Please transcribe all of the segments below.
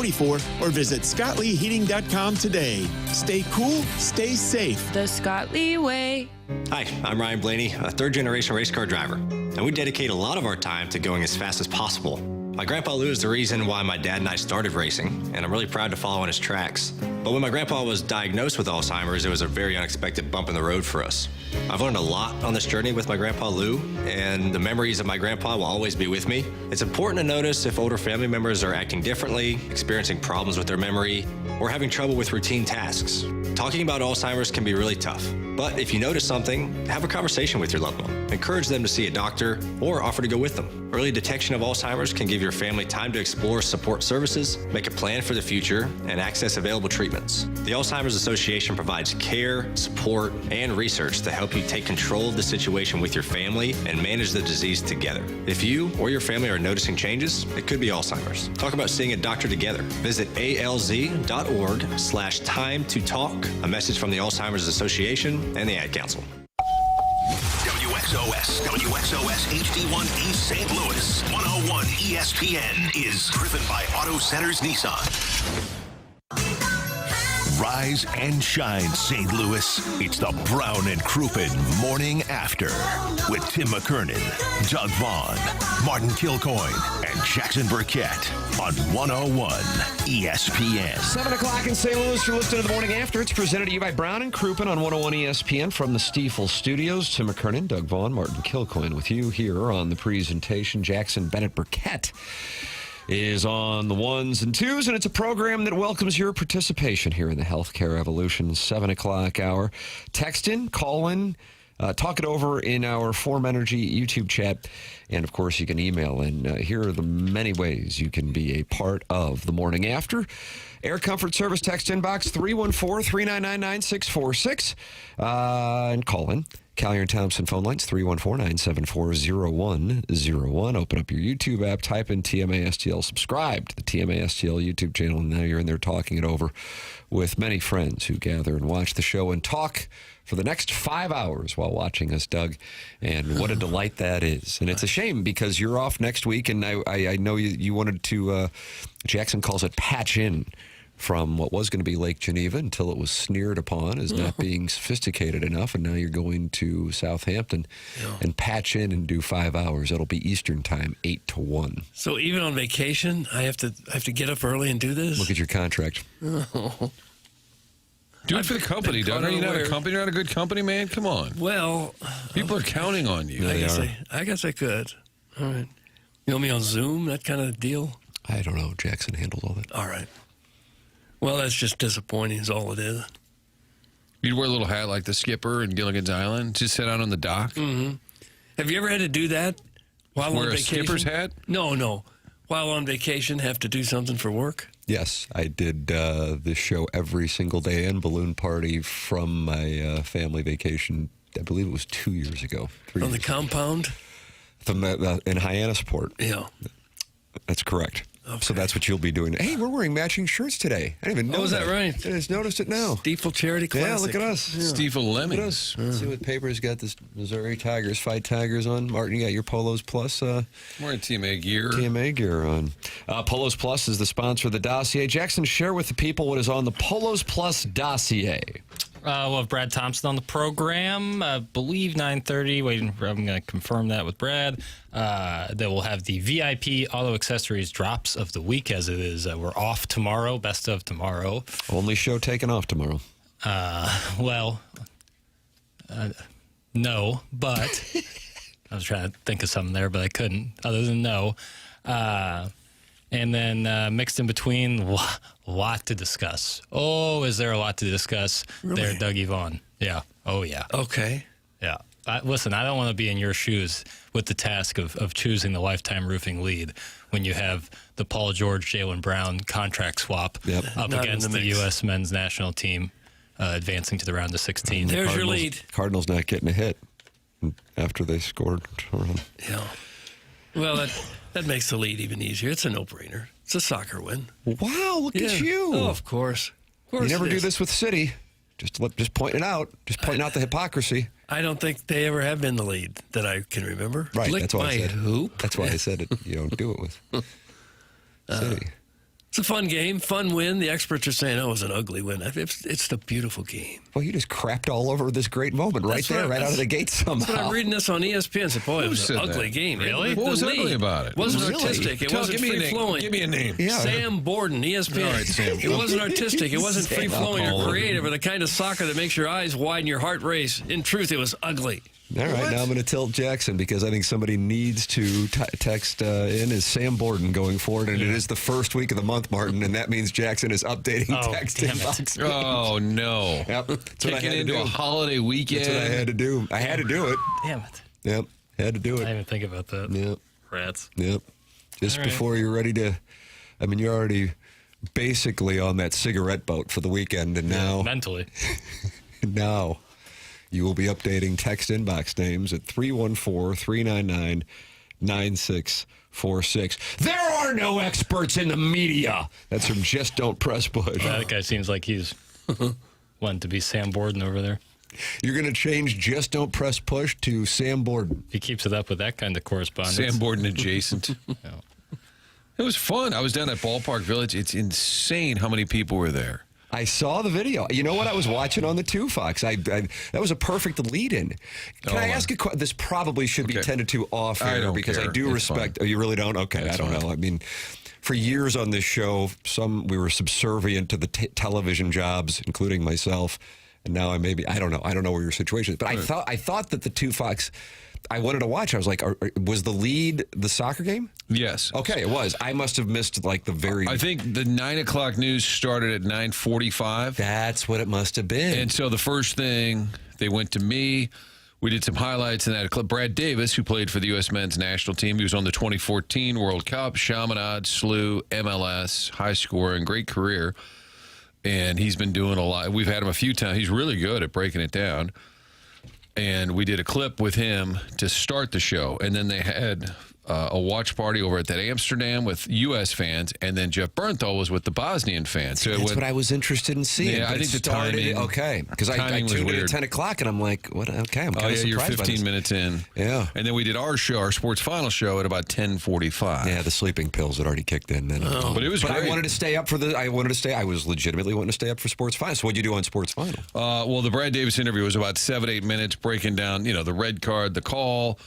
44 or visit scottleeheating.com today. Stay cool, stay safe. The Scott Lee way. Hi, I'm Ryan Blaney, a third-generation race car driver, and we dedicate a lot of our time to going as fast as possible. My grandpa Lou is the reason why my dad and I started racing, and I'm really proud to follow in his tracks. But when my grandpa was diagnosed with Alzheimer's, it was a very unexpected bump in the road for us. I've learned a lot on this journey with my grandpa Lou, and the memories of my grandpa will always be with me. It's important to notice if older family members are acting differently, experiencing problems with their memory, or having trouble with routine tasks. Talking about Alzheimer's can be really tough, but if you notice something, have a conversation with your loved one. Encourage them to see a doctor or offer to go with them. Early detection of Alzheimer's can give your family time to explore support services, make a plan for the future, and access available treatments. The Alzheimer's Association provides care, support, and research to help you take control of the situation with your family and manage the disease together. If you or your family are noticing changes, it could be Alzheimer's. Talk about seeing a doctor together. Visit alz.org/time to talk. A message from the Alzheimer's Association and the Ad Council. WXOS HD1 East St. Louis. 101 ESPN is driven by Auto Centers Nissan. Rise and shine, St. Louis. It's the Brown and Crouppen Morning After with Tim McKernan, Doug Vaughn, Martin Kilcoyne, and Jackson Burkett on 101 ESPN. 7 o'clock in St. Louis. You're listening to the Morning After. It's presented to you by Brown and Crouppen on 101 ESPN from the Stiefel Studios. Tim McKernan, Doug Vaughn, Martin Kilcoyne with you here on the presentation. Jackson Burkett is on the ones and twos, and it's a program that welcomes your participation here in the Healthcare Evolution 7 o'clock hour. Text in, call in, talk it over in our Form Energy YouTube chat, and of course you can email in. Here are the many ways you can be a part of the Morning After. Air Comfort Service text inbox 314-399-9646 and call in. Collier and Thompson phone lines 314-974-0101. Open up your YouTube app, type in TMASTL, subscribe to the TMASTL YouTube channel, and now you're in there talking it over with many friends who gather and watch the show and talk for the next 5 hours while watching us, Doug. And what a delight that is. And it's a shame because you're off next week, and I know you wanted to, Jackson calls it patch in from what was going to be Lake Geneva until it was sneered upon as not being sophisticated enough, and now you're going to Southampton and patch in and do 5 hours. It'll be Eastern time, 8 to 1. So even on vacation, I have to get up early and do this? Look at your contract. Oh. Do it for the company, Doug. Are you not a company? You're not a good company, man? Come on. Well, people are counting on you. I guess I could. All right. You want me on Zoom, that kind of deal? I don't know. Jackson handled all that. All right. Well, that's just disappointing is all it is. You'd wear a little hat like the skipper in Gilligan's Island, just sit out on the dock? Mm-hmm. Have you ever had to do that while wear on vacation? Wear a skipper's hat? No. While on vacation, have to do something for work? Yes, I did this show every single day and balloon party from my family vacation. I believe it was 2 years ago. On the compound? In Hyannisport. Yeah. That's correct. Okay. So that's what you'll be doing. Hey, we're wearing matching shirts today. I didn't even know that. Oh, is that right? I just noticed it now. Stiefel Charity Classic. Yeah, look at us. Yeah. Stiefel Lemmings. Look at us. See what paper's got this Missouri Tigers, Fight Tigers on. Martin, you got your Polos Plus. Wearing TMA gear. TMA gear on. Polos Plus is the sponsor of the dossier. Jackson, share with the people what is on the Polos Plus dossier. We'll have Brad Thompson on the program, I believe 9:30. I'm going to confirm that with Brad. That we'll have the VIP auto accessories drops of the week as it is. We're off tomorrow, best of tomorrow. Only show taken off tomorrow. No, but I was trying to think of something there, but I couldn't, other than no. And then mixed in between, a lot to discuss. Oh, is there a lot to discuss really? There, Dougie Vaughn? Yeah. Oh, yeah. Okay. Yeah. Listen, I don't want to be in your shoes with the task of choosing the lifetime roofing lead when you have the Paul George, Jaylen Brown contract swap up Not against the U.S. men's national team advancing to the round of 16. There's your lead. Cardinals not getting a hit after they scored. Yeah. Well, that makes the lead even easier. It's a no-brainer. It's a soccer win. Wow, look at you. Oh, of course. You never do this with City. Just pointing it out. Just pointing out the hypocrisy. I don't think they ever have been the lead that I can remember. Right, Lick that's why my I said hoop. That's why I said it. You don't do it with City. It's a fun game, fun win. The experts are saying, it was an ugly win. It's the beautiful game. Well, you just crapped all over this great moment right out of the gate somehow. I'm reading this on ESPN. I said, boy, it was an ugly game. Really? What was ugly about it? It wasn't artistic. It wasn't free-flowing. Give me a name. Yeah. Sam Borden, ESPN. All right, Sam. It wasn't artistic. It wasn't free-flowing or creative or the kind of soccer that makes your eyes wide and your heart race. In truth, it was ugly. All right, now I'm going to tilt Jackson because I think somebody needs to text in as Sam Borden going forward, and it is the first week of the month, Martin, and that means Jackson is updating text inbox. Oh, no. Yep, that's what I Kicking had into to do. a holiday weekend. That's what I had to do. I had to do it. Damn it. Yep, had to do I it. didn't even think about that. Yep, Rats. yep. Just All right. before you're ready to, I mean, you're already basically on that cigarette boat for the weekend, and now, Mentally. now you will be updating text inbox names at 314-399-9646. There are no experts in the media. That's from Just Don't Press Push. That guy seems like he's wanting to be Sam Borden over there. You're going to change Just Don't Press Push to Sam Borden. If he keeps it up with that kind of correspondence. Sam Borden adjacent. Yeah. It was fun. I was down at Ballpark Village. It's insane how many people were there. I saw the video. You know what I was watching on the 2 Fox? That was a perfect lead-in. Can I ask a question? This probably should be tended to off I air don't because care. I do It's respect. fine. Oh, you really don't? Okay, It's I don't fine. know. I mean, for years on this show, we were subservient to the television jobs, including myself, and now I don't know. I don't know where your situation is, but I thought that the 2 Fox. I wanted to watch. I was like, was the lead the soccer game? Yes. Okay, it was. I must have missed like the very. I think the 9 o'clock news started at 9:45. That's what it must have been. And so the first thing, they went to me. We did some highlights in that clip. Brad Davis, who played for the U.S. men's national team, he was on the 2014 World Cup, Chaminade, SLU, MLS, high scoring, great career. And he's been doing a lot. We've had him a few times. He's really good at breaking it down. And we did a clip with him to start the show. And then they had a watch party over at that Amsterdam with U.S. fans. And then Jeff Bernthal was with the Bosnian fans. So That's what I was interested in seeing. Yeah, but I think it the started, timing- okay, because I timing was tuned in at weird. 10 o'clock, and I'm like, what? Okay, I'm Oh, kind yeah, of you're surprised by 15 this. minutes in. Yeah. And then we did our show, our sports final show at about 10:45. Yeah, the sleeping pills had already kicked in then. But it was But great. I wanted to stay up for I was legitimately wanting to stay up for Sports Final. So what'd you do on Sports Final? Well, the Brad Davis interview was about 7-8 minutes, breaking down, the red card, the call,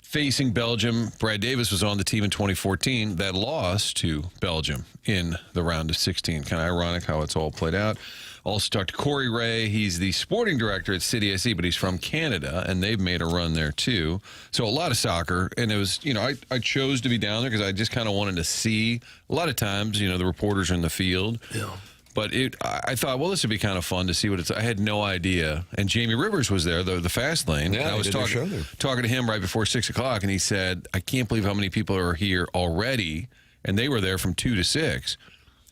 facing Belgium. Brad Davis was on the team in 2014 that lost to Belgium in the round of 16. Kind of ironic how it's all played out. Also talked to Corey Ray. He's the sporting director at City SC, but he's from Canada, and they've made a run there too. So a lot of soccer, and it was, I chose to be down there because I just kind of wanted to see. A lot of times, the reporters are in the field. Yeah. But I thought, well, this would be kind of fun to see what it's. I had no idea. And Jamie Rivers was there, the fast lane. Yeah, and I they was did their show there. talking to him right before 6 o'clock, and he said, I can't believe how many people are here already. And they were there from 2 to 6.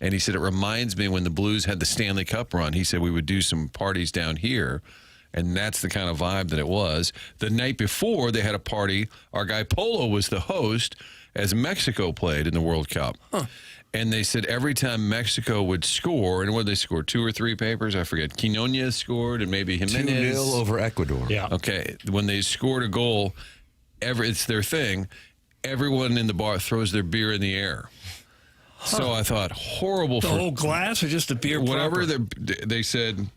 And he said, it reminds me when the Blues had the Stanley Cup run. He said, we would do some parties down here. And that's the kind of vibe that it was. The night before, they had a party. Our guy Polo was the host as Mexico played in the World Cup. Huh. And they said every time Mexico would score, and what did they score? 2 or 3 papers? I forget. Quinones scored, and maybe Jimenez. 2-0 over Ecuador. Yeah. Okay. When they scored a goal, it's their thing. Everyone in the bar throws their beer in the air. Huh. So I thought, horrible The for whole glass or just the beer whatever. proper? They said,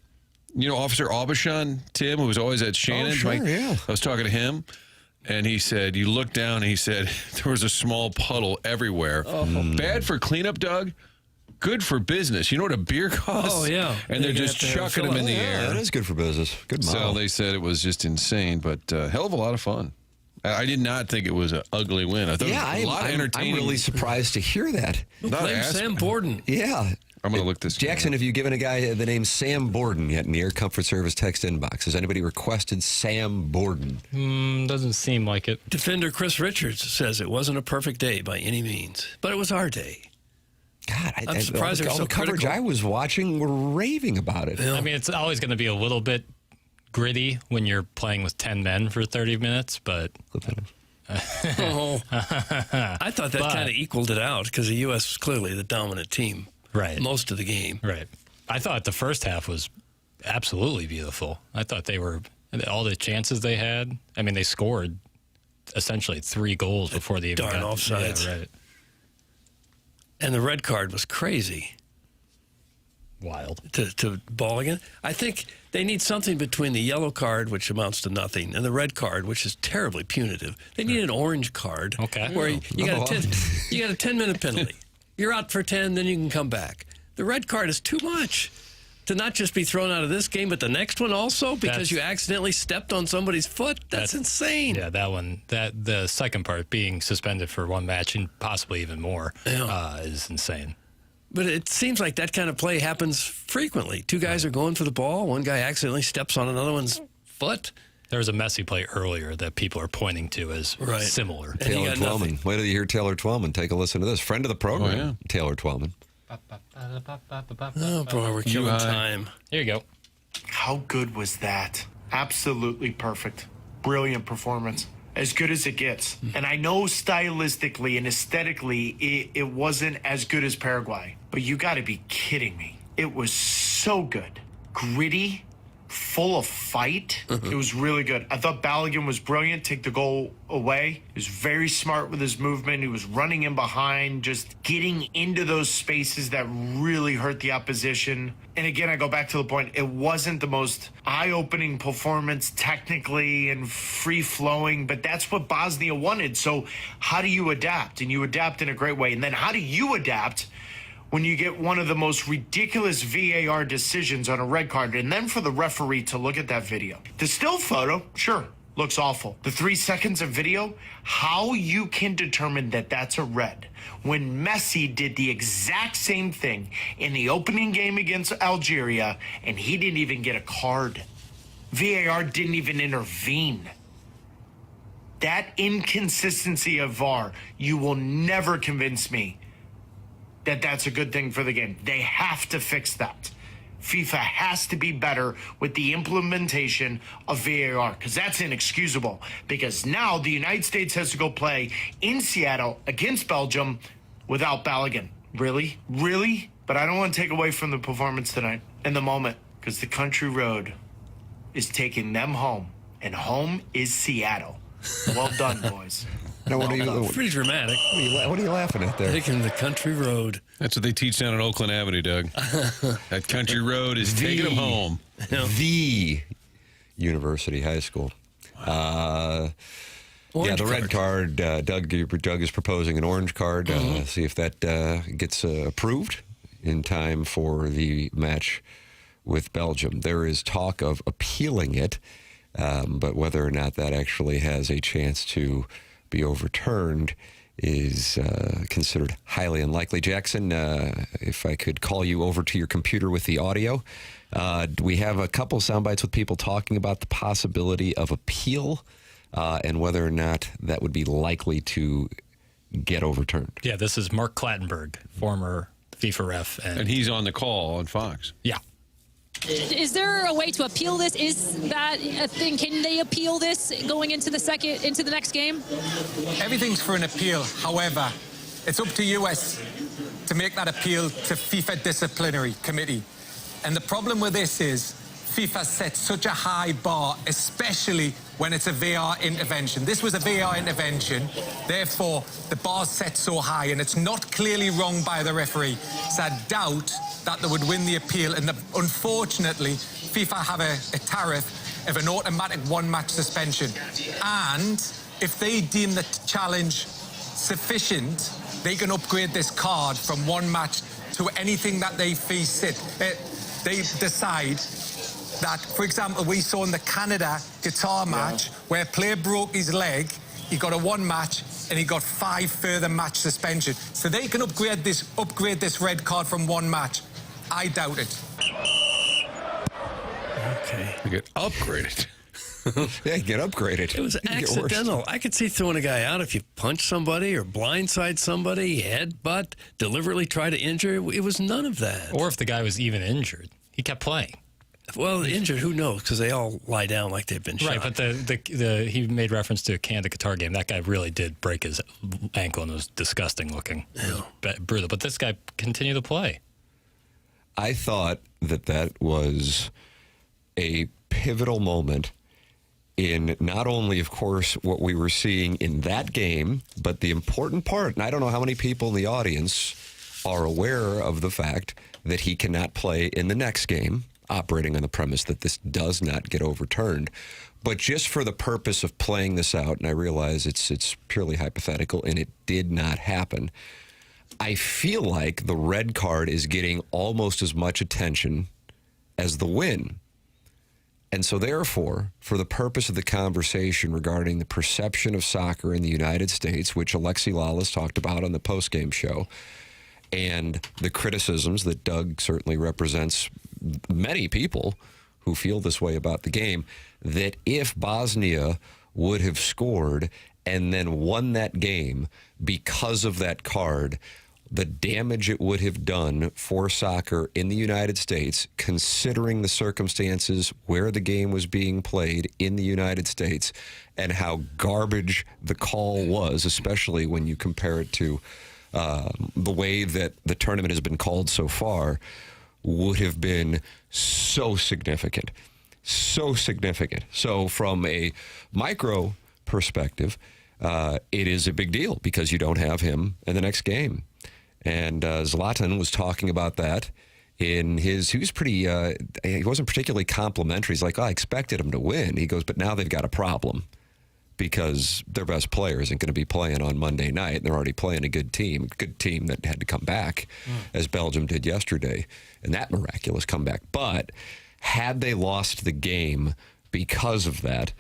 Officer Aubuchon, Tim, who was always at Shannon. Oh, sure, yeah. I was talking to him. And he said, you look down, and he said, there was a small puddle everywhere. Oh. Bad for cleanup, Doug. Good for business. You know what a beer costs? Oh, yeah. And they're just chucking them in the air. That is good for business. Good So model. they said it was just insane, but hell of a lot of fun. I did not think it was an ugly win. I thought it was a lot of entertaining. I'm really surprised to hear that. Blame Sam Borden. Yeah. I'm going to look this Jackson, have you given a guy the name Sam Borden yet in the Air Comfort Service text inbox? Has anybody requested Sam Borden? Doesn't seem like it. Defender Chris Richards says it wasn't a perfect day by any means, but it was our day. God, I'm surprised they're all so the coverage critical. I was watching were raving about it. I mean, it's always going to be a little bit gritty when you're playing with 10 men for 30 minutes, but... Oh. I thought that kind of equaled it out because the U.S. was clearly the dominant team. Right. Most of the game. Right. I thought the first half was absolutely beautiful. I thought they were, all the chances they had, I mean, they scored essentially 3 goals before they even Darn got offsides. Yeah, right. And the red card was crazy. Wild. To ball again. I think they need something between the yellow card, which amounts to nothing, and the red card, which is terribly punitive. They need an orange card. Okay. Where you got a 10-minute penalty. You're out for 10, then you can come back. The red card is too much to not just be thrown out of this game, but the next one also because you accidentally stepped on somebody's foot. That's insane. Yeah, that one. The second part, being suspended for one match and possibly even more, is insane. But it seems like that kind of play happens frequently. Two guys are going for the ball. One guy accidentally steps on another one's foot. There was a messy play earlier that people are pointing to as similar. And Taylor Twellman. Wait till you hear Taylor Twellman. Take a listen to this. Friend of the program, Taylor Twellman. Oh, boy, we're killing time. Here you go. How good was that? Absolutely perfect. Brilliant performance. As good as it gets. And I know stylistically and aesthetically it wasn't as good as Paraguay, but you got to be kidding me. It was so good. Gritty, full of fight. It was really good. I thought Balogun was brilliant. Take the goal away. He was very smart with his movement. He was running in behind, just getting into those spaces that really hurt the opposition. And again, I go back to the point, it wasn't the most eye-opening performance technically and free-flowing, but that's what Bosnia wanted. So how do you adapt? And you adapt in a great way. And then how do you adapt when you get one of the most ridiculous VAR decisions on a red card, and then for the referee to look at that video? The still photo, sure, looks awful. The 3 seconds of video, how you can determine that that's a red when Messi did the exact same thing in the opening game against Algeria, and he didn't even get a card. VAR didn't even intervene. That inconsistency of VAR, you will never convince me that that's a good thing for the game. They have to fix that. FIFA has to be better with the implementation of VAR, because that's inexcusable. Because now the United States has to go play in Seattle against Belgium without Balogun. Really? Really? But I don't want to take away from the performance tonight and the moment, because the country road is taking them home, and home is Seattle. Well done, boys. Now, Pretty dramatic. What are you laughing at there? Taking the country road. That's what they teach down at Oakland Avenue, Doug. That country road is taking them home. The University High School. The red card. Doug is proposing an orange card. See if that gets approved in time for the match with Belgium. There is talk of appealing it, but whether or not that actually has a chance to be overturned is considered highly unlikely. Jackson, if I could call you over to your computer with the audio. We have a couple sound bites with people talking about the possibility of appeal and whether or not that would be likely to get overturned. Yeah, this is Mark Clattenburg, former FIFA ref. And he's on the call on Fox. Yeah. Is there a way to appeal this? Is that a thing? Can they appeal this going into the next game? Everything's for an appeal. However, it's up to US to make that appeal to FIFA disciplinary committee. And the problem with this is FIFA sets such a high bar, especially when it's a VAR intervention. This was a VAR intervention, therefore the bar's set so high, and it's not clearly wrong by the referee. So I doubt that they would win the appeal, and unfortunately, FIFA have a tariff of an automatic one-match suspension. And if they deem the challenge sufficient, they can upgrade this card from one match to anything that they see fit. They decide that, for example, we saw in the Canada-Qatar match where a player broke his leg, he got a one match and he got 5 further match suspension. So they can upgrade this red card from one match. I doubt it. Okay. You get upgraded. Yeah, you get upgraded. It was accidental. I could see throwing a guy out if you punch somebody or blindside somebody, headbutt, deliberately try to injure. It was none of that. Or if the guy was even injured. He kept playing. Well, injured, who knows? Because they all lie down like they've been shot. Right, but he made reference to a Canada-Qatar game. That guy really did break his ankle and it was disgusting looking. It was brutal. But this guy continued to play. I thought that was a pivotal moment in not only, of course, what we were seeing in that game, but the important part, and I don't know how many people in the audience are aware of the fact that he cannot play in the next game, operating on the premise that this does not get overturned. But just for the purpose of playing this out, and I realize it's purely hypothetical, and it did not happen, I feel like the red card is getting almost as much attention as the win. And so therefore, for the purpose of the conversation regarding the perception of soccer in the United States, which Alexi Lawless talked about on the postgame show, and the criticisms that Doug certainly represents many people who feel this way about the game, that if Bosnia would have scored and then won that game because of that card, the damage it would have done for soccer in the United States, considering the circumstances where the game was being played in the United States and how garbage the call was, especially when you compare it to the way that the tournament has been called so far, would have been so significant. So significant. So from a micro perspective, it is a big deal because you don't have him in the next game. And Zlatan was talking about that in his, he was pretty, he wasn't particularly complimentary. He's like, I expected him to win. He goes, but now they've got a problem because their best player isn't going to be playing on Monday night. And they're already playing a good team that had to come back, as Belgium did yesterday, and that miraculous comeback. But had they lost the game because of that,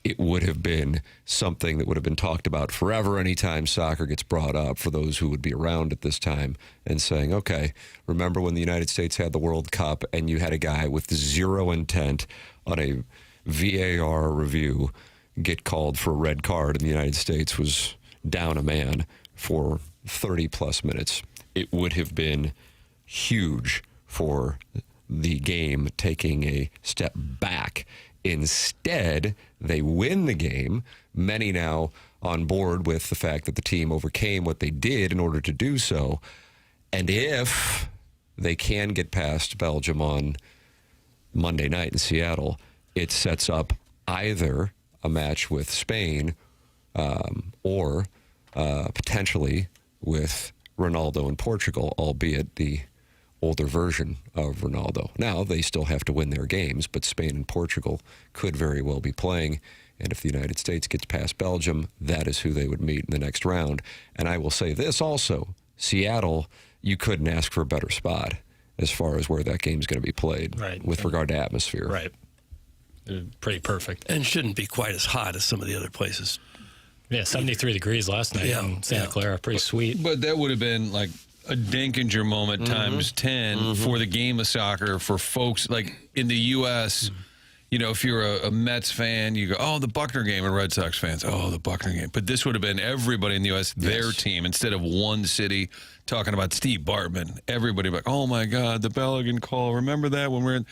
it would have been something that would have been talked about forever anytime soccer gets brought up for those who would be around at this time and saying, okay, remember when the United States had the World Cup and you had a guy with zero intent on a VAR review get called for a red card and the United States was down a man for 30-plus minutes. It would have been huge for the game taking a step back. Instead, they win the game, many now on board with the fact that the team overcame what they did in order to do so. And if they can get past Belgium on Monday night in Seattle, it sets up either a match with Spain or potentially with Ronaldo in Portugal, albeit the older version of Ronaldo. Now, they still have to win their games, but Spain and Portugal could very well be playing. And if the United States gets past Belgium, that is who they would meet in the next round. And I will say this also, Seattle, you couldn't ask for a better spot as far as where that game's going to be played with regard to atmosphere. Right. Pretty perfect. And shouldn't be quite as hot as some of the other places. Yeah, 73 degrees last night in Santa Clara. Pretty sweet. But that would have been like a Dinkinger moment times 10 for the game of soccer for folks like in the U.S. You know, if you're a Mets fan, you go, oh, the Buckner game, and Red Sox fans, oh, the Buckner game. But this would have been everybody in the U.S., their team, instead of one city talking about Steve Bartman. Everybody like, oh, my God, the Belligan call. Remember that when we're in?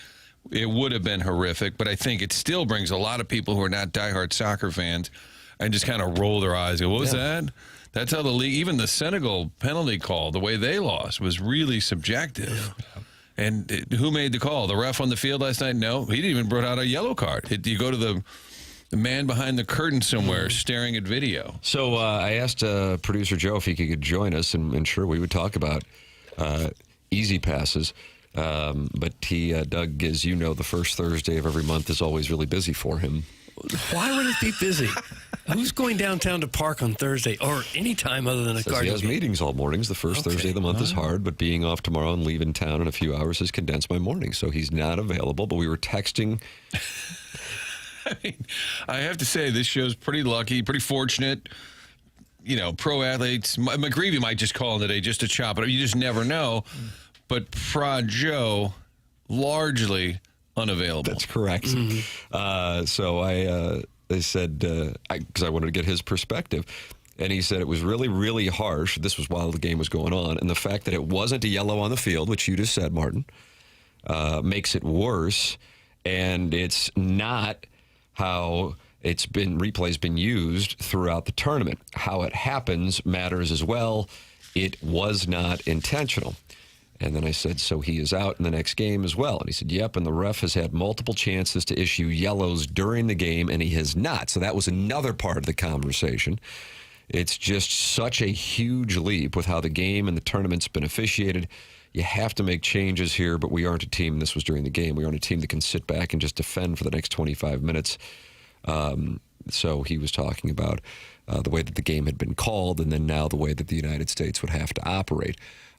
It would have been horrific, but I think it still brings a lot of people who are not diehard soccer fans and just kind of roll their eyes. Go, what was that? That's how the league, even the Senegal penalty call, the way they lost was really subjective. Yeah. And who made the call? The ref on the field last night? No, he didn't even bring out a yellow card. You go to the man behind the curtain somewhere staring at video. So I asked producer Joe if he could join us, and sure, we would talk about easy passes. But he, Doug, as you know, the first Thursday of every month is always really busy for him. Why would it be busy? Who's going downtown to park on Thursday or any time other than a Cardinals? He has meetings all mornings. The first Thursday of the month is hard, but being off tomorrow and leaving town in a few hours has condensed my morning, so he's not available. But we were texting. I mean, I have to say, this show's pretty lucky, pretty fortunate. You know, pro athletes. McGreevy might just call in today just to chop it up. You just never know. But Prod Joe, largely unavailable. That's correct. So I said, because I wanted to get his perspective, and he said it was really, really harsh. This was while the game was going on, and the fact that it wasn't a yellow on the field, which you just said, Martin, makes it worse, and it's not how replay's been used throughout the tournament. How it happens matters as well. It was not intentional. And then I said, so he is out in the next game as well. And he said, yep, and the ref has had multiple chances to issue yellows during the game, and he has not. So that was another part of the conversation. It's just such a huge leap with how the game and the tournament's been officiated. You have to make changes here, but we aren't a team, this was during the game, we aren't a team that can sit back and just defend for the next 25 minutes. So he was talking about the way that the game had been called, and then now the way that the United States would have to operate.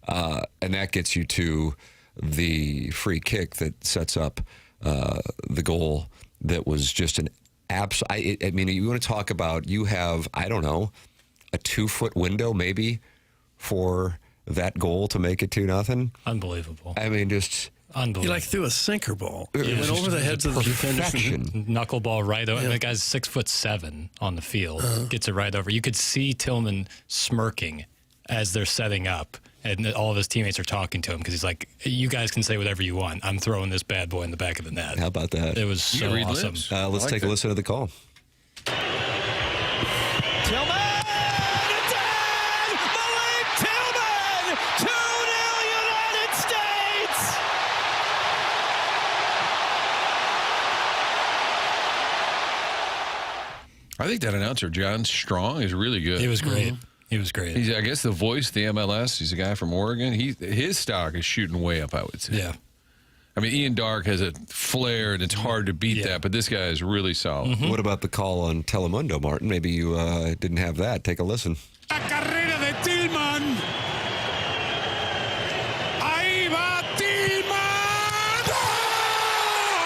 And that gets you to the free kick that sets up the goal that was just an I mean, you want to talk about, you have, I don't know, a 2-foot window maybe for that goal to make it 2-0. Unbelievable. I mean, just unbelievable. He like threw a sinker ball. It went over the heads of the defenders. Knuckleball right over. The guy's 6'7" on the field. Gets it right over. You could see Tillman smirking as they're setting up, and all of his teammates are talking to him because he's like, "You guys can say whatever you want. I'm throwing this bad boy in the back of the net." How about that? It was so awesome. Let's take a listen to the call. Tillman! It's in! Malik Tillman! 2-0 United States! I think that announcer, John Strong, is really good. He was great. He was great. He's, I guess, the voice of the MLS. He's a guy from Oregon. His stock is shooting way up, I would say. Yeah. I mean, Ian Dark has a flair, and it's hard to beat that, but this guy is really solid. What about the call on Telemundo, Martin? Maybe you didn't have that. Take a listen. La carrera de Tillman. Ahí va Tillman. ¡Gol!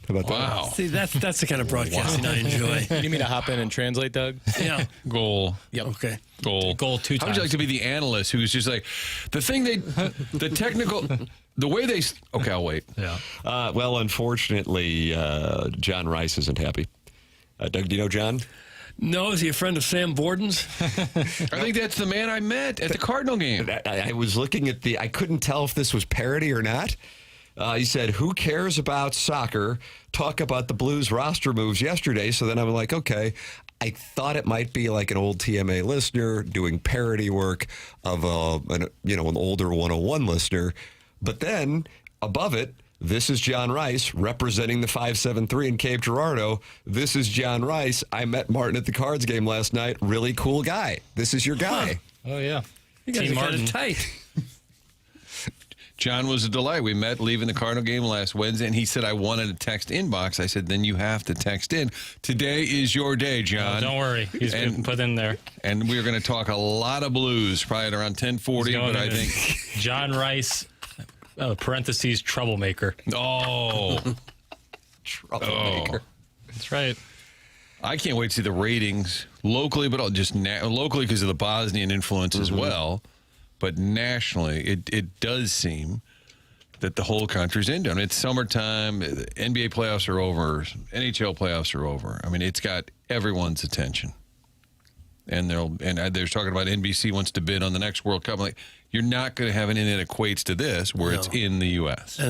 How about Wow. that? See, that's the kind of broadcasting I enjoy. You mean to hop in and translate, Doug? Yeah. Goal. Yep. Okay. Goal. Goal 2 times. How would you like to be the analyst who's just like, the technical, the way they, okay, I'll wait. Yeah. Well, unfortunately, John Rice isn't happy. Doug, do you know John? No, is he a friend of Sam Borden's? I think that's the man I met at the Cardinal game. I was looking at I couldn't tell if this was parody or not. He said, "Who cares about soccer? Talk about the Blues roster moves yesterday." So then I'm like, okay. I thought it might be like an old TMA listener doing parody work of an older 101 listener. But then above it, this is John Rice representing the 573 in Cape Girardeau. This is John Rice. I met Martin at the Cards game last night. Really cool guy. This is your guy. Oh, yeah. You guys Team are kind Martin. of tight. John was a delight. We met leaving the Cardinal game last Wednesday, and he said, I wanted to text inbox. I said, then you have to text in. Today is your day, John. Oh, don't worry. He's been put in there. And we're going to talk a lot of Blues, probably at around 10:40, but I think... John Rice, parentheses, troublemaker. Oh. Troublemaker. That's right. I can't wait to see the ratings locally, but just locally because of the Bosnian influence as well. But nationally, it does seem that the whole country's into it. I mean, it's summertime. NBA playoffs are over. NHL playoffs are over. I mean, it's got everyone's attention. And they're talking about NBC wants to bid on the next World Cup. I'm like, you're not going to have anything that equates to this where it's in the U.S.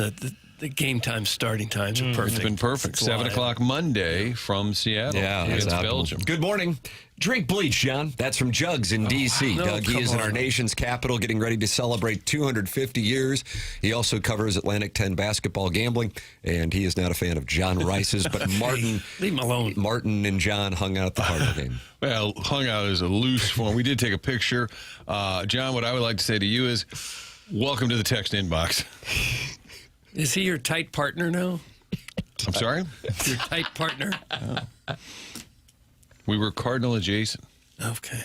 The game time, starting times are perfect. It's been perfect. 7 o'clock Monday from Seattle against Belgium. Good morning. Drink bleach, John. That's from Jugs in D.C. No, Doug, he is in our nation's capital getting ready to celebrate 250 years. He also covers Atlantic 10 basketball gambling, and he is not a fan of John Rice's, but Martin. Leave him alone. Martin and John hung out at the Cardinal game. Well, hung out is a loose form. We did take a picture. John, what I would like to say to you is welcome to the text inbox. Is he your tight partner now? I'm sorry? Your tight partner? We were Cardinal adjacent. Okay.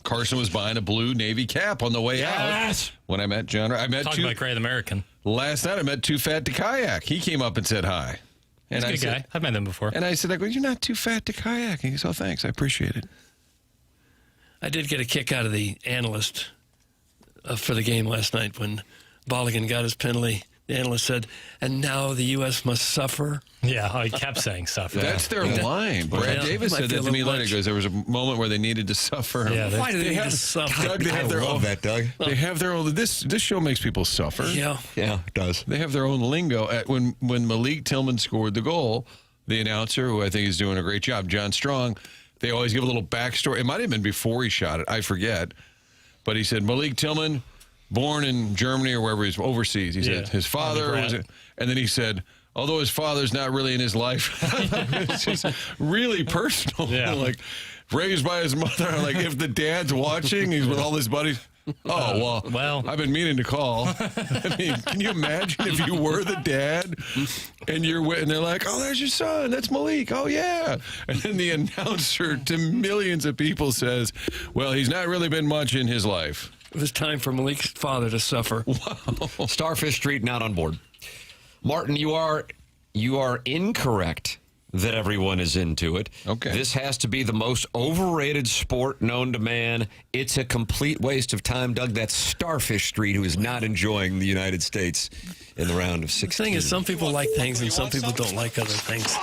Carson was buying a blue Navy cap on the way out when I met John. Talking about Great American. Last night I met Too Fat to Kayak. He came up and said hi. He's a good guy. I've met him before. And I said, you're not too fat to kayak. And he said, oh, thanks. I appreciate it. I did get a kick out of the analyst for the game last night when Bolligan got his penalty, the analyst said, and now the U.S. must suffer. Yeah, he kept saying suffer. That's their line. Brad Davis said that to me later. He goes, there was a moment where they needed to suffer. Yeah, why do they need to suffer? Doug, they have their own. Doug. They have their own. This show makes people suffer. Yeah, it does. They have their own lingo. When Malik Tillman scored the goal, the announcer, who I think is doing a great job, John Strong, they always give a little backstory. It might have been before he shot it. I forget. But he said, Malik Tillman, born in Germany or wherever he's overseas. He said his father was, and then he said, although his father's not really in his life. It's just really personal. Yeah. Like, raised by his mother. Like, if the dad's watching, he's with all his buddies. Oh, well, I've been meaning to call. I mean, can you imagine if you were the dad and and they're like, oh, there's your son. That's Malik. Oh, yeah. And then the announcer to millions of people says, well, he's not really been much in his life. It was time for Malik's father to suffer. Wow. Starfish Street not on board. Martin, you are incorrect that everyone is into it. Okay. This has to be the most overrated sport known to man. It's a complete waste of time, Doug. That's Starfish Street, who is not enjoying the United States in the round of 16. The thing is, some people like things and some people don't like other things.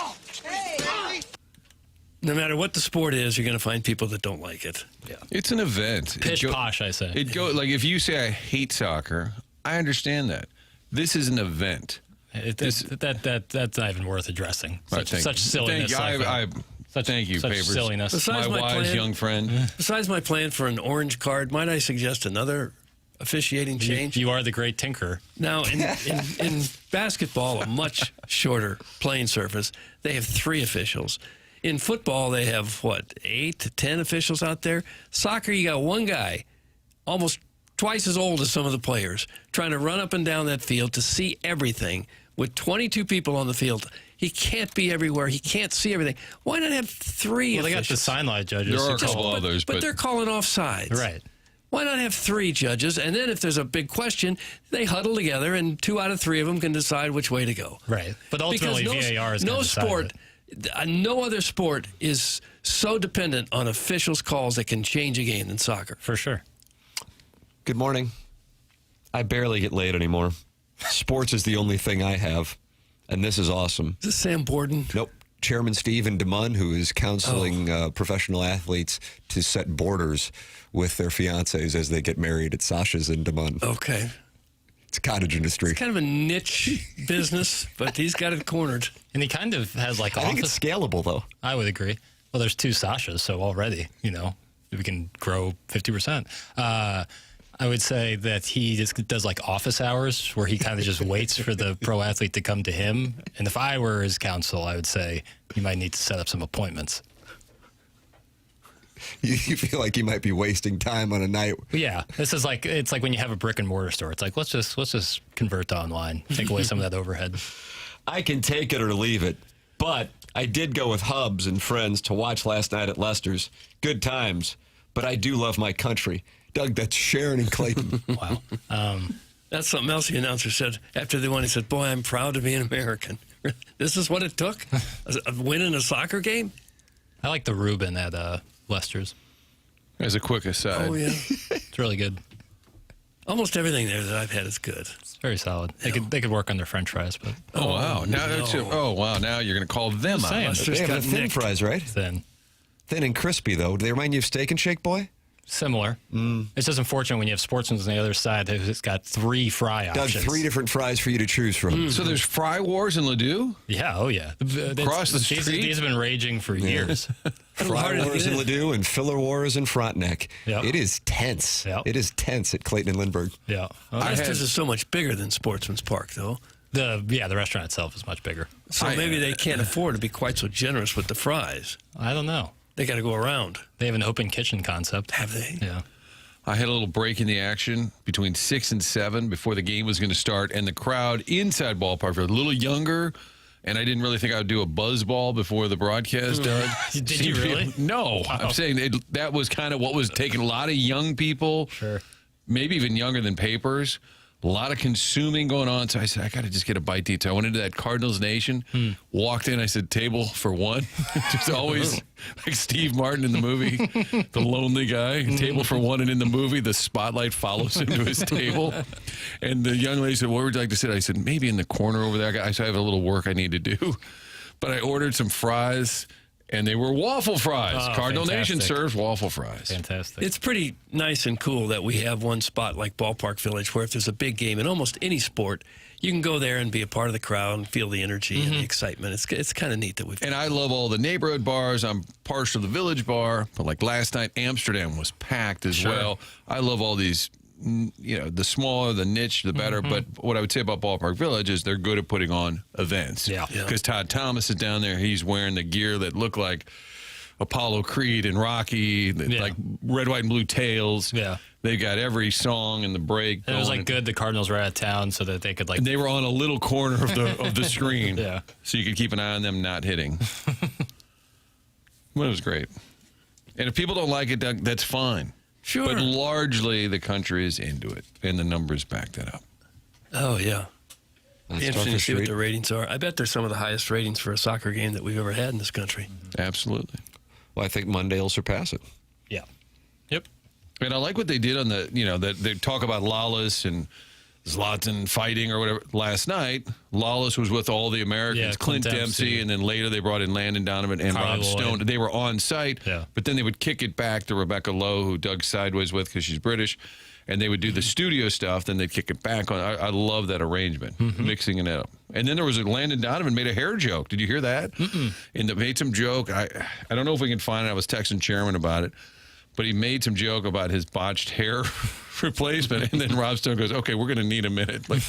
No matter what the sport is, you're going to find people that don't like it. Yeah. It's an event. Pish posh, I say. Like, if you say I hate soccer, I understand that. This is an event. That's not even worth addressing. Such silliness. Thank you, Papers. Silliness. My wise young friend. Besides my plan for an orange card, might I suggest another officiating change? You are the great tinker. Now, in basketball, a much shorter playing surface, they have 3 officials. In football, they have, 8 to 10 officials out there? Soccer, you got one guy, almost twice as old as some of the players, trying to run up and down that field to see everything with 22 people on the field. He can't be everywhere. He can't see everything. Why not have 3 Well, officials? they got the sign line judges. There are a couple others. But they're calling offsides. Right. Why not have 3 judges? And then if there's a big question, they huddle together, and 2 out of 3 of them can decide which way to go. Right. But ultimately, VAR is no sport. No other sport is so dependent on officials' calls that can change a game than soccer. For sure. Good morning. I barely get laid anymore. Sports is the only thing I have, and this is awesome. Is this Sam Borden? Nope. Chairman Stephen DeMunn, who is counseling professional athletes to set borders with their fiancés as they get married at Sasha's in DeMunn. Okay. It's cottage industry. It's kind of a niche business, but he's got it cornered. And he kind of has like I think it's scalable, though. I would agree. Well, there's 2 Sashas, so already, we can grow 50%. I would say that he just does like office hours where he kind of just waits for the pro athlete to come to him. And if I were his counsel, I would say you might need to set up some appointments. You feel like you might be wasting time on a night. Yeah, it's like when you have a brick and mortar store. It's like let's just convert to online, take away some of that overhead. I can take it or leave it, but I did go with Hubs and friends to watch last night at Lester's. Good times, but I do love my country. Doug, that's Sharon and Clayton. Wow. That's something else the announcer said after the one. He said, boy, I'm proud to be an American. This is what it took? A win in a soccer game? I like the Reuben at Lester's. As a quick aside. Oh, yeah. It's really good. Almost everything there that I've had is good. It's very solid. They could work on their French fries, but Oh, wow. Now you're going to call them out. They have the thin fries, right? Thin and crispy, though. Do they remind you of Steak and Shake, boy? Similar. It's just unfortunate when you have sportsmen on the other side who's got 3 fry Doug, options. 3 different fries for you to choose from. So there's fry wars in Ladue? Yeah, oh yeah. Across the street? These have been raging for years. Fry wars in Ladue and filler wars in Frontenac. Yep. It is tense. Yep. It is tense at Clayton and Lindbergh. Yeah. Lester's is so much bigger than Sportsman's Park, though. The restaurant itself is much bigger. So maybe they can't afford to be quite so generous with the fries. I don't know. They got to go around. They have an open kitchen concept. Have they? Yeah. I had a little break in the action between 6 and 7 before the game was going to start, and the crowd inside ballpark was a little younger, and I didn't really think I would do a buzz ball before the broadcast. Did you really? No. Wow. I'm saying that was kind of what was taking a lot of young people. Sure. Maybe even younger than Papers. A lot of consuming going on. So I said, I got to just get a bite to eat. So I went into that Cardinals Nation, walked in. I said, table for one. Just always like Steve Martin in the movie, the lonely guy. Table for one. And in the movie, the spotlight follows him to his table. And the young lady said, where would you like to sit? I said, maybe in the corner over there. I said, I have a little work I need to do. But I ordered some fries. And they were waffle fries. Cardinal fantastic. Nation serves waffle fries. Fantastic. It's pretty nice and cool that we have one spot like Ballpark Village where if there's a big game in almost any sport, you can go there and be a part of the crowd and feel the energy and the excitement. It's kind of neat that we've. And I love all the neighborhood bars. I'm partial to the Village Bar. But like last night, Amsterdam was packed as well. I love all these, the smaller, the niche, the better. But what I would say about Ballpark Village is they're good at putting on events. Yeah. Because Todd Thomas is down there. He's wearing the gear that look like Apollo Creed and Rocky, like red, white, and blue tails. Yeah. They got every song in the break. It was like good the Cardinals were out of town so that they could like. And they were on a little corner of the screen. Yeah. So you could keep an eye on them not hitting. Well, it was great. And if people don't like it, Doug, that's fine. Sure. But largely the country is into it, and the numbers back that up. Oh, yeah. That's Interesting to see what Street. the ratings are. I bet they're some of the highest ratings for a soccer game that we've ever had in this country. Absolutely. Well, I think Monday will surpass it. Yeah. Yep. And I like what they did on the, that they talk about Lawless and Zlatan fighting or whatever. Last night, Lawless was with all the Americans, Yeah, Clint Clint Dempsey, Dempsey. and then later they brought in Landon Donovan and Carly Rob Lloyd. Stone. They were on site, but then they would kick it back to Rebecca Lowe, who Doug sideways with because she's British, and they would do the studio stuff, then they'd kick it back on. I love that arrangement, mixing it up. And then there was Landon Donovan made a hair joke. Did you hear that? And made some joke. I don't know if we can find it. I was texting Chairman about it. But he made some joke about his botched hair replacement. And then Rob Stone goes, okay, we're going to need a minute. Like,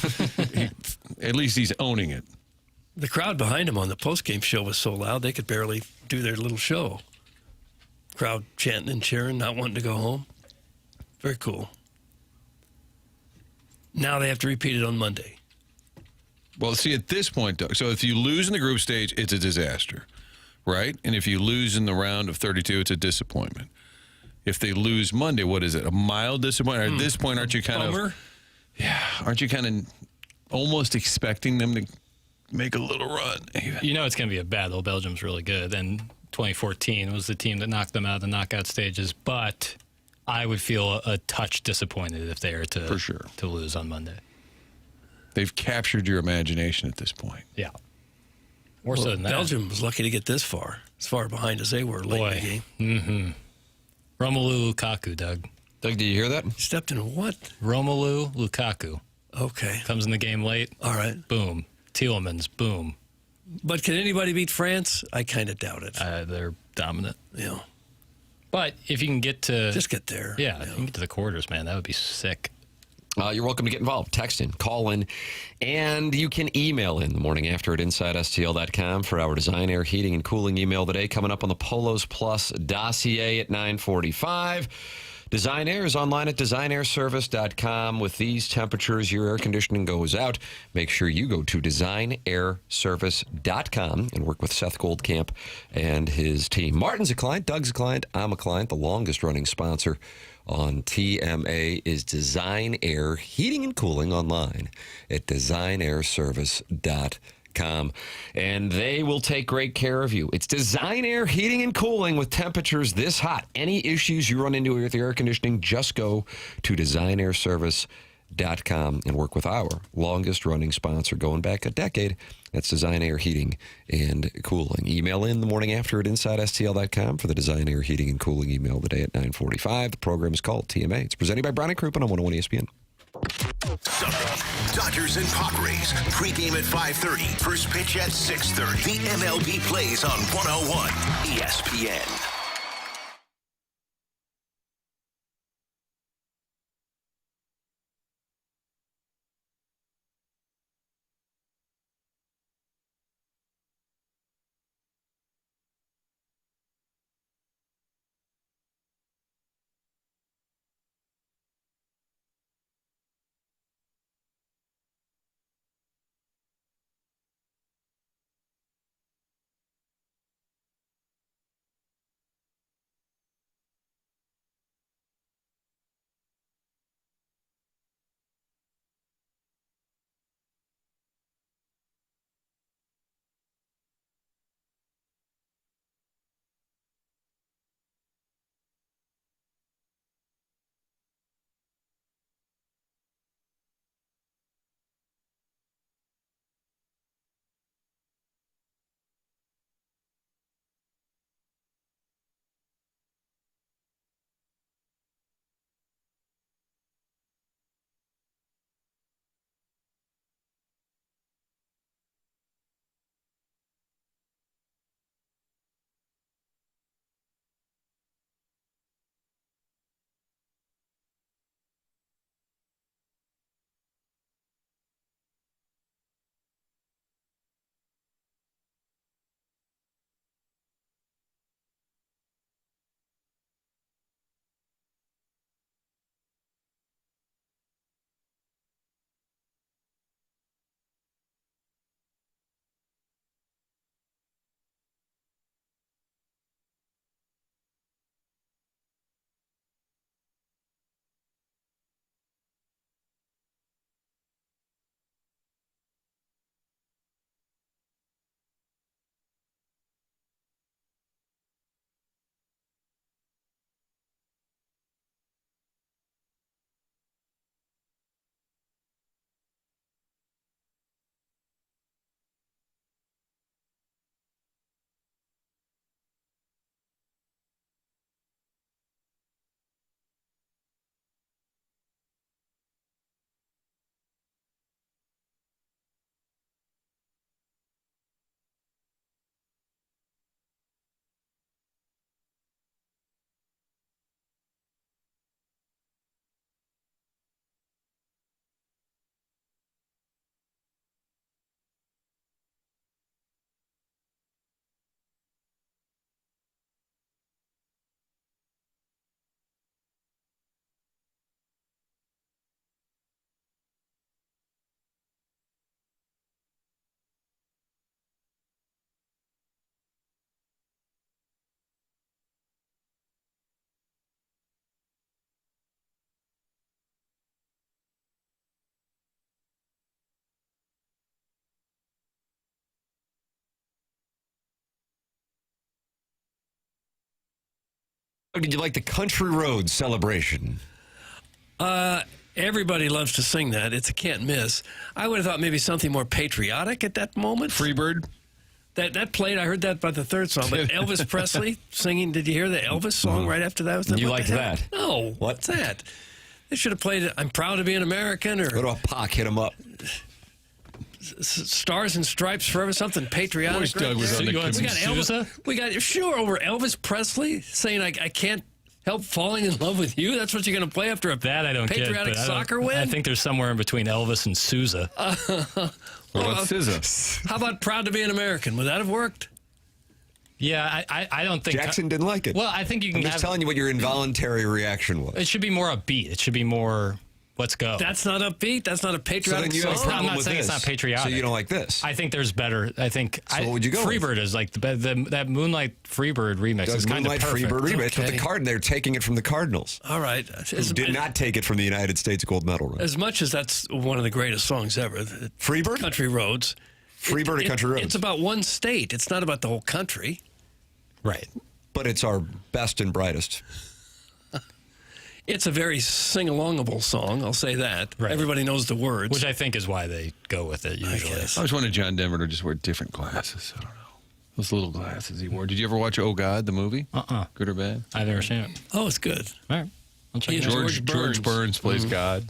at least he's owning it. The crowd behind him on the postgame show was so loud they could barely do their little show. Crowd chanting and cheering, not wanting to go home. Very cool. Now they have to repeat it on Monday. Well, see, at this point, Doug, so if you lose in the group stage, it's a disaster, right? And if you lose in the round of 32, it's a disappointment. If they lose Monday, what is it? A mild disappointment? At this point, aren't you kind Bummer. of... Yeah, aren't you kind of almost expecting them to make a little run? You know it's going to be a battle. Belgium's really good. And 2014 was the team that knocked them out of the knockout stages. But I would feel a touch disappointed if they were to, For sure. to lose on Monday. They've captured your imagination at this point. Yeah. More so than that. Belgium was lucky to get this far, as far behind as they were late in the game. Mm-hmm. Romelu Lukaku, Doug. Doug, did you hear that? Stepped in what? Romelu Lukaku. Okay. Comes in the game late. All right. Boom. Tielemans. Boom. But can anybody beat France? I kind of doubt it. They're dominant. Yeah. But if you can get to... Just get there. Yeah, if you can get to the quarters, man, that would be sick. You're welcome to get involved. Text in, call in, and you can email in the morning after at InsideSTL.com for our Design Air Heating and Cooling email today. Coming up on the Polos Plus dossier at 9:45. Design Air is online at designairservice.com. With these temperatures, your air conditioning goes out. Make sure you go to designairservice.com and work with Seth Goldcamp and his team. Martin's a client, Doug's a client, I'm a client. The longest running sponsor on TMA is Design Air Heating and Cooling online at designairservice.com. And they will take great care of you. It's Design Air Heating and Cooling with temperatures this hot. Any issues you run into with the air conditioning, just go to designairservice.com and work with our longest running sponsor going back a decade. That's Design Air Heating and Cooling. Email in the morning after at InsideSTL.com for the Design Air Heating and Cooling email today at 9:45. The program is called TMA. It's presented by Brown & Crouppen on 101 ESPN. Sunday, Dodgers and Padres. Pregame at 5:30. First pitch at 6:30. The MLB plays on 101 ESPN. Did you like the Country Road celebration? Everybody loves to sing that. It's a can't miss. I would have thought maybe something more patriotic at that moment. Freebird? That played. I heard that by the third song. But Elvis Presley singing. Did you hear the Elvis song right after that? You liked that? No. What's that? They should have played I'm Proud to Be an American or Go to a Pac, hit him up. Stars and Stripes Forever, something patriotic. Wish Doug was on the we got Sousa? over Elvis Presley saying I can't help falling in love with you. That's what you're going to play after a That I don't patriotic get. soccer win. I think there's somewhere in between Elvis and Sousa. What about SZA? How about Proud to Be an American? Would that have worked? Yeah, I don't think Jackson didn't like it. Well, I think you can. I'm just telling you what your involuntary reaction was. It should be more upbeat. It should be more. Let's go. That's not upbeat. That's not a So patriotic then you have a song. problem I'm not with saying this. it's not patriotic. So you don't like this. I think there's better. I think. So what would you go with? Freebird is like that Moonlight Freebird remix Doug's is kind of Moonlight perfect. Freebird remix with Okay. they're taking it from the Cardinals. All right. Who did not take it from the United States gold medal. Right? As much as that's one of the greatest songs ever. Freebird? Country Roads. Freebird or Country Roads? It's about one state. It's not about the whole country. Right. But it's our best and brightest. It's a very sing-alongable song, I'll say that. Right. Everybody knows the words. Which I think is why they go with it usually. I always wanted John Denver to just wear different glasses. I don't know. Those little glasses he wore. Did you ever watch Oh God, the movie? Good or bad? I've never seen it. Oh, it's good. All right. I'll check He it and out. George Burns plays God.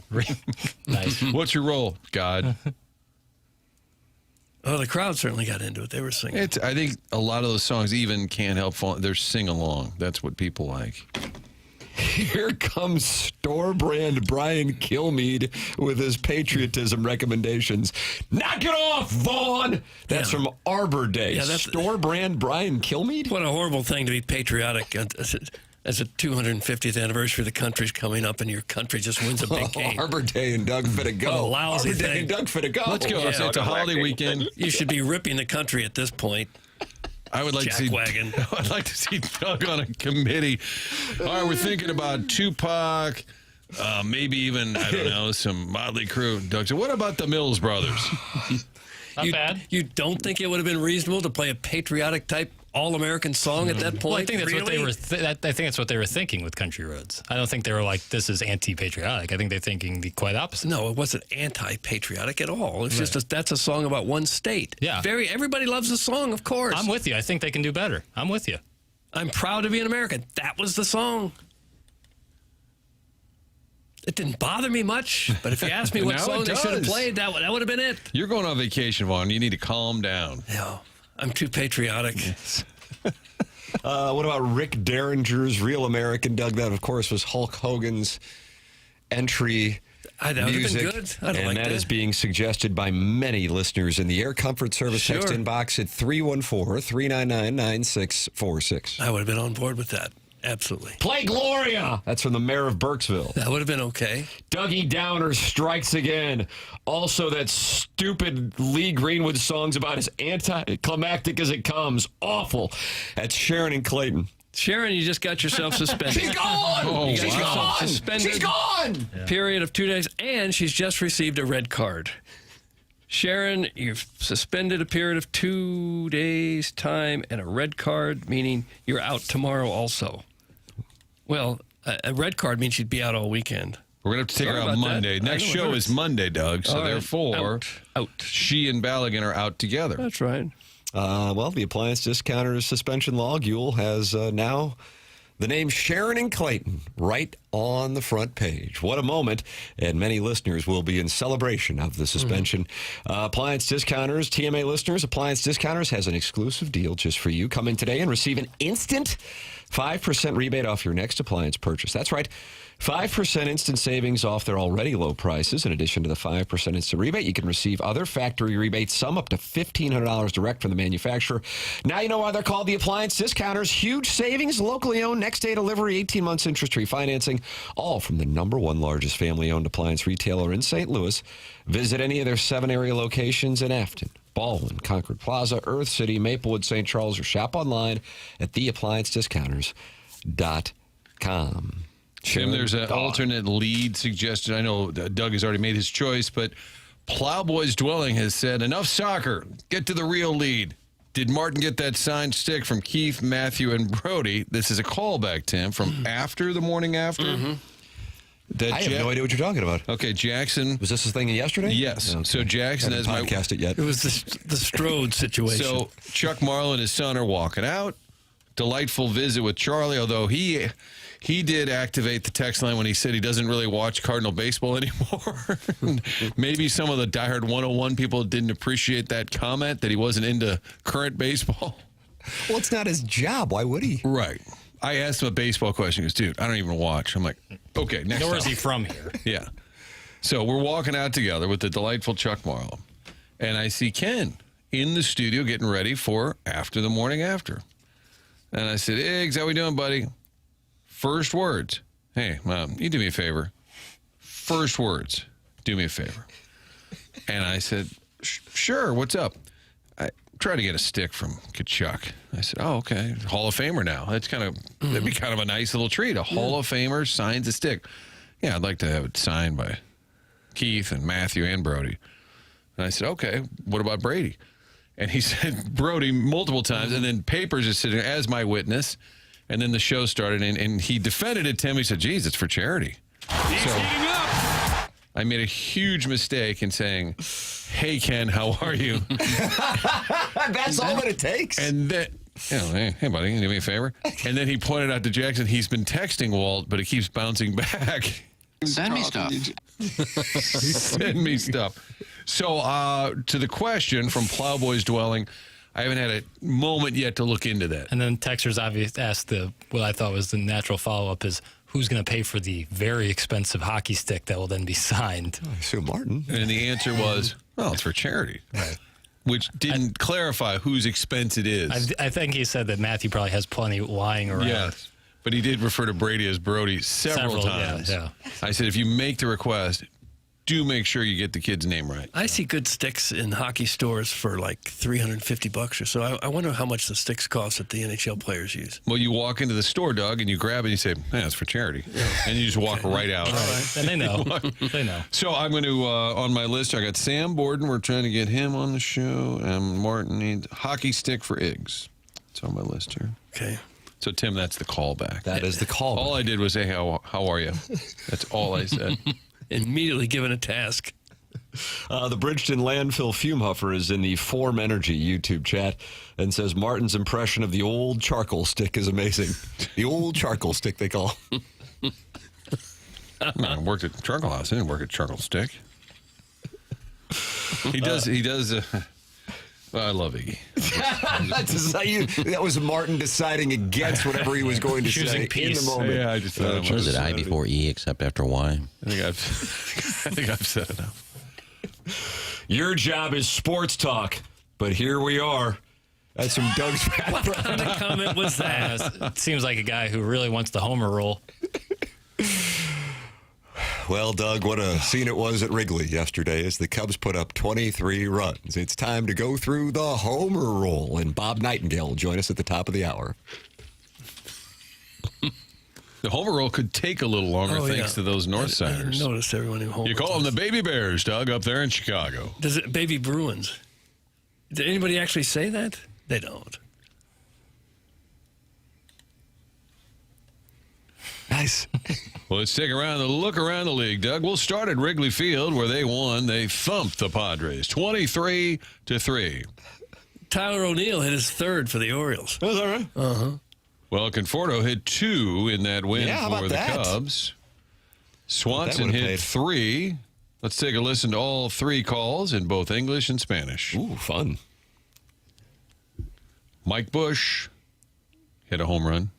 Nice. What's your role? God. Oh, the crowd certainly got into it. They were singing. I think a lot of those songs even can't help falling. They're sing-along. That's what people like. Here comes store brand Brian Kilmeade with his patriotism recommendations. Knock it off, Vaughn! That's from Arbor Day. Yeah, that's store brand Brian Kilmeade? What a horrible thing to be patriotic as a 250th anniversary of the country's coming up and your country just wins a big game. Arbor Day and Doug fit to go. What a lousy Arbor Day thing. and Doug fit to go. Let's go. Yeah. It's a holiday weekend. You should be ripping the country at this point. I would like to see. Jackwagon. I'd like to see Doug on a committee. All right, we're thinking about Tupac, maybe even I don't know some Motley Crue. Doug said, "What about the Mills Brothers?" Not bad. You don't think it would have been reasonable to play a patriotic type all-American song at that point? Well, I think that's what they Really? were. I think that's what they were thinking with Country Roads. I don't think they were like, "This is anti-patriotic." I think they're thinking the quite opposite. No, it wasn't anti-patriotic at all. It's just that's a song about one state. Yeah. Everybody loves the song, of course. I'm with you. I think they can do better. I'm with you. I'm proud to be an American. That was the song. It didn't bother me much, but if you asked me what Now song it they should have does. played, that would have been it. You're going on vacation, Vaughn. You need to calm down. No, I'm too patriotic. What about Rick Derringer's Real American, Doug? That, of course, was Hulk Hogan's entry That would have music. been good. I'd and like that that. is being suggested by many listeners in the Air Comfort Service Sure. text inbox at 314-399-9646. I would have been on board with that. Absolutely. Play Gloria! That's from the mayor of Burkesville. That would have been okay. Dougie Downer strikes again. Also, that stupid Lee Greenwood song's about as anticlimactic as it comes. Awful. That's Sharon and Clayton. Sharon, you just got yourself suspended. She's gone! Oh, You got wow. yourself suspended. She's gone! Period of 2 days, and she's just received a red card. Sharon, you've suspended a period of 2 days' time and a red card, meaning you're out tomorrow also. Well, a red card means she'd be out all weekend. We're going to have to take her Sorry out about that. Monday. I Next know it show hurts. is Monday, Doug. So All right. therefore, Out. she and Ballaghan are out together. That's right. Well, the appliance discounter's suspension logule has now the name Sharon and Clayton right on the front page. What a moment. And many listeners will be in celebration of the suspension. Appliance Discounters, TMA listeners, Appliance Discounters has an exclusive deal just for you. Come in today and receive an instant 5% rebate off your next appliance purchase. That's right. 5% instant savings off their already low prices. In addition to the 5% instant rebate, you can receive other factory rebates, some up to $1,500 direct from the manufacturer. Now you know why they're called the Appliance Discounters. Huge savings, locally owned, next day delivery, 18 months interest-free financing, all from the #1 largest family-owned appliance retailer in St. Louis. Visit any of their 7 area locations in Afton, Baldwin, Concord Plaza, Earth City, Maplewood, St. Charles, or shop online at theappliancediscounters.com. Tim, there's an alternate lead suggested. I know Doug has already made his choice, but Plowboy's Dwelling has said, enough soccer. Get to the real lead. Did Martin get that signed stick from Keith, Matthew, and Brody? This is a callback, Tim, from after the morning after. I have no idea what you're talking about. Okay, Jackson. Was this a thing yesterday? Yes. Okay. So Jackson has podcast it yet. It was the Strode situation. So Chuck Marlowe and his son are walking out. Delightful visit with Charlie, although he did activate the text line when he said he doesn't really watch Cardinal baseball anymore. Maybe some of the diehard 101 people didn't appreciate that comment, that he wasn't into current baseball. Well, it's not his job. Why would he? Right. I asked him a baseball question. He goes, dude, I don't even watch. I'm like, okay, next Nor time. is he from here. Yeah. So we're walking out together with the delightful Chuck Marlowe. And I see Ken in the studio getting ready for After the Morning After. And I said, Iggs, how we doing, buddy? First words. Hey, Mom, you do me a favor. First words. Do me a favor. And I said, sure, what's up? I tried to get a stick from Kachuk. I said, oh, okay. Hall of Famer now. That'd be kind of a nice little treat. A Hall of Famer signs a stick. Yeah, I'd like to have it signed by Keith and Matthew and Brody. And I said, okay, what about Brady? And he said Brody multiple times, and then Papers is sitting there as my witness. And then the show started, and he defended it, Tim. He said, geez, it's for charity. So I made a huge mistake in saying, hey, Ken, how are you? That's all that it takes. And then, hey, buddy, can you do me a favor? And then he pointed out to Jackson, he's been texting Walt, but it keeps bouncing back. Send me stuff. Send me stuff. So to the question from Plowboy's Dwelling, I haven't had a moment yet to look into that. And then Texter's obviously asked what I thought was the natural follow-up is, who's going to pay for the very expensive hockey stick that will then be signed? I assume Martin. And the answer was, well, it's for charity. Right. Which didn't clarify whose expense it is. I think he said that Matthew probably has plenty lying around. Yes. But he did refer to Brady as Brody several times. Yeah. I said, if you make the request, do make sure you get the kid's name right. I see good sticks in hockey stores for like $350 or so. I wonder how much the sticks cost that the NHL players use. Well, you walk into the store, Doug, and you grab it and you say, man, it's for charity. And you just walk right out. All right. And they know. They know. So I'm going to, on my list, I got Sam Borden. We're trying to get him on the show. And Martin needs hockey stick for Iggs. It's on my list here. Okay. So, Tim, that's the callback. That is the callback. All I did was say, how are you? That's all I said. Immediately given a task. The Bridgeton landfill fume huffer is in the Form Energy YouTube chat and says Martin's impression of the old charcoal stick is amazing. The old charcoal stick, they call. I worked at Charcoal House. I didn't work at Charcoal Stick. He does. Well, I love Iggy. That was Martin deciding against whatever he was going to say in the moment. Yeah, I just thought What is it, I before E except after Y? I think I've said enough. Your job is sports talk, but here we are. That's from Doug's What kind of comment was that? It seems like a guy who really wants the homer role. Well, Doug, what a scene it was at Wrigley yesterday as the Cubs put up 23 runs. It's time to go through the homer roll, and Bob Nightingale will join us at the top of the hour. The homer roll could take a little longer thanks to those Northsiders. I noticed everyone who homers. You call them the Baby Bears, Doug, up there in Chicago. Does it Baby Bruins? Did anybody actually say that? They don't. Nice. Well, let's take a look around the league, Doug. We'll start at Wrigley Field where they won. They thumped the Padres 23-3. Tyler O'Neill hit his third for the Orioles. Is that right? Uh-huh. Well, Conforto hit 2 in that win for the Cubs. Swanson hit 3. Let's take a listen to all 3 calls in both English and Spanish. Ooh, fun. Mike Bush hit a home run.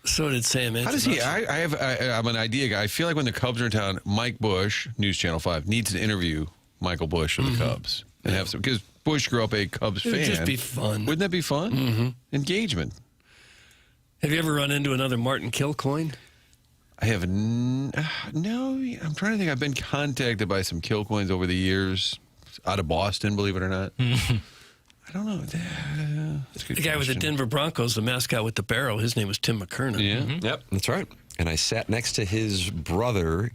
So did Sam Antonucci. How does he? I'm an idea guy. I feel like when the Cubs are in town, Mike Bush, News Channel 5, needs to interview Michael Bush of the Cubs and have some, because Bush grew up a Cubs fan. It would just be fun. Wouldn't that be fun? Mm-hmm. Engagement. Have you ever run into another Martin Kilcoyne? I have no. I'm trying to think. I've been contacted by some Kilcoynes over the years, out of Boston, believe it or not. I don't know. That's a good The guy with the question. Denver Broncos, the mascot with the barrel, his name was Tim McKernan. Yeah. Yep, that's right. And I sat next to his brother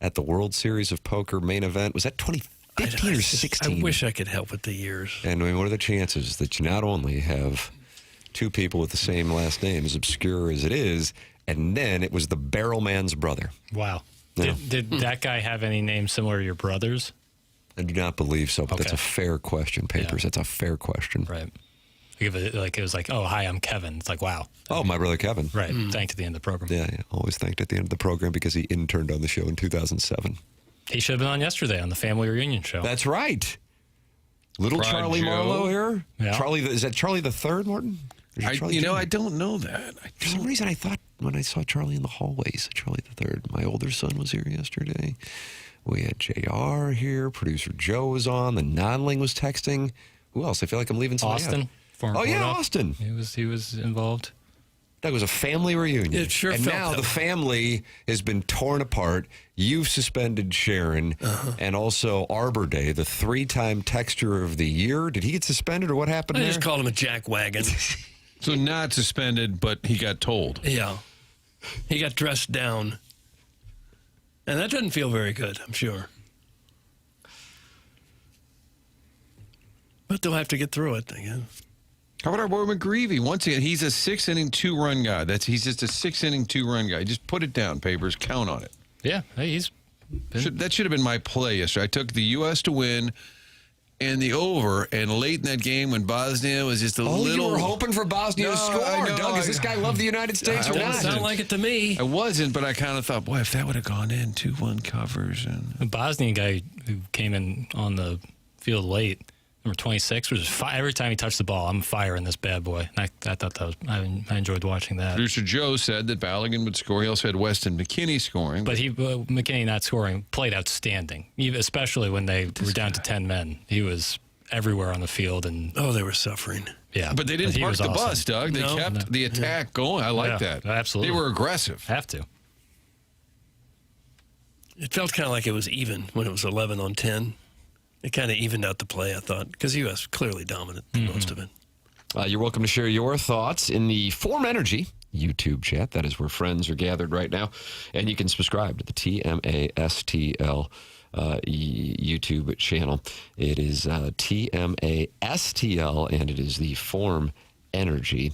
at the World Series of Poker main event. Was that 2015? 15 or 16. I wish I could help with the years. And I mean, what are the chances that you not only have two people with the same last name, as obscure as it is, and then it was the barrel man's brother? Wow. Yeah. Did that guy have any name similar to your brother's? I do not believe so, but that's a fair question, Papers. Yeah. That's a fair question. Right. It was like, oh, hi, I'm Kevin. It's like, wow. Oh, my brother Kevin. Right. Thanked at the end of the program. Yeah, always thanked at the end of the program because he interned on the show in 2007. He should have been on yesterday on the family reunion show. That's right. Little Prod Charlie Joe. Marlowe here. Yeah. Charlie, is that Charlie the Third, Martin? Or is it Charlie Jr.? I don't know that. For some reason, I thought when I saw Charlie in the hallways, Charlie the Third. My older son was here yesterday. We had JR here. Producer Joe was on. The non-ling was texting. Who else? I feel like I'm leaving somebody Austin. out. Former Oh, yeah, Bulldog. Austin. He was involved. That was a family reunion. It sure and felt now that the way. family has been torn apart. You've suspended Sharon and also Arbor Day, the 3-time Texture of the Year. Did he get suspended or what happened I there? just called him a jackwagon. So not suspended, but he got told. Yeah. He got dressed down. And that doesn't feel very good, I'm sure. But they'll have to get through it, I guess. How about our boy McGreevy? Once again, he's a 6-inning, 2-run guy. He's just a 6-inning, 2-run guy. Just put it down, Papers. Count on it. Yeah, he's been... That should have been my play yesterday. I took the U.S. to win and the over, and late in that game when Bosnia was just a little... you were hoping for Bosnia to score, Doug. Does this guy love the United States or Doesn't not? sound like it to me. I wasn't, but I kind of thought, boy, if that would have gone in, 2-1 covers. And The Bosnian guy who came in on the field late, number 26, was every time he touched the ball, I'm firing this bad boy. And I thought that was, I enjoyed watching that. Producer Joe said that Balogun would score. He also had Weston McKinney scoring. But McKinney not scoring, played outstanding, especially when they were down to 10 men. He was everywhere on the field. And Oh, they were suffering. yeah, But they didn't he park was the awesome. bus, Doug. They kept the attack going. I like that. Absolutely. They were aggressive. Have to. It felt kind of like it was even when it was 11-10. It kind of evened out the play, I thought, because the U.S. clearly dominant most of it. You're welcome to share your thoughts in the Form Energy YouTube chat. That is where friends are gathered right now. And you can subscribe to the TMASTL YouTube channel. It is TMASTL, and it is the Form Energy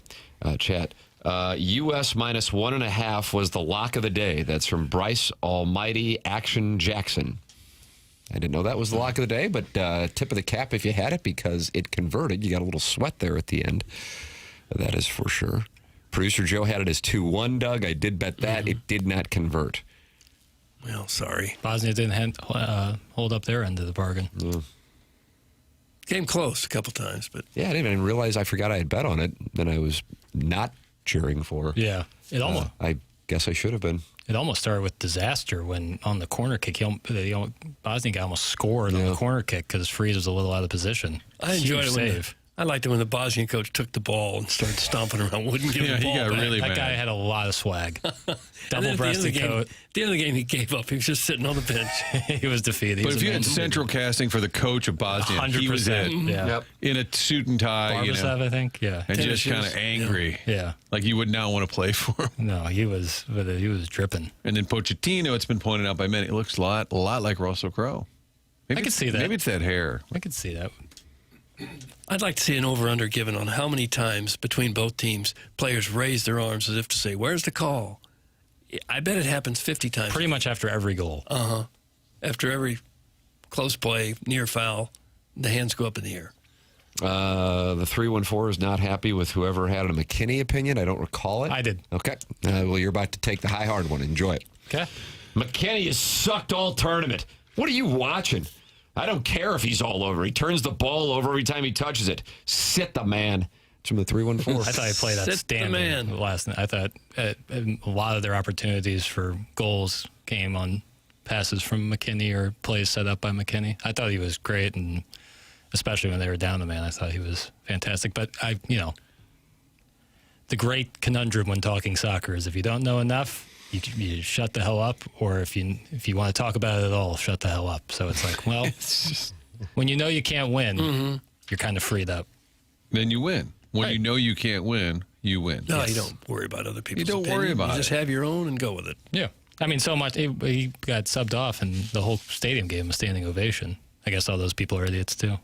chat. U.S. minus 1.5 was the lock of the day. That's from Bryce Almighty Action Jackson. I didn't know that was the lock of the day, but tip of the cap if you had it because it converted. You got a little sweat there at the end. That is for sure. Producer Joe had it as 2-1, Doug. I did bet that. It did not convert. Well, sorry. Bosnia didn't hold up their end of the bargain. Came close a couple times, but... Yeah, I didn't even realize I forgot I had bet on it. Then I was not cheering for. Yeah. It almost... I guess I should have been. It almost started with disaster when on the corner kick, the Bosnian guy almost scored on the corner kick because Freeze was a little out of position. I enjoyed Huge it. save. I liked it when the Bosnian coach took the ball and started stomping around, wouldn't give the ball back. That guy had a lot of swag. Double-breasted coat. At the end of the game, he gave up. He was just sitting on the bench. He was defeated. But if you had central casting for the coach of Bosnia, 100%, he was it. Yeah. Yep. In a suit and tie. Barbashev, I think. Yeah. And Tennis just kind of shoes. angry. Yeah. Like you would not want to play for him. No, he was dripping. And then Pochettino, it's been pointed out by many, it looks a lot like Russell Crowe. I could see that. Maybe it's that hair. I could see that. I'd like to see an over-under given on how many times between both teams players raise their arms as if to say, where's the call? I bet it happens 50 times. Pretty much after every goal. After every close play, near foul, the hands go up in the air. The 314 is not happy with whoever had a McKinney opinion. I don't recall it. I did. Okay. Well, you're about to take the high hard one. Enjoy it. Okay. McKinney has sucked all tournament. What are you watching? I don't care if he's all over. He turns the ball over every time he touches it. Sit the man. It's from the 314. I thought he played outstanding last night. I thought a lot of their opportunities for goals came on passes from McKinney or plays set up by McKinney. I thought he was great, and especially when they were down the man, I thought he was fantastic. But the great conundrum when talking soccer is if you don't know enough, you shut the hell up, or if you want to talk about it at all, shut the hell up. So it's like, well, when you know you can't win, you're kind of freed up. Then you win. When you know you can't win, you win. No, you don't worry about other people's You don't opinion. worry about You just have your own and go with it. Yeah. I mean, so much. He got subbed off, and the whole stadium gave him a standing ovation I guess all those people are idiots, too.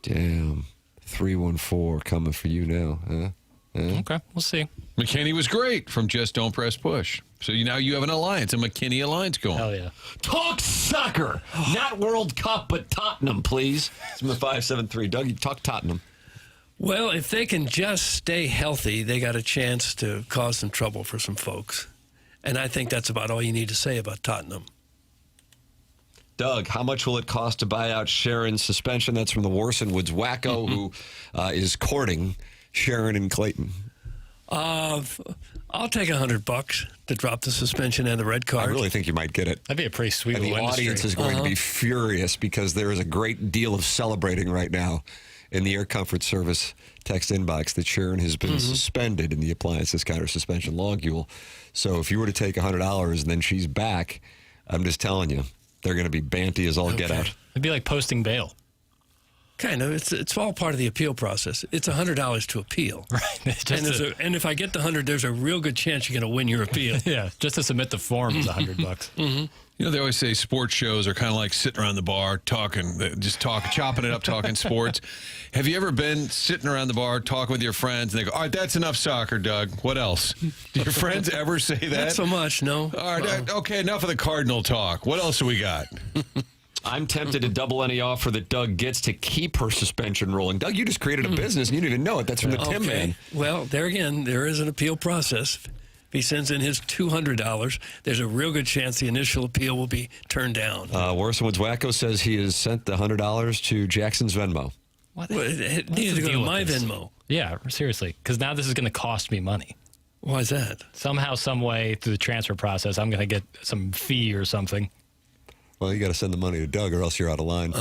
Damn. 314 coming for you now, huh? Okay, we'll see. McKinney was great from Just Don't Press Push. So now you have an alliance, a McKinney alliance going. Hell yeah. Talk soccer. Not World Cup, but Tottenham, please. It's from the 573. Doug, you talk Tottenham. Well, if they can just stay healthy, they got a chance to cause some trouble for some folks. And I think that's about all you need to say about Tottenham. Doug, how much will it cost to buy out Sharon's suspension? That's from the Warson Woods wacko who is courting Sharon and Clayton. I'll take $100 to drop the suspension and the red card. I really think you might get it. That'd be a pretty sweet And the little audience is going to be furious because there is a great deal of celebrating right now in the Air Comfort Service text inbox that Sharon has been suspended in the appliances counter suspension logule. So if you were to take $100 and then she's back, I'm just telling you, they're going to be banty as all get out. It'd be like posting bail. Kind of. It's all part of the appeal process. It's $100 to appeal. Right. And if I get the 100, there's a real good chance you're going to win your appeal. Yeah, just to submit the form is $100. You know, they always say sports shows are kind of like sitting around the bar chopping it up, talking sports. Have you ever been sitting around the bar talking with your friends and they go, all right, that's enough soccer, Doug. What else? Do your friends ever say that? Not so much, no. All right, okay, enough of the Cardinal talk. What else do we got? I'm tempted to double any offer that Doug gets to keep her suspension rolling. Doug, you just created a business and you didn't even know it. That's from the Tim Man. Well, there again, there is an appeal process. If he sends in his $200, there's a real good chance the initial appeal will be turned down. Warson Woods Wacko says he has sent the $100 to Jackson's Venmo. Well, it needed to go to my Venmo. Yeah, seriously, because now this is going to cost me money. Why is that? Somehow, some way, through the transfer process, I'm going to get some fee or something. Well, you got to send the money to Doug or else you're out of line.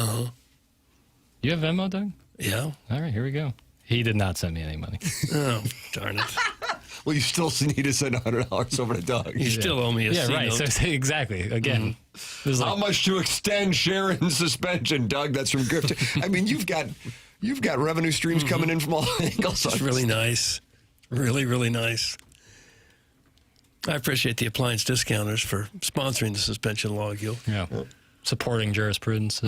You have Venmo, Doug? Yeah. All right, here we go. He did not send me any money. Oh, darn it. Well, you still need to send $100 over to Doug. You still owe me a C right. note. So, exactly. Again, how much to extend Sharon's suspension, Doug? That's from Griffin. I mean, you've got revenue streams coming in from all angles. It's really nice. Really, really nice. I appreciate the appliance discounters for sponsoring the suspension logule. Yeah. Supporting jurisprudence,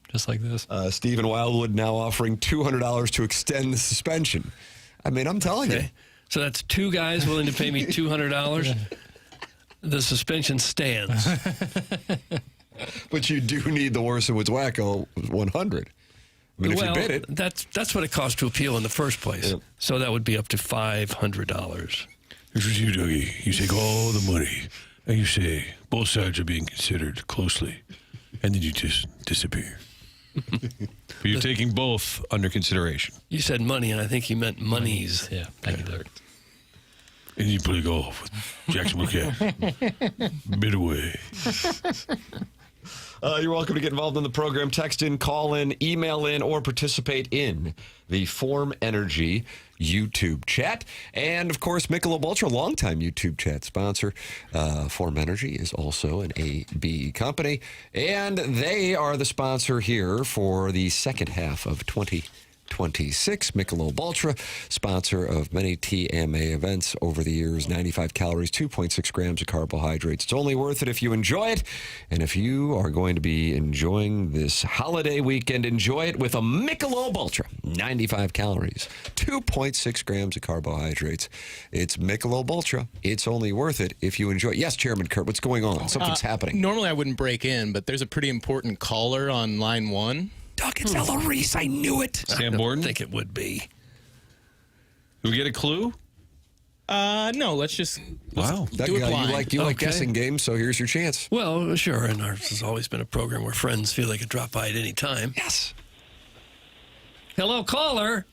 just like this. Stephen Wildwood now offering $200 to extend the suspension. I mean, I'm telling you. So that's two guys willing to pay me $200. The suspension stands. But you do need the Warson Woods Wacko 100. I mean, if you bid it. That's what it costs to appeal in the first place. Yep. So that would be up to $500. This is you, Dougie. You take all the money and you say both sides are being considered closely, and then you just disappear. But you're taking both under consideration. You said money, and I think you meant monies. Yeah, thank you, Doug. And you play golf with Jackson Burkett. Bid away. You're welcome to get involved in the program. Text in, call in, email in, or participate in the Form Energy YouTube chat. And, of course, Michelob Ultra, longtime YouTube chat sponsor. Form Energy is also an AB company. And they are the sponsor here for the second half of 2026. Michelob Ultra, sponsor of many TMA events over the years. 95 calories, 2.6 grams of carbohydrates. It's only worth it if you enjoy it. And if you are going to be enjoying this holiday weekend, enjoy it with a Michelob Ultra. 95 calories, 2.6 grams of carbohydrates. It's Michelob Ultra. It's only worth it if you enjoy it. Yes, Chairman Kurt, what's going on? Something's happening. Normally I wouldn't break in, but there's a pretty important caller on line one. Doug, it's Ella Reese. I knew it. Sam Borden? I think it would be. Do we get a clue? No, let's do That it guy, blind. you like guessing games, so here's your chance. Well, sure, and ours has always been a program where friends feel they could drop by at any time. Yes. Hello, caller.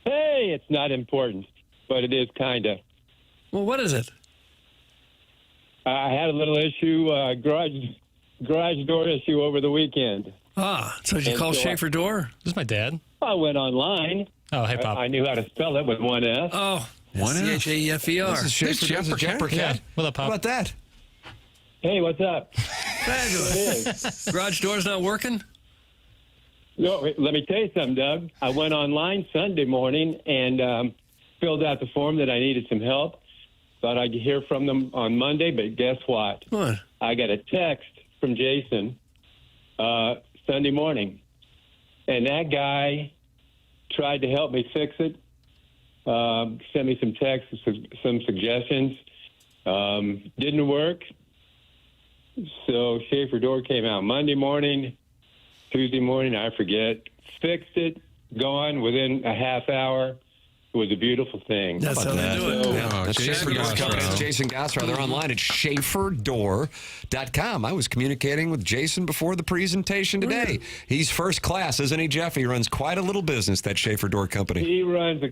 Hey, it's not important, but it is kind of. Well, what is it? I had a little issue, garage door issue over the weekend. So did you call Schaefer Door? This is my dad. I went online. Oh, hey, Pop. I knew how to spell it with one F. Oh, One F? Chaefer. This is Schaefer Door. Yeah. What up, Pop? How about that? Hey, what's up? Fabulous. Garage door's not working? No, let me tell you something, Doug. I went online Sunday morning and filled out the form that I needed some help. Thought I'd hear from them on Monday, but guess what? What? I got a text from Jason Sunday morning. And that guy tried to help me fix it, sent me some texts, some suggestions. Didn't work. So Schaefer door came out Monday morning, Tuesday morning, I forget. Fixed it, gone within a half hour. It was a beautiful thing. That's how they do it. Yeah. That's Schaefer Door Company. It's Jason Gossrow. They're online at schaeferdoor.com. I was communicating with Jason before the presentation today. He's first class, isn't he, Jeff? He runs quite a little business, that Schaefer Door Company. He runs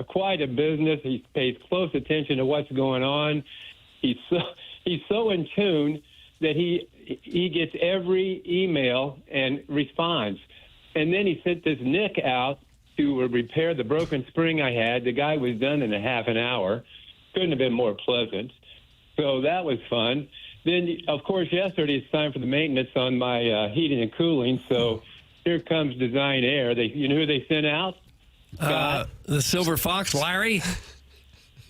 quite a business. He pays close attention to what's going on. He's so in tune that he gets every email and responds. And then he sent this Nick out to repair the broken spring I had. The guy was done in a half an hour. Couldn't have been more pleasant. So that was fun. Then, of course, yesterday it's time for the maintenance on my heating and cooling. So here comes Design Air. You know who they sent out? The Silver Fox, Larry?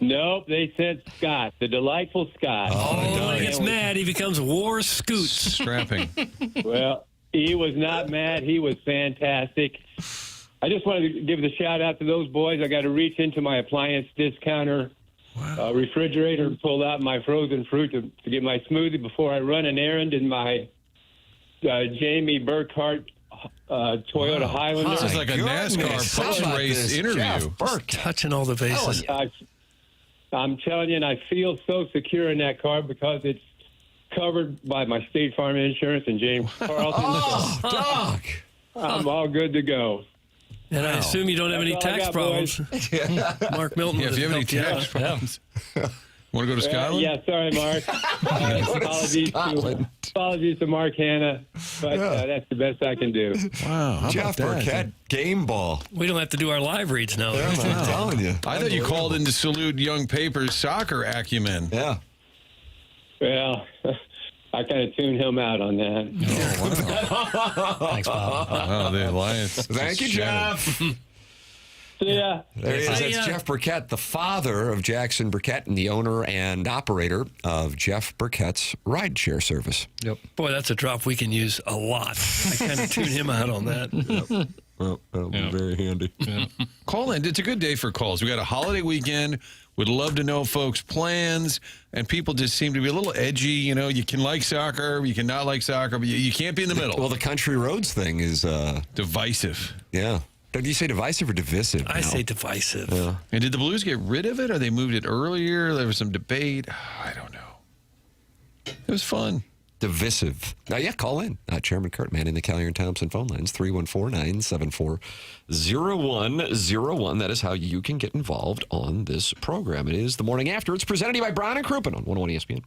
Nope, they sent Scott, the delightful Scott. When he gets mad, he becomes War Scoots. Strapping. Well, he was not mad. He was fantastic. I just wanted to give the shout out to those boys. I got to reach into my appliance discounter refrigerator and pull out my frozen fruit to get my smoothie before I run an errand in my Jamie Burkhardt Toyota Highlander. This is like a NASCAR post-race interview. Touching all the bases. I'm telling you, and I feel so secure in that car because it's covered by my State Farm insurance and James Carlson. Doc! I'm all good to go. And I assume you don't have any tax problems. Mark Milton. Yeah, if you have any tax problems. Want to go to Scotland? Yeah, sorry, Mark. Apologies to Mark Hanna, but that's the best I can do. Wow. Jeff Burkett, game ball. We don't have to do our live reads now. I'm telling you. I thought you called in to salute young Paper's soccer acumen. Yeah. Well, I kind of tuned him out on that. Thanks, Bob. Oh, the alliance. Thank you, Jeff. Yeah. There he is. That's Jeff Burkett, the father of Jackson Burkett and the owner and operator of Jeff Burkett's rideshare service. Yep. Boy, that's a drop we can use a lot. I kind of tuned him out on that. Yep. Well, that'll be very handy. Yeah. Call in. It's a good day for calls. We got a holiday weekend. Would love to know folks' plans, and people just seem to be a little edgy. You know, you can like soccer, you can not like soccer, but you can't be in the middle. Well, the country roads thing is divisive. Yeah. Did you say divisive or divisive? I say divisive. Yeah. And did the Blues get rid of it, or they moved it earlier? There was some debate. I don't know. It was fun. Divisive. Yeah, call in. Chairman Kurt manning the Callier and Thompson phone lines, 314-974-0101. That is how you can get involved on this program. It is the morning after. It's presented to you by Brown and Crouppen on 101 ESPN.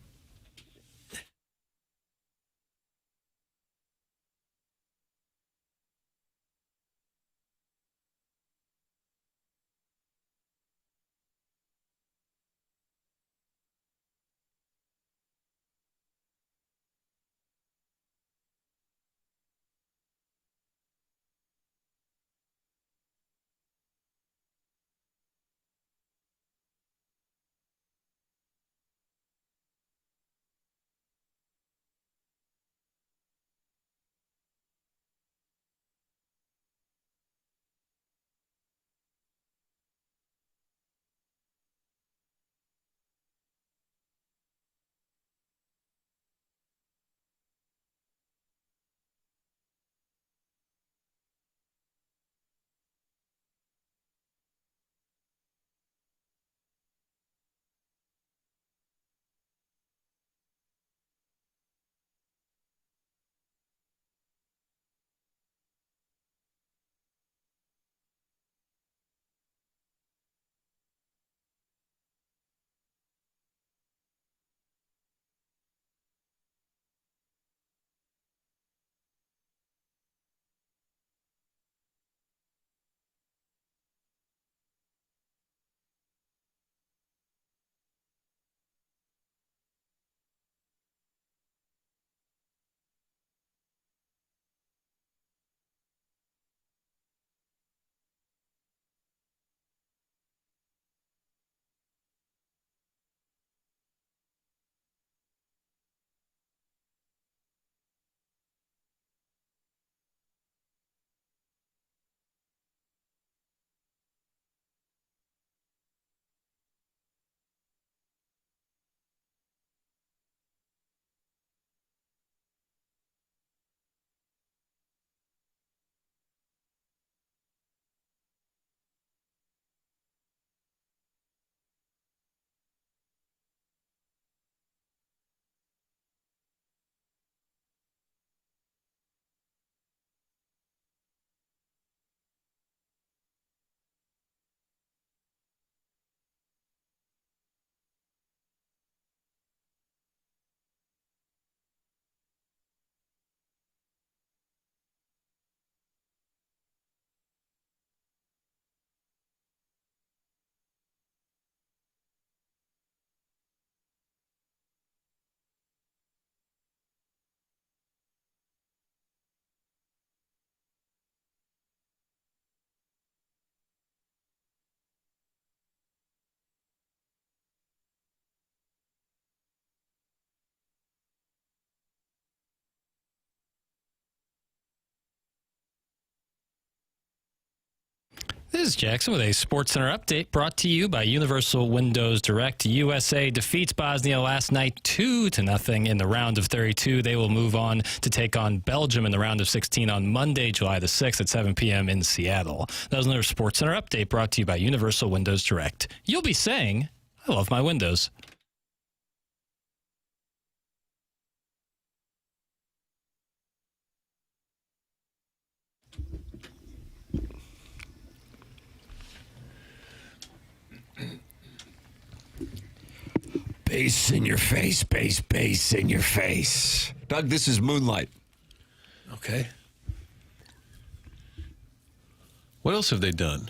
This is Jackson with a SportsCenter update brought to you by Universal Windows Direct. USA defeats Bosnia last night 2-0 in the round of 32. They will move on to take on Belgium in the round of 16 on Monday, July the 6th at 7 p.m. in Seattle. That was another SportsCenter update brought to you by Universal Windows Direct. You'll be saying, I love my windows. Bass in your face, bass in your face. Doug, this is Moonlight. Okay. What else have they done?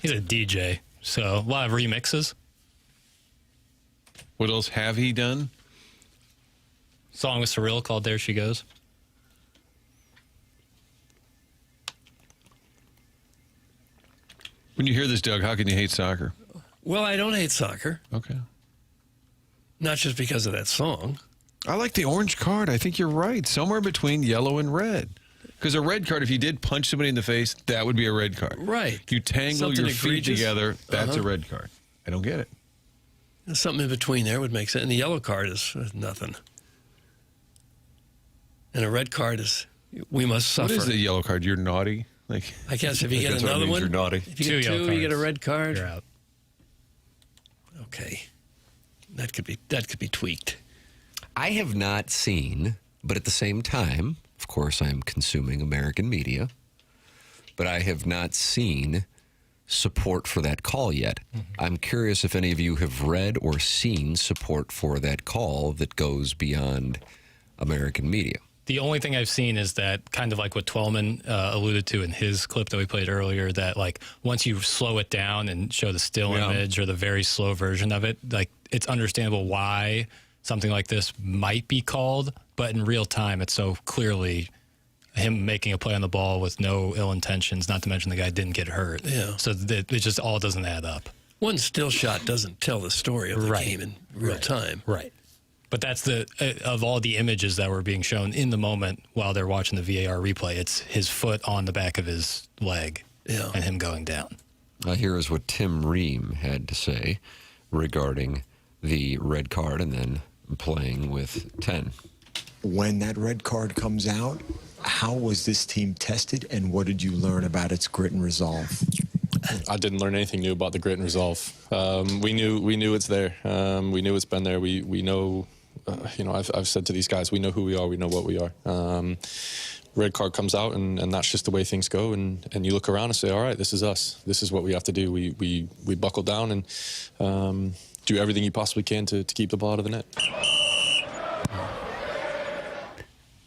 He's a DJ, so a lot of remixes. What else have he done? Song with Surreal called There She Goes. When you hear this, Doug, how can you hate soccer? Well, I don't hate soccer. Okay. Not just because of that song. I like the orange card. I think you're right. Somewhere between yellow and red. Because a red card, if you did punch somebody in the face, that would be a red card. Right. You tangle Something your feet egregious. together, that's a red card. I don't get it. Something in between there would make sense. And the yellow card is nothing. And a red card is, we must suffer. What is the yellow card? You're naughty? Like, I guess if you get That's what it another means, one, you're naughty. if you get two, you get a red card. You're out. Okay. That could be tweaked. I have not seen, but at the same time, of course, I'm consuming American media, but I have not seen support for that call yet. I'm curious if any of you have read or seen support for that call that goes beyond American media. The only thing I've seen is that kind of like what Twellman alluded to in his clip that we played earlier, that like once you slow it down and show the still image or the very slow version of it, like it's understandable why something like this might be called, but in real time it's so clearly him making a play on the ball with no ill intentions, not to mention the guy didn't get hurt. Yeah. So that it just all doesn't add up. One still shot doesn't tell the story of the game in real time. Right. But that's of all the images that were being shown in the moment while they're watching the VAR replay, it's his foot on the back of his leg and him going down. Here is what Tim Ream had to say regarding the red card and then playing with 10. When that red card comes out, how was this team tested and what did you learn about its grit and resolve? I didn't learn anything new about the grit and resolve. We knew it's there. We knew it's been there. We know, I've said to these guys, we know who we are. We know what we are. Red card comes out, and that's just the way things go. And you look around and say, all right, this is us. This is what we have to do. We buckle down and do everything you possibly can to keep the ball out of the net.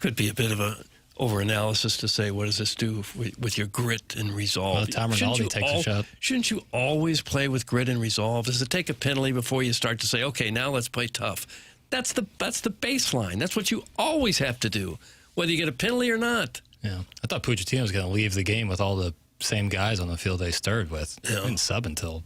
Could be a bit of a over-analysis to say, what does this do with your grit and resolve? Well, Tom Rinaldi takes a shot. Shouldn't you always play with grit and resolve? Does it take a penalty before you start to say, okay, now let's play tough? That's the baseline. That's what you always have to do, whether you get a penalty or not. Yeah. I thought Puccettino was going to leave the game with all the same guys on the field they started with. He didn't sub until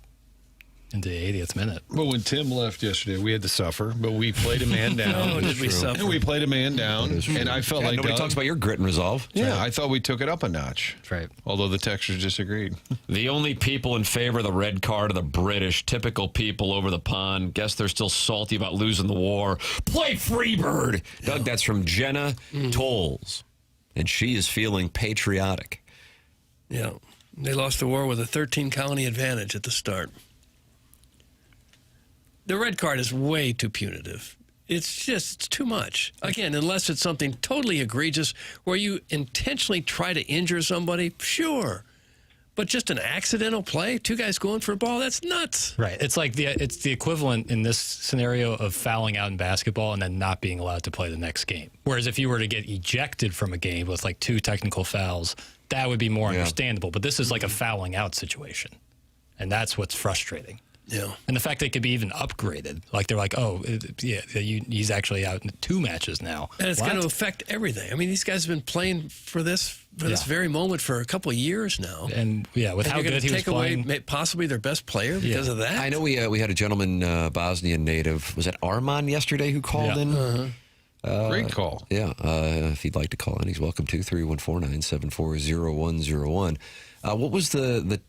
into the 80th minute. Well, when Tim left yesterday, we had to suffer, but we played a man down. Oh, did we suffer? And we played a man down, and I felt like nobody Doug, talks about your grit and resolve. Yeah, I thought we took it up a notch. That's right. Although the texters disagreed. The only people in favor of the red card are the British, typical people over the pond. Guess they're still salty about losing the war. Play Freebird. Doug, that's from Jenna Tolles, and she is feeling patriotic. Yeah. They lost the war with a 13-county advantage at the start. The red card is way too punitive. It's too much. Again, unless it's something totally egregious where you intentionally try to injure somebody, sure. But just an accidental play, two guys going for a ball, that's nuts. Right. It's like it's the equivalent in this scenario of fouling out in basketball and then not being allowed to play the next game. Whereas if you were to get ejected from a game with like 2 technical fouls, that would be more understandable. But this is like a fouling out situation. And that's what's frustrating. Yeah. And the fact they could be even upgraded. Like they're like, oh, he's actually out in 2 matches now. And it's going to affect everything. I mean, these guys have been playing for this very moment for a couple of years now. And with how good he was playing. Take away possibly their best player because of that. I know we had a gentleman, Bosnian native, was it Arman yesterday, who called in? Great call. Yeah, if he'd like to call in, he's welcome to 314-974-0101. What was the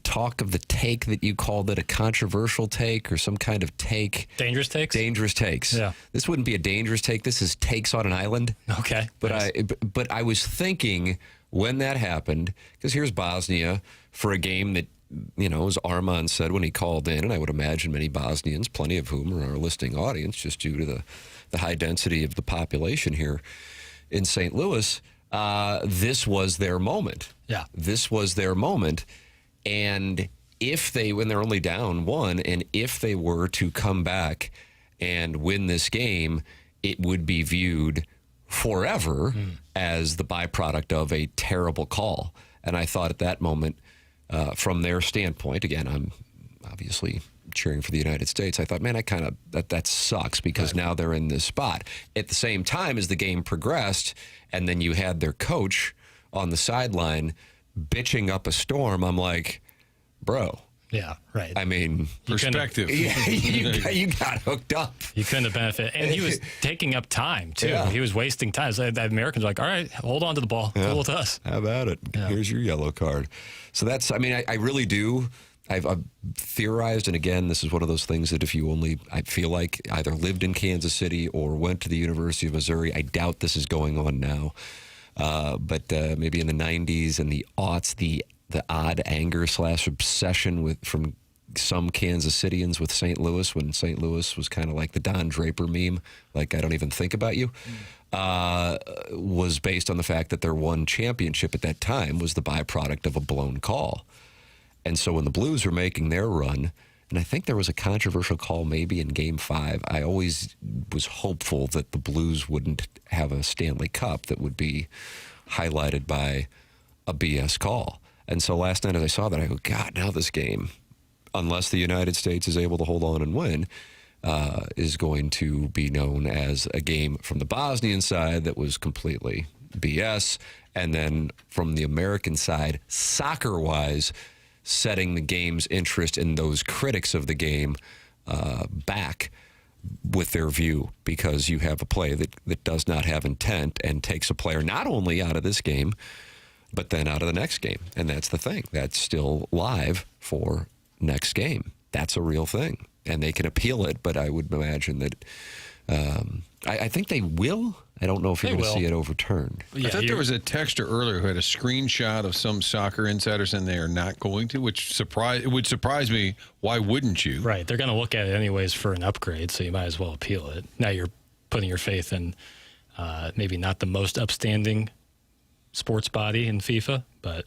talk of the take that you called it, a controversial take or some kind of take? Dangerous takes? Dangerous takes. Yeah. This wouldn't be a dangerous take. This is takes on an island. Okay. But nice. but I was thinking when that happened, because here's Bosnia for a game that, as Armand said when he called in, and I would imagine many Bosnians, plenty of whom are our listening audience, just due to the high density of the population here in St. Louis, this was their moment. Yeah. This was their moment. And when they're only down 1, and if they were to come back and win this game, it would be viewed forever as the byproduct of a terrible call. And I thought at that moment, from their standpoint, again, I'm obviously cheering for the United States, I thought, man, that sucks because now they're in this spot. At the same time, as the game progressed, and then you had their coach on the sideline bitching up a storm, I'm like, bro. Yeah, right. I mean, perspective. You got hooked up. You couldn't have benefited. And he was taking up time, too. Yeah. He was wasting time. So the Americans were like, all right, hold on to the ball. Yeah. Cool with us. How about it? Yeah. Here's your yellow card. So that's, I really do. I've theorized, and again, this is one of those things that if you I feel like either lived in Kansas City or went to the University of Missouri, I doubt this is going on now. But maybe in the 90s and the aughts, the odd anger / obsession from some Kansas Cityans with St. Louis, when St. Louis was kind of like the Don Draper meme, like I don't even think about you, was based on the fact that their one championship at that time was the byproduct of a blown call. And so when the Blues were making their run, and I think there was a controversial call maybe in Game 5, I always was hopeful that the Blues wouldn't have a Stanley Cup that would be highlighted by a BS call. And so last night as I saw that, I go, God, now this game, unless the United States is able to hold on and win, is going to be known as a game from the Bosnian side that was completely BS. And then from the American side, soccer-wise, setting the game's interest in those critics of the game back with their view, because you have a play that does not have intent and takes a player not only out of this game, but then out of the next game. And that's the thing. That's still live for next game. That's a real thing. And they can appeal it, but I would imagine that I think they will. I don't know if you're going to see it overturned. Yeah, I thought there was a texter earlier who had a screenshot of some soccer insider saying they are not going to, which would surprise me. Why wouldn't you? Right. They're going to look at it anyways for an upgrade, so you might as well appeal it. Now you're putting your faith in maybe not the most upstanding sports body in FIFA, but...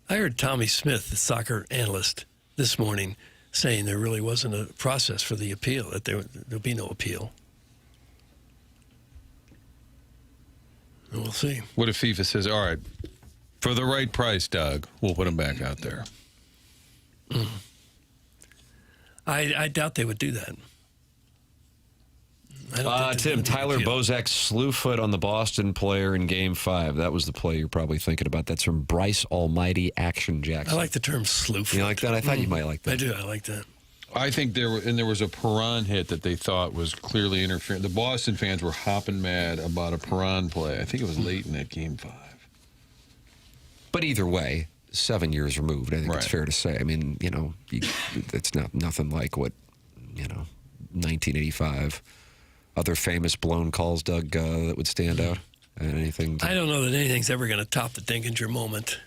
I heard Tommy Smith, the soccer analyst, this morning saying there really wasn't a process for the appeal, that there'll be no appeal. We'll see. What if FIFA says, all right, for the right price, Doug, we'll put him back out there? I doubt they would do that. Tim, Tyler Bozak slew foot on the Boston player in Game 5. That was the play you're probably thinking about. That's from Bryce Almighty Action Jackson. I like the term slew foot. You like that? I thought you might like that. I do. I like that. I think there was a Perron hit that they thought was clearly interference. The Boston fans were hopping mad about a Perron play. I think it was late in that Game 5. But either way, 7 years removed, I think it's fair to say. I mean, it's nothing like what, 1985. Other famous blown calls, Doug, that would stand out? Anything? I don't know that anything's ever going to top the Dinkinger moment.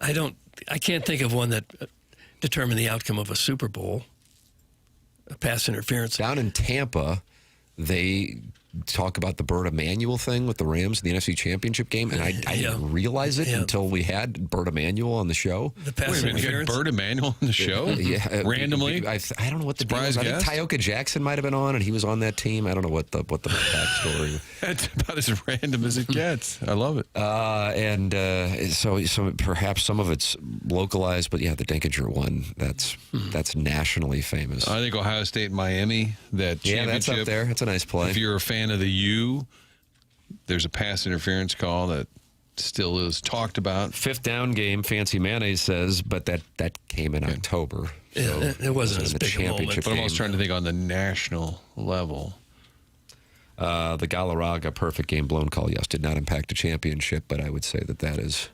I can't think of one that determined the outcome of a Super Bowl, a pass interference. Down in Tampa, they talk about the Bert Emanuel thing with the Rams in the NFC Championship game, and I didn't realize it until we had Bert Emanuel on the show. The pass interference. You had Bert Emanuel on the show? Randomly? I don't know what the deal was. I think Tyoka Jackson might have been on, and he was on that team. I don't know what the backstory. That's about as random as it gets. I love it. So perhaps some of it's localized, but yeah, the Dinkinger one, that's nationally famous. I think Ohio State and Miami, that championship. Yeah, that's up there. That's a nice play. If you're a fan of the U, there's a pass interference call that still is talked about. Fifth down game, Fancy Mayonnaise says, but that came in October. So it wasn't as big a moment. But I'm also trying to think on the national level. The Galarraga perfect game blown call, yes, did not impact the championship, but I would say that is...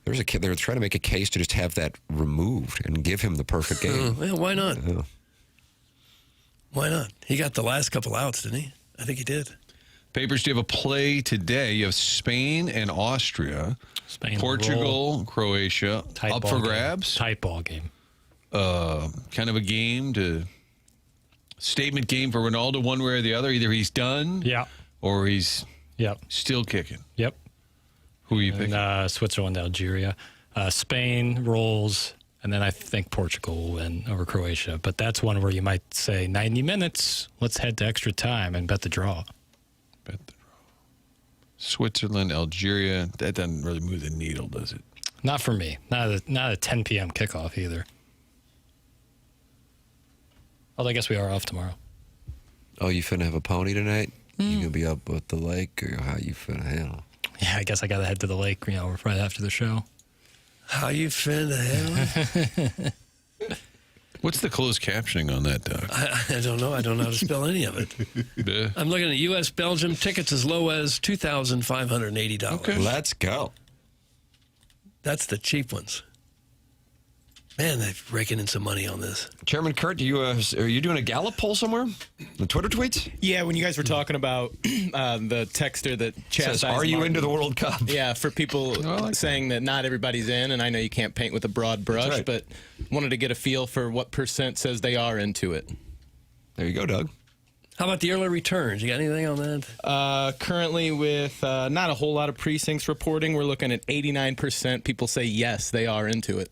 They're trying to make a case to just have that removed and give him the perfect game. Well, why not? Yeah. Why not? He got the last couple outs, didn't he? I think he did. Papers, do you have a play today? You have Spain and Austria. Spain, Portugal, Croatia. Tight up ball for game. grabs. Tight ball game. Kind of a game to... Statement game for Ronaldo one way or the other. Either he's done or he's still kicking. Yep. Who are you picking? Switzerland, Algeria. Spain rolls, and then I think Portugal will win over Croatia. But that's one where you might say 90 minutes, let's head to extra time and bet the draw. Switzerland, Algeria. That doesn't really move the needle, does it? Not for me. Not a 10 p.m. kickoff either. Although I guess we are off tomorrow. Oh, you finna have a pony tonight? You gonna be up at the lake, or how you finna handle? Yeah, I guess I gotta head to the lake, right after the show. How you finna handle? What's the closed captioning on that, Doug? I don't know. I don't know how to spell any of it. I'm looking at U.S. Belgium tickets as low as $2,580. Okay, let's go. That's the cheap ones. Man, they're raking in some money on this. Chairman Kurt, are you doing a Gallup poll somewhere? The Twitter tweets? Yeah, when you guys were talking about the texter that chastised says, "Are you Martin, into the World Cup?" Yeah, for people saying that not everybody's in, and I know you can't paint with a broad brush, right. but wanted to get a feel for what percent says they are into it. There you go, Doug. How about the early returns? You got anything on that? Currently, with not a whole lot of precincts reporting, we're looking at 89% people say yes, they are into it.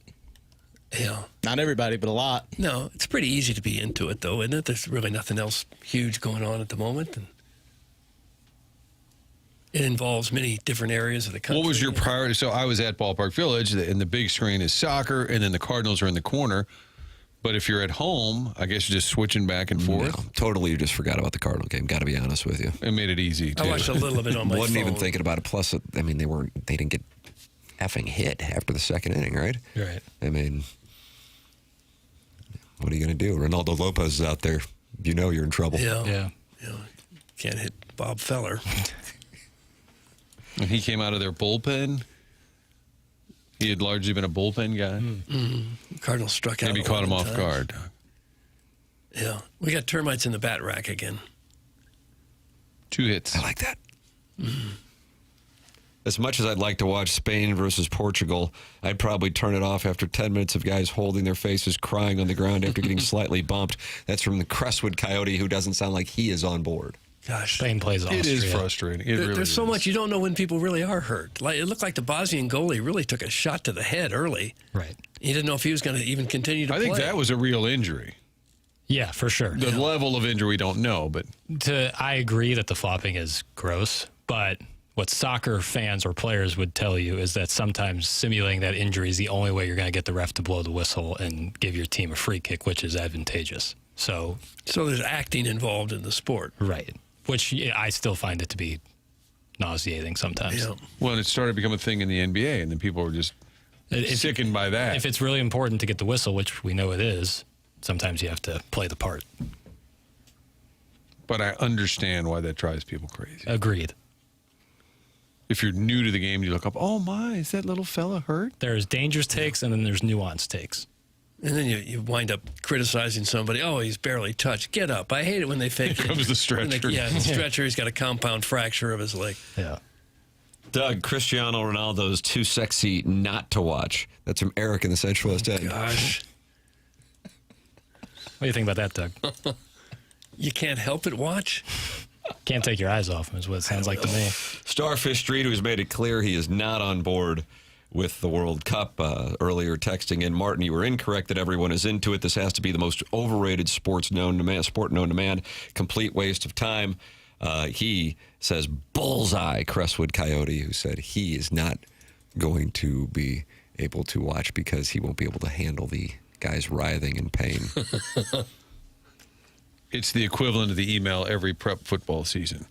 Yeah. Not everybody, but a lot. No, it's pretty easy to be into it, though, isn't it? There's really nothing else huge going on at the moment. And it involves many different areas of the country. What was your priority? So I was at Ballpark Village, and the big screen is soccer, and then the Cardinals are in the corner. But if you're at home, I guess you're just switching back and forth. Yeah, totally, you just forgot about the Cardinal game. Got to be honest with you. It made it easy, too. I watched a little bit on my Wasn't phone. even thinking about it. Plus, I mean, they didn't get effing hit after the second inning, right? Right. I mean, what are you going to do? Ronaldo Lopez is out there. You know you're in trouble. Yeah. Can't hit Bob Feller. When he came out of their bullpen, he had largely been a bullpen guy. Cardinals struck out. Maybe caught him off guard. Yeah. We got termites in the bat rack again. 2 hits. I like that. As much as I'd like to watch Spain versus Portugal, I'd probably turn it off after 10 minutes of guys holding their faces, crying on the ground after getting slightly bumped. That's from the Crestwood Coyote, who doesn't sound like he is on board. Gosh. Spain plays Austria. It is frustrating. It really There's so is. much you don't know when people really are hurt. Like, it looked like the Bosnian goalie really took a shot to the head early. Right. He didn't know if he was going to even continue to play. I think that was a real injury. Yeah, for sure. The level of injury we don't know, but I agree that the flopping is gross, but what soccer fans or players would tell you is that sometimes simulating that injury is the only way you're going to get the ref to blow the whistle and give your team a free kick, which is advantageous. So there's acting involved in the sport. Right. Which I still find it to be nauseating sometimes. Yeah. well, it started to become a thing in the NBA, and then people were just sickened by that. If it's really important to get the whistle, which we know it is, sometimes you have to play the part. But I understand why that drives people crazy. Agreed. If you're new to the game, you look up, oh my, is that little fella hurt? There's dangerous takes and then there's nuanced takes. And then you wind up criticizing somebody. Oh, he's barely touched. Get up. I hate it when they fake it. Here comes the stretcher. The stretcher. He's got a compound fracture of his leg. Yeah. Doug, Cristiano Ronaldo's too sexy not to watch. That's from Eric in the Central West End. Gosh. What do you think about that, Doug? You can't help but watch? Can't take your eyes off him is what it sounds like to me. Starfish Street, who's made it clear he is not on board with the World Cup, earlier texting in, Martin, you were incorrect that everyone is into it. This has to be the most overrated sport known to man. Complete waste of time. He says bullseye, Crestwood Coyote, who said he is not going to be able to watch because he won't be able to handle the guys writhing in pain. It's the equivalent of the email every prep football season.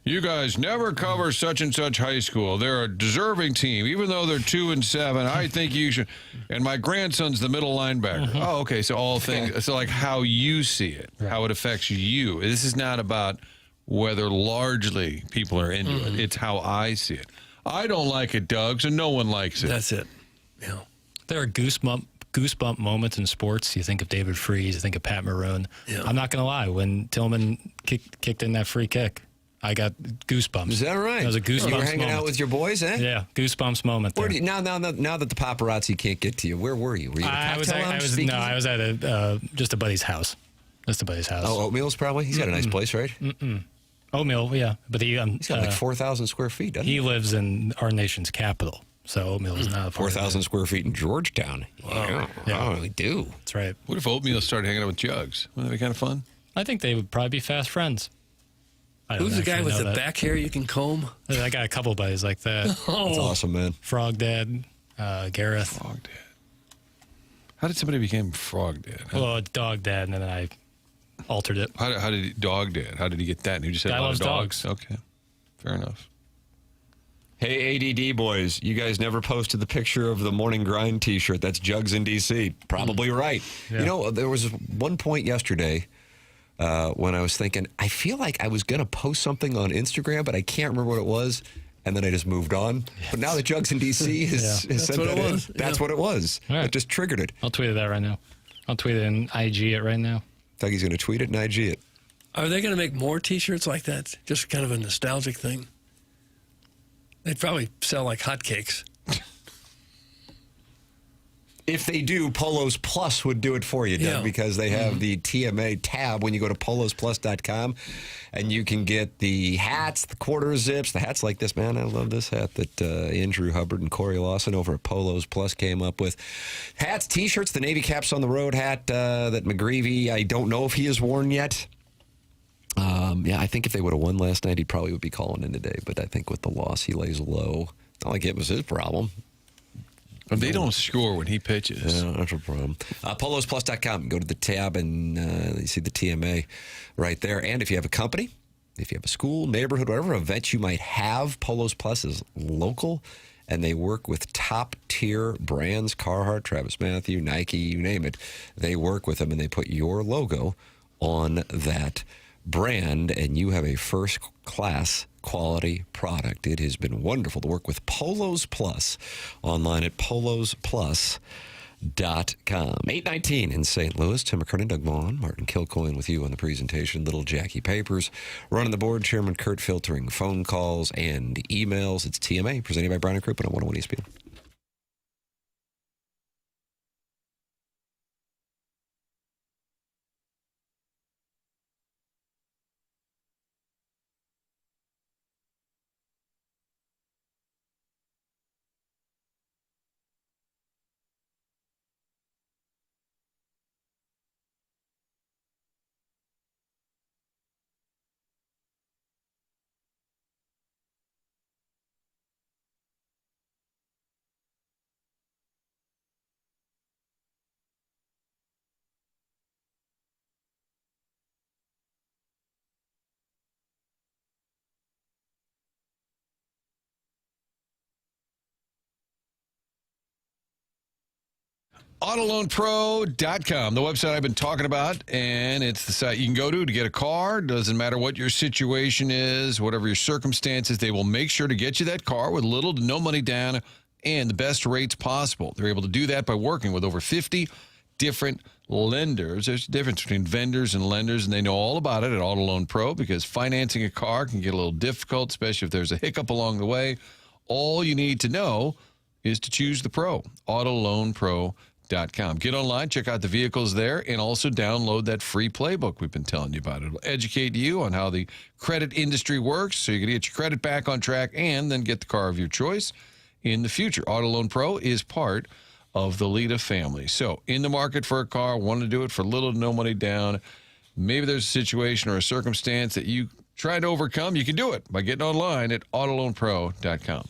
You guys never cover such and such high school. They're a deserving team, even though they're 2-7. I think you should. And my grandson's the middle linebacker. Oh, okay. So all things. So like how you see it, how it affects you. This is not about whether largely people are into it. It's how I see it. I don't like it, Doug, so no one likes it. That's it. Yeah. There are goosebump moments in sports. You think of David Freese, you think of Pat Maroon. Yeah. I'm not going to lie. When Tillman kicked in that free kick, I got goosebumps. Is that right? It was a goosebumps You were hanging moment. out with your boys, eh? Yeah, goosebumps moment there. Where do you, now that the paparazzi can't get to you, where were you? Were you at a cocktail lounge? I was at just a buddy's house. Just a buddy's house. Oh, Oatmeal's probably? He's got a nice place, right? Oatmeal, yeah. But he's got like 4,000 square feet, doesn't he? He lives in our nation's capital. So Oatmeal is not a 4,000 square feet in Georgetown. Wow. Yeah. Oh, we do. That's right. What if Oatmeal started hanging out with Jugs? Wouldn't that be kind of fun? I think they would probably be fast friends. Who's the guy with the back hair you can comb? I got a couple buddies like that. That's awesome, man. Frog Dad, Gareth. Frog Dad. How did somebody become Frog Dad? Well, Dog Dad, and then I altered it. How did he, Dog Dad? How did he get that? And he just had Guy a lot loves of dogs. dogs. Okay, fair enough. Hey, ADD boys, you guys never posted the picture of the Morning Grind T-shirt. That's Jugs in D.C. Probably right. Yeah. You know, there was one point yesterday when I was thinking, I feel like I was going to post something on Instagram, but I can't remember what it was. And then I just moved on. But now that Jugs in D.C. has sent that in, that's what it was. Right. It just triggered it. I'll tweet that right now. I'll tweet it and IG it right now. I think he's going to tweet it and IG it. Are they going to make more T-shirts like that? Just kind of a nostalgic thing? They'd probably sell like hotcakes. If they do, Polos Plus would do it for you, Doug, because they have the TMA tab when you go to polosplus.com, and you can get the hats, the quarter zips, the hats like this. Man, I love this hat that Andrew Hubbard and Corey Lawson over at Polos Plus came up with. Hats, T-shirts, the Navy Caps on the Road hat that McGreevy, I don't know if he has worn yet. I think if they would have won last night, he probably would be calling in today. But I think with the loss, he lays low. Not like it was his problem. But they don't score when he pitches. Yeah, that's a problem. Polosplus.com. Go to the tab and you see the TMA right there. And if you have a company, if you have a school, neighborhood, whatever event you might have, Polos Plus is local. And they work with top-tier brands, Carhartt, Travis Mathew, Nike, you name it. They work with them, and they put your logo on that brand, and you have a first-class quality product. It has been wonderful to work with Polos Plus online at polosplus.com. 8:19 in St. Louis. Tim McKernan, Doug Vaughn, Martin Kilcoyne with you on the presentation. Little Jackie Papers running the board. Chairman Kurt filtering phone calls and emails. It's TMA presented by Brown & Crouppen on 101 ESPN. AutoLoanPro.com, the website I've been talking about, and it's the site you can go to get a car. Doesn't matter what your situation is, whatever your circumstances, they will make sure to get you that car with little to no money down and the best rates possible. They're able to do that by working with over 50 different lenders. There's a difference between vendors and lenders, and they know all about it at Auto Loan Pro because financing a car can get a little difficult, especially if there's a hiccup along the way. All you need to know is to choose the pro, AutoLoanPro.com. Get online, check out the vehicles there, and also download that free playbook we've been telling you about. It'll educate you on how the credit industry works so you can get your credit back on track and then get the car of your choice in the future. Auto Loan Pro is part of the Lita family. So in the market for a car, want to do it for little to no money down. Maybe there's a situation or a circumstance that you try to overcome. You can do it by getting online at AutoLoanPro.com.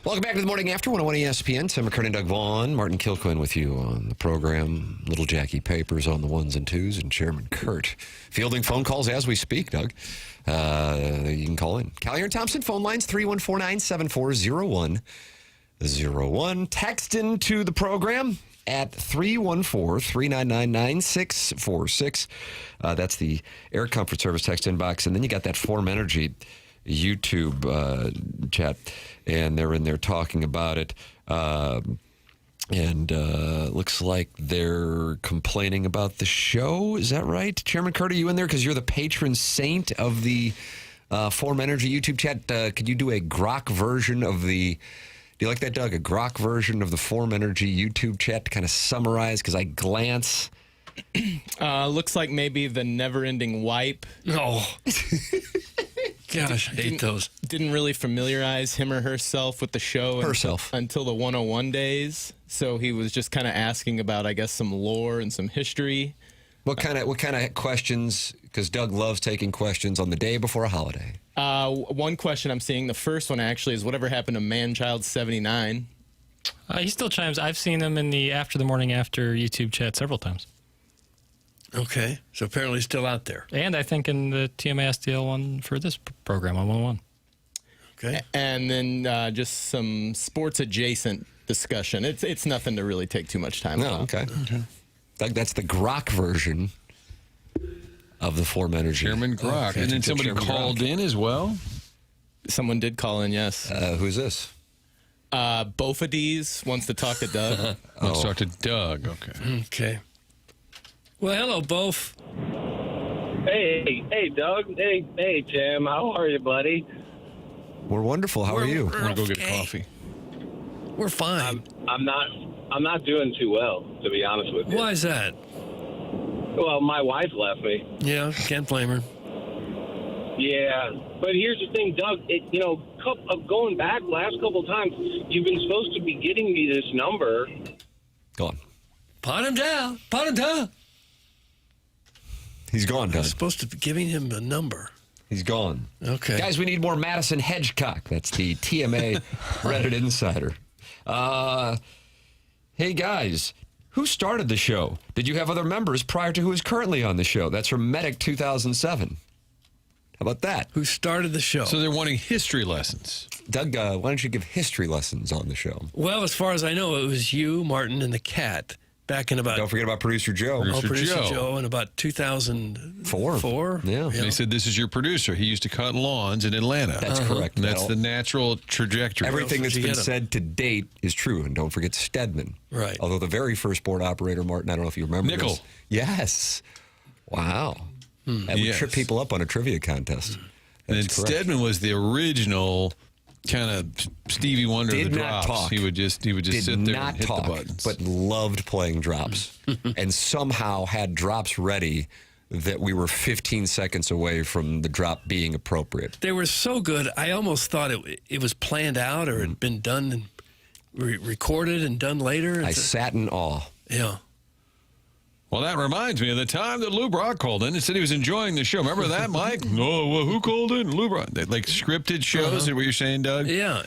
Welcome back to the Morning After 101 ESPN. Tim McKernan, Doug Vaughn, Martin Kilcoyne with you on the program. Little Jackie Papers on the ones and twos, and Chairman Kurt fielding phone calls as we speak, Doug. You can call in. Callier and Thompson, phone lines 314-974-0101. Text into the program at 314-399-9646. That's the Air Comfort Service text inbox. And then you got that Form Energy YouTube chat, and they're in there talking about it. Looks like they're complaining about the show. Is that right? Chairman Kurt, are you in there? Because you're the patron saint of the Form Energy YouTube chat. Could you do a grok version of the... Do you like that, Doug? A grok version of the Form Energy YouTube chat to kind of summarize? Because I glance... Looks like maybe the never-ending wipe. Oh. Gosh, I hate those. Didn't really familiarize him or herself with the show until the 101 days. So he was just kind of asking about, I guess, some lore and some history. What kind of questions? Because Doug loves taking questions on the day before a holiday. One question I'm seeing, the first one actually, is whatever happened to Manchild 79. He still chimes. I've seen him in the Morning After YouTube chat several times. Okay, so apparently still out there. And I think in the TMA STL one for this program on 101. Okay. And then just some sports adjacent discussion. It's nothing to really take too much time on. Okay. Doug, that's the grok version of the Form Energy. Chairman Grok. Okay. And then somebody called in as well? Someone did call in, yes. Who's this? Bofades wants to talk to Doug. Let's talk to Doug. Okay. Okay. Well, hello, Bof. Hey, Doug. Hey, Tim. How are you, buddy? We're wonderful. How are you? I want to go get coffee. We're fine. I'm not doing too well, to be honest with you. Why is that? Well, my wife left me. Yeah, can't blame her. Yeah, but here's the thing, Doug. Going back last couple of times, you've been supposed to be getting me this number. Go on. Pot him down. Pot him down. He's gone, Doug. I'm supposed to be giving him a number. He's gone. Okay. Guys, we need more Madison Hedgecock. That's the TMA Reddit insider. Hey, guys, who started the show? Did you have other members prior to who is currently on the show? That's from Medic 2007. How about that? Who started the show? So they're wanting history lessons. Doug, why don't you give history lessons on the show? Well, as far as I know, it was you, Martin, and the cat. Back in about... Don't forget about Producer Joe. Producer Joe in about 2004. Yeah. They said, this is your producer. He used to cut lawns in Atlanta. That's correct. And that's the natural trajectory. Everything that's been said to date is true. And don't forget Stedman. Right. Although the very first board operator, Martin, I don't know if you remember Nickel. this. Yes. Wow. That would trip people up on a trivia contest. And then Stedman was the original kind of Stevie Wonder of the drops. Talk. He would just sit there and hit the buttons. But loved playing drops. And somehow had drops ready that we were 15 seconds away from the drop being appropriate. They were so good, I almost thought it was planned out or had been done and recorded and done later. I sat in awe. Yeah. Well, that reminds me of the time that Lou Brock called in and said he was enjoying the show. Remember that, Mike? No, well, who called in? Lou Brock. Like scripted shows, is what you're saying, Doug? Yeah,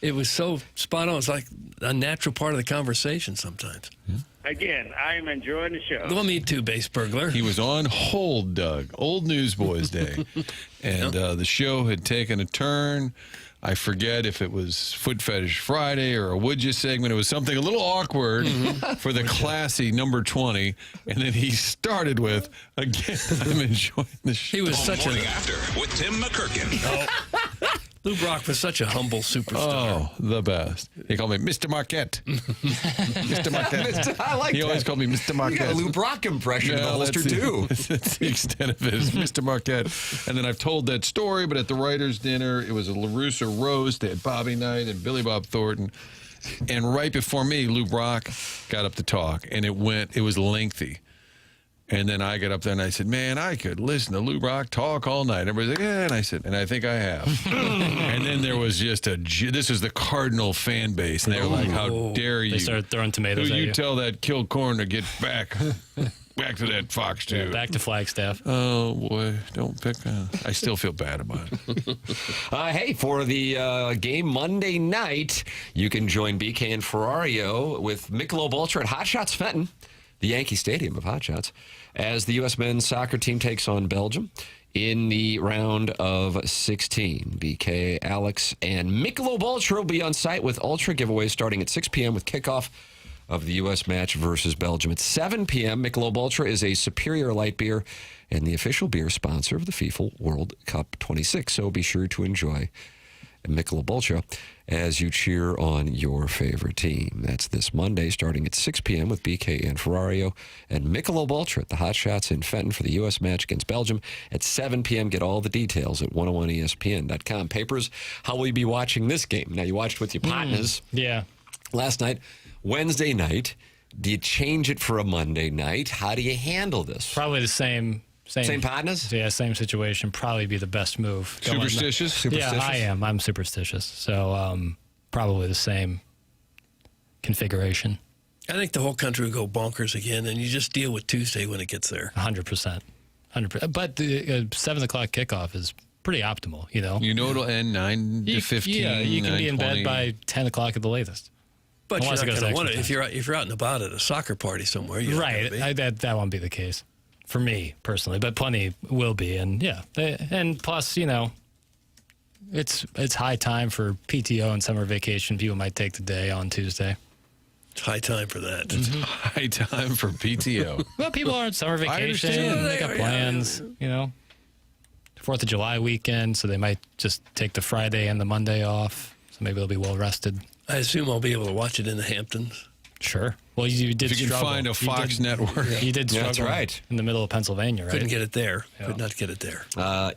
it was so spot on. It's like a natural part of the conversation sometimes. Again, I'm enjoying the show. Well, me too, Base Burglar. He was on hold, Doug. Old Newsboys Day. And the show had taken a turn. I forget if it was Foot Fetish Friday or a Would You segment. It was something a little awkward for the classy number 20. And then he started with, again, I'm enjoying the show. He was such Morning After with Tim McKernan. Lou Brock was such a humble superstar. Oh, the best. He called me Mr. Marquette. Mr. Marquette. I like He always called me Mr. Marquette. You got a Lou Brock impression of the holster, too. That's the extent of it, is Mr. Marquette. And then I've told that story, but at the writer's dinner, it was a LaRussa roast. They had Bobby Knight and Billy Bob Thornton. And right before me, Lou Brock got up to talk, and it was lengthy. And then I got up there and I said, man, I could listen to Lou Brock talk all night. Everybody's like, yeah. And I said, and I think I have. And then there was just this is the Cardinal fan base. And they were like, how dare you? They started throwing tomatoes Who at you you. tell that Kilcoyne to get back. Back to that Fox, too. Yeah, back to Flagstaff. Oh, boy. Don't pick I still feel bad about it. Hey, for the game Monday night, you can join BK and Ferrario with Michelob Ultra at Hot Shots Fenton, the Yankee Stadium of Hot Shots, as the U.S. men's soccer team takes on Belgium in the round of 16. BK, Alex, and Michelob Ultra will be on site with Ultra giveaways starting at 6 p.m. with kickoff of the U.S. match versus Belgium. At 7 p.m., Michelob Ultra is a superior light beer and the official beer sponsor of the FIFA World Cup 26. So be sure to enjoy Michelob Ultra as you cheer on your favorite team. That's this Monday starting at 6 p.m. with BK and Ferrario and Michelob Ultra at the Hot Shots in Fenton for the U.S. match against Belgium. At 7 p.m., get all the details at 101ESPN.com. Papers, how will you be watching this game? Now, you watched with your partners. Yeah. Last night. Wednesday night, do you change it for a Monday night? How do you handle this? Probably the same partners? Yeah, same situation. Probably be the best move. Superstitious? Yeah, I am. I'm superstitious. So probably the same configuration. I think the whole country will go bonkers again, and you just deal with Tuesday when it gets there. 100%. 100%. But the 7 o'clock kickoff is pretty optimal, you know? You know it'll end 9 to 15, Yeah, you can be in bed by 10 o'clock at the latest. But you're not going to want it if you're out and about at a soccer party somewhere. Right. That won't be the case for me personally, but plenty will be. And yeah, and plus, you know, it's high time for PTO and summer vacation. People might take the day on Tuesday. It's high time for that. It's high time for PTO. Well, people are on summer vacation. They got plans, you know. 4th of July weekend, so they might just take the Friday and the Monday off. So maybe they'll be well rested. I assume I'll be able to watch it in the Hamptons. Sure. Well, you did if you can struggle. find a Fox network. Yeah. You did struggle. That's right. In the middle of Pennsylvania, right? Couldn't get it there. Yeah. Could not get it there.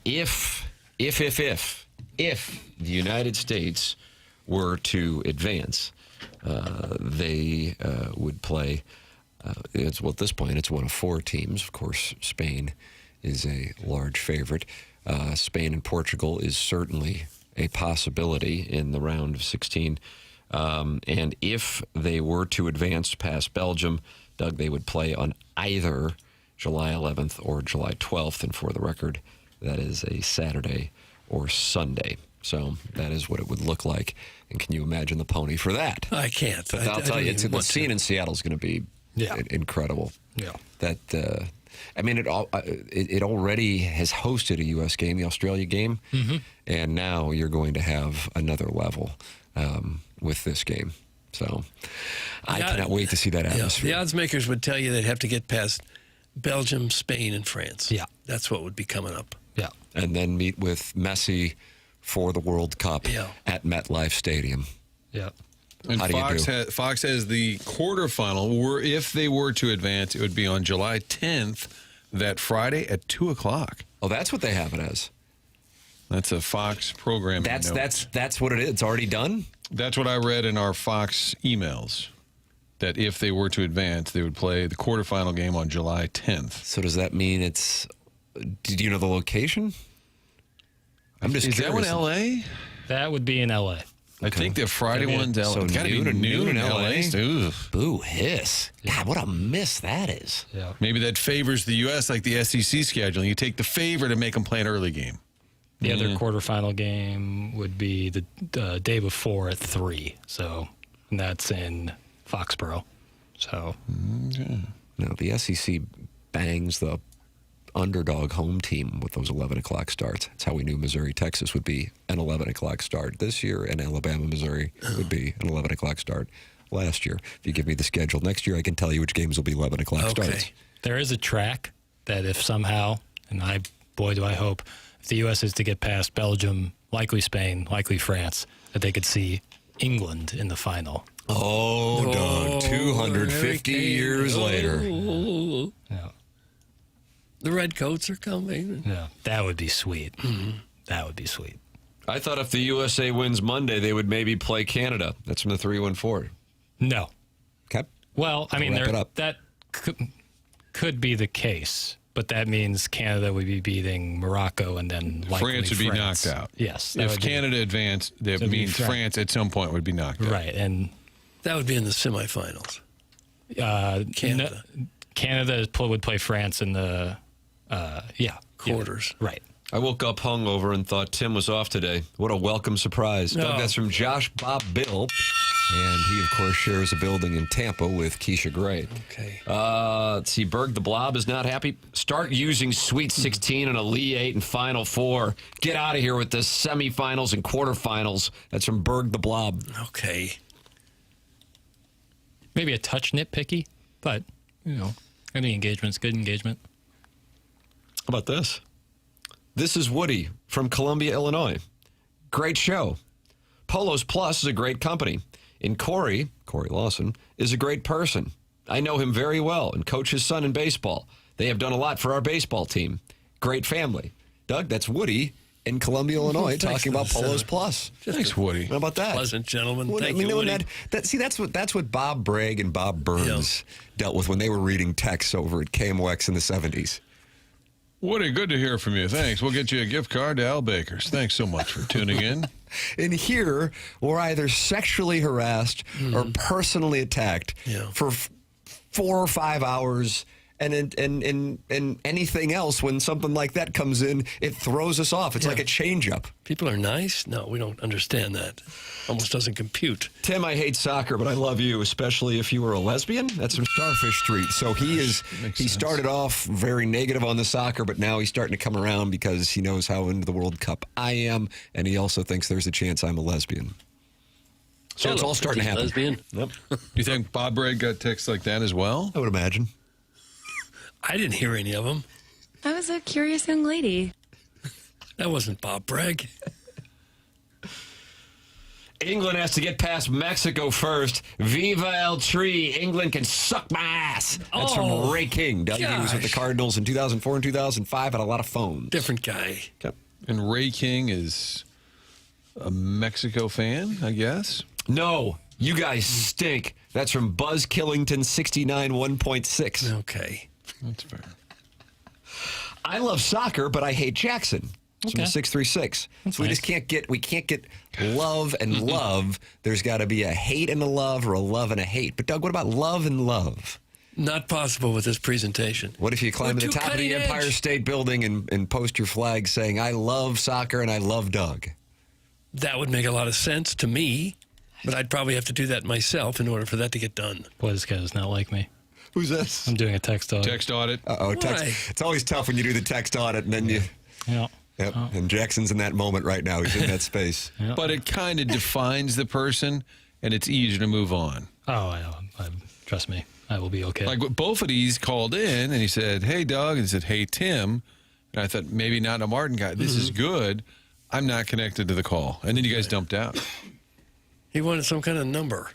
If the United States were to advance, they would play. At this point, it's one of 4 teams. Of course, Spain is a large favorite. Spain and Portugal is certainly a possibility in the round of 16. And if they were to advance past Belgium, Doug, they would play on either July 11th or July 12th. And for the record, that is a Saturday or Sunday. So that is what it would look like. And can you imagine the pony for that? I can't. But I'll tell you, the scene in Seattle is going to be incredible. Yeah. That, I mean, it already has hosted a U.S. game, the Australia game, and now you're going to have another level with this game. So I cannot wait to see that atmosphere. The odds makers would tell you they'd have to get past Belgium, Spain, and France. Yeah. That's what would be coming up. Yeah. And then meet with Messi for the World Cup at MetLife Stadium. Yeah. And How do you do? Fox has the quarterfinal. If they were to advance, it would be on July 10th, that Friday at 2 o'clock. Oh, that's what they have it as. That's a Fox program. That's what it is. It's already done? That's what I read in our Fox emails, that if they were to advance, they would play the quarterfinal game on July 10th. So does that mean it's... Do you know the location? I'm just Is curious. that one L.A.? That would be in L.A. I think the Friday one's L.A. So It's got to be noon in L.A. Boo, hiss. God, what a miss that is. Yeah. Maybe that favors the U.S. like the SEC schedule. You take the favorite and make them play an early game. The other quarterfinal game would be the day before at 3. So and that's in Foxborough. So No, the SEC bangs the underdog home team with those 11 o'clock starts. That's how we knew Missouri, Texas would be an 11 o'clock start this year, and Alabama, Missouri would be an 11 o'clock start last year. If you give me the schedule next year, I can tell you which games will be 11 o'clock starts. There is a track that if somehow, and boy do I hope, if the U.S. is to get past Belgium, likely Spain, likely France, that they could see England in the final. Oh, Doug, 250 years later. Yeah. The Redcoats are coming. Yeah, that would be sweet. That would be sweet. I thought if the USA wins Monday, they would maybe play Canada. That's from the 3-1-4. No. Okay. Well, I mean, Wrap it up. that could be the case, but that means Canada would be beating Morocco and then likely France would be knocked out. Yes. If Canada advanced, that means France at some point would be knocked out. Right, and that would be in the semifinals. Canada. Canada would play France in the quarters. Yeah, right. I woke up hungover and thought Tim was off today. What a welcome surprise. Doug, that's from Josh Bob Bill. And he, of course, shares a building in Tampa with Keisha Gray. Okay. Let's see. Berg the Blob is not happy. Start using Sweet 16 and Elite 8 and Final 4. Get out of here with the semifinals and quarterfinals. That's from Berg the Blob. Okay. Maybe a touch nitpicky, but, any engagement's good engagement. How about this? This is Woody from Columbia, Illinois. Great show. Polos Plus is a great company. And Corey Lawson, is a great person. I know him very well and coach his son in baseball. They have done a lot for our baseball team. Great family. Doug, that's Woody in Columbia, Illinois, talking about Polos Plus. Thanks, Woody. How about that? Pleasant gentleman. Well, Thank you, Woody. That's what Bob Bragg and Bob Burns dealt with when they were reading texts over at KMOX in the 70s. Woody, good to hear from you. Thanks. We'll get you a gift card to Al Baker's. Thanks so much for tuning in. And here, we're either sexually harassed or personally attacked for 4 or 5 hours. And anything else, when something like that comes in, it throws us off. It's like a change-up. People are nice? No, we don't understand that. Almost doesn't compute. Tim, I hate soccer, but I love you, especially if you were a lesbian. That's from Starfish Street. So he started off very negative on the soccer, but now he's starting to come around because he knows how into the World Cup I am, and he also thinks there's a chance I'm a lesbian. So it's all starting to happen. Lesbian. Yep. Do you think Bob Bragg got texts like that as well? I would imagine. I didn't hear any of them. I was a curious young lady. That wasn't Bob Bragg. England has to get past Mexico first. Viva El Tri. England can suck my ass. That's from Ray King. Doug, he was with the Cardinals in 2004 and 2005. Had a lot of phones. Different guy. Yep. And Ray King is a Mexico fan, I guess? No. You guys stink. That's from Buzz Killington 69 1.6. Okay. That's fair. I love soccer, but I hate Jackson. It's from 636. So we just can't get love and love. There's got to be a hate and a love, or a love and a hate. But Doug, what about love and love? Not possible with this presentation. What if you climb to the top of the Empire State Building and post your flag saying, I love soccer and I love Doug? That would make a lot of sense to me, but I'd probably have to do that myself in order for that to get done. Boy, this guy does not like me. Who's this? I'm doing a text audit. Text audit? Uh-oh. It's always tough when you do the text audit and then you... Yeah. Yep. And Jackson's in that moment right now. He's in that space. But it kind of defines the person, and it's easier to move on. Oh, trust me. I will be okay. Like both of these called in, and he said, hey, Doug, and he said, hey, Tim. And I thought, maybe not a Martin guy. This is good. I'm not connected to the call. And then you guys dumped out. He wanted some kind of number.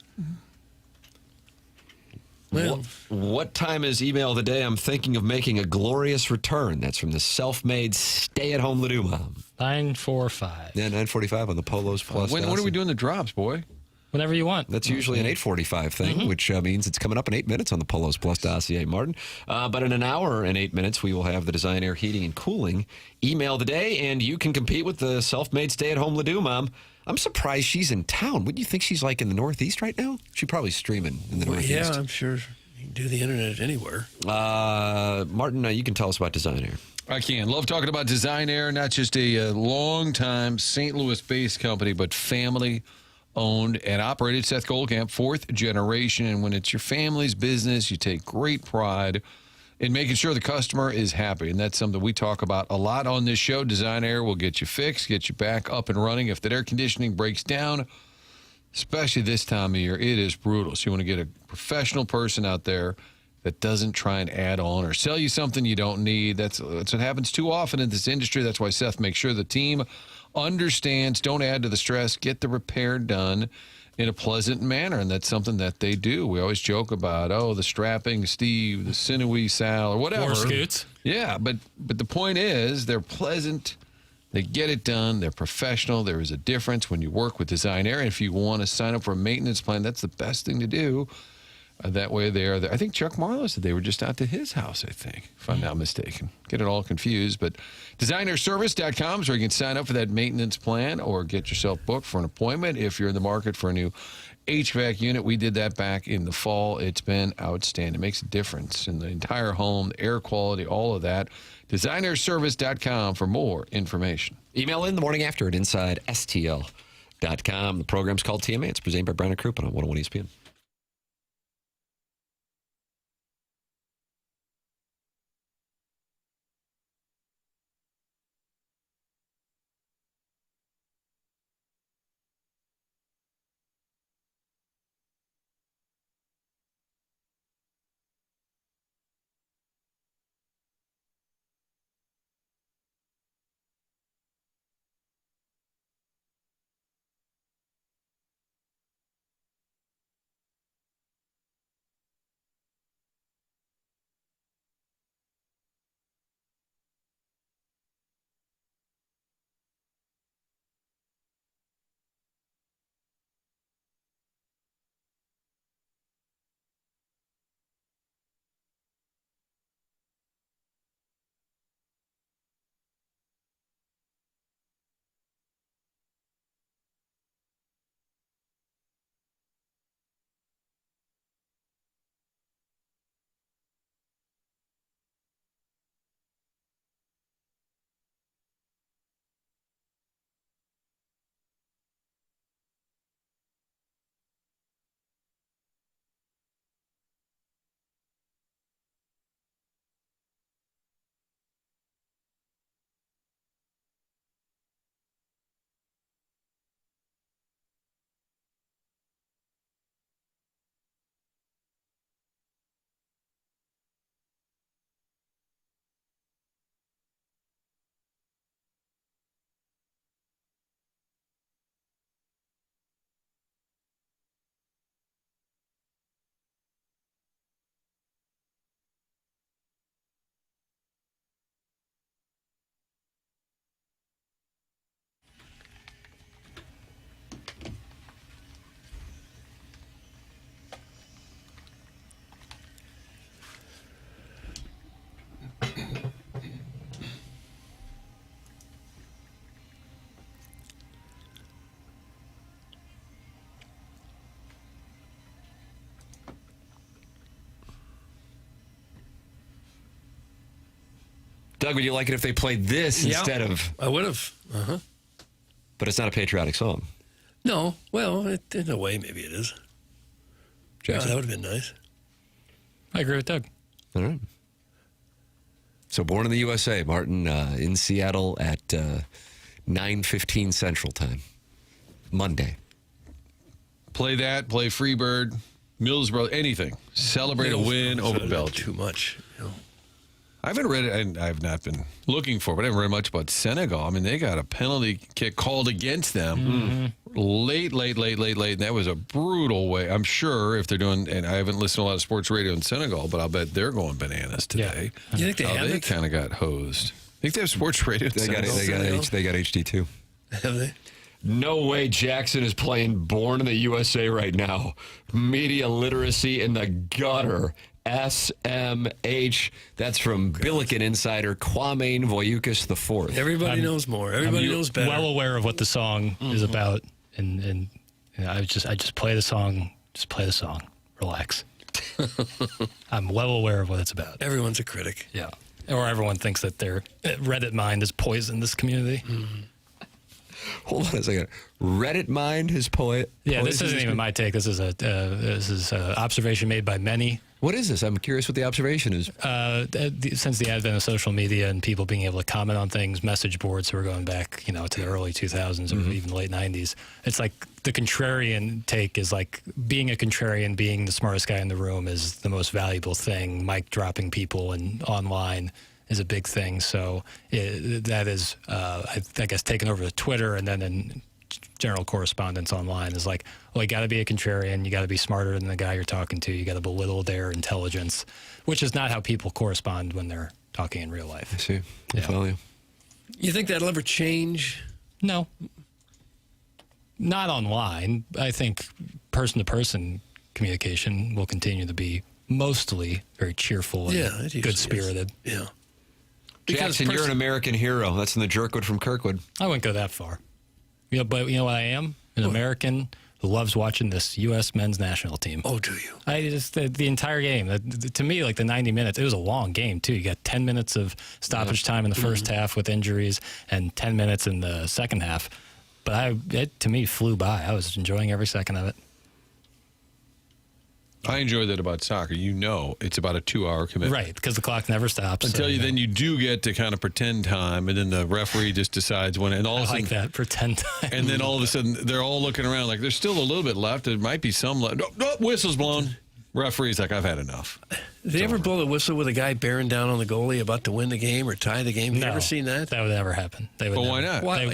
Well, what time is email of the day? I'm thinking of making a glorious return. That's from the self-made stay-at-home Ladue mom. 9:45. Yeah, 9:45 on the Polos Plus. When are we doing the drops, boy? Whenever you want. That's usually an 8:45 thing, which means it's coming up in 8 minutes on the Polos Plus dossier, Martin. But in an hour and 8 minutes, we will have the Design Air Heating and Cooling email of the day, and you can compete with the self-made stay-at-home Ladue mom. I'm surprised she's in town. Wouldn't you think she's like in the Northeast right now? She's probably streaming in the Northeast. Yeah, I'm sure you can do the internet anywhere. Martin, you can tell us about Design Air. I can. Love talking about Design Air, not just a long-time St. Louis-based company, but family-owned and operated. Seth Goldkamp, fourth generation. And when it's your family's business, you take great pride in making sure the customer is happy. And that's something we talk about a lot on this show. Design Air will get you fixed, get you back up and running. If that air conditioning breaks down, especially this time of year, it is brutal. So you want to get a professional person out there that doesn't try and add on or sell you something you don't need. That's what happens too often in this industry. That's why Seth makes sure the team understands, don't add to the stress, get the repair done in a pleasant manner, and that's something that they do. We always joke about, the strapping Steve, the sinewy Sal, or whatever. Or Scoots. Yeah, but the point is, they're pleasant, they get it done, they're professional. There is a difference when you work with Design Air, and if you want to sign up for a maintenance plan, that's the best thing to do. That way there. I think Chuck Marlowe said they were just out to his house, I think, if I'm not mistaken. Get it all confused. But designerservice.com is where you can sign up for that maintenance plan or get yourself booked for an appointment if you're in the market for a new HVAC unit. We did that back in the fall. It's been outstanding. It makes a difference in the entire home, the air quality, all of that. Designerservice.com for more information. Email in the morning after at InsideSTL.com. The program's called TMA. It's presented by Brown and Crouppen on 101 ESPN. Doug, would you like it if they played this instead of... I would have. Uh-huh. But it's not a patriotic song. No. Well, in a way, maybe it is. Jackson? That would have been nice. I agree with Doug. All right. So Born in the USA, Martin, in Seattle at 9:15 Central Time. Monday. Play that, play Freebird, Millsboro, anything. Celebrate a win over Belgium. Too much. You know. I haven't read it, and I've not been looking for it, but I haven't read much about Senegal. I mean, they got a penalty kick called against them late, and that was a brutal way. I'm sure if they're doing, and I haven't listened to a lot of sports radio in Senegal, but I'll bet they're going bananas today. Yeah. You think they have They it? kind of got hosed. Think they have sports radio in Senegal? They got HD2. Have they? No way Jackson is playing Born in the USA right now. Media literacy in the gutter. SMH. That's from Billiken insider Kwame Voyukas IV. Everybody knows more. Everybody knows better. Well aware of what the song is about, and you know, I just play the song. Just play the song. Relax. I'm well aware of what it's about. Everyone's a critic. Yeah. Or everyone thinks that their Reddit mind has poisoned this community. Mm-hmm. Hold on a second. Reddit mind his poet. Yeah, this isn't even my take. This is a observation made by many. What is this? I'm curious what the observation is. Since the advent of social media and people being able to comment on things, message boards who are going back, to the early 2000s or even late 90s, it's like the contrarian take is like being a contrarian, being the smartest guy in the room is the most valuable thing. Mic dropping people and online is a big thing. So that is, I guess, taken over to Twitter and then in general correspondence online is like, well, you got to be a contrarian. You got to be smarter than the guy you're talking to. You got to belittle their intelligence, which is not how people correspond when they're talking in real life. I see. I follow you. You think that'll ever change? No. Not online. I think person to person communication will continue to be mostly very cheerful and good-spirited. Yeah. Jackson, you're an American hero. That's in the Jerkwood from Kirkwood. I wouldn't go that far. But you know what I am? An American who loves watching this U.S. men's national team. Oh, do you? I just the entire game. To me, like the 90 minutes, it was a long game too. You got 10 minutes of stoppage time in the first half with injuries, and 10 minutes in the second half. But it to me flew by. I was enjoying every second of it. I enjoy that about soccer. You know, it's about a 2-hour commitment. Right, because the clock never stops. Until then you do get to kind of pretend time, and then the referee just decides when. And all of a sudden, like that, pretend time. And then all of a sudden, they're all looking around like there's still a little bit left. There might be some left. No, whistle's blown. Referee's like, I've had enough. Did they ever blow the whistle with a guy bearing down on the goalie about to win the game or tie the game? Have you ever seen that? That would never happen. Why not? Why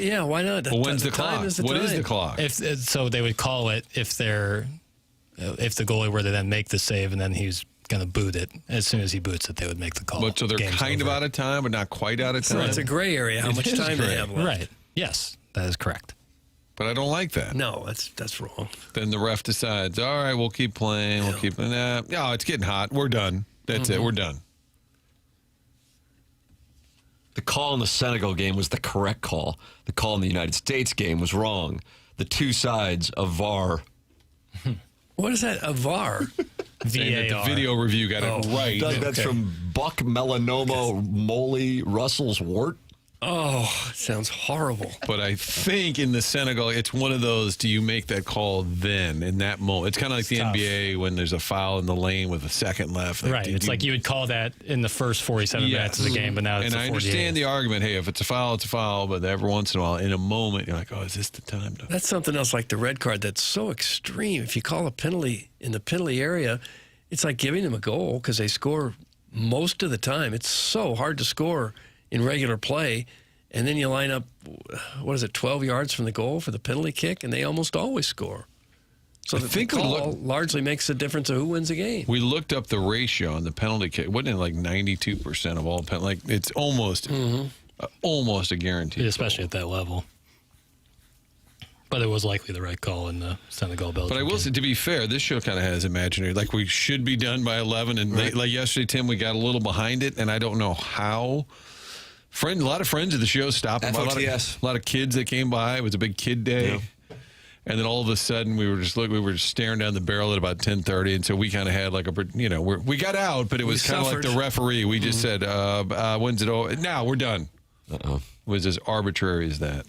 not? Well, when's the clock? What is the clock? So they would call it if the goalie were to then make the save and then he's going to boot it. As soon as he boots it, they would make the call. But so they're kind of out of time, but not quite out of time. So it's a gray area. How much time they have left? Right. Yes, that is correct. But I don't like that. No, that's wrong. Then the ref decides, all right, we'll keep playing. We'll keep. No, it's getting hot. We're done. That's it. We're done. The call in the Senegal game was the correct call. The call in the United States game was wrong. The two sides of VAR. What is that? A VAR? VAR. The video review got it right. Doug, that's from Buck Melanoma Moley Russell's Wart. Oh, it sounds horrible. But I think in the Senegal, it's one of those, do you make that call then, in that moment? It's kind of like the NBA when there's a foul in the lane with a second left. Right. It's like you would call that in the first 47 minutes of the game, but now it's And I understand the argument, hey, if it's a foul, it's a foul, but every once in a while, in a moment, you're like, oh, is this the time? That's something else like the red card that's so extreme. If you call a penalty in the penalty area, it's like giving them a goal because they score most of the time. It's so hard to score in regular play, and then you line up, 12 yards from the goal for the penalty kick, and they almost always score. So the call largely makes the difference of who wins the game. We looked up the ratio on the penalty kick. Wasn't it like 92% of all penalty? Like it's almost a guarantee. Especially at that level. But it was likely the right call in the Senegal-Belgium. But I will say, to be fair, this show kind of has imaginary. Like, we should be done by 11. And like yesterday, Tim, we got a little behind it, and I don't know how. A lot of friends of the show stopped. FOTS. A lot of kids that came by. It was a big kid day. Yeah. And then all of a sudden, we were just staring down the barrel at about 10:30. And so we kind of had like we got out, but it was kind of like the referee. We just said, when's it over? Now we're done. It was as arbitrary as that.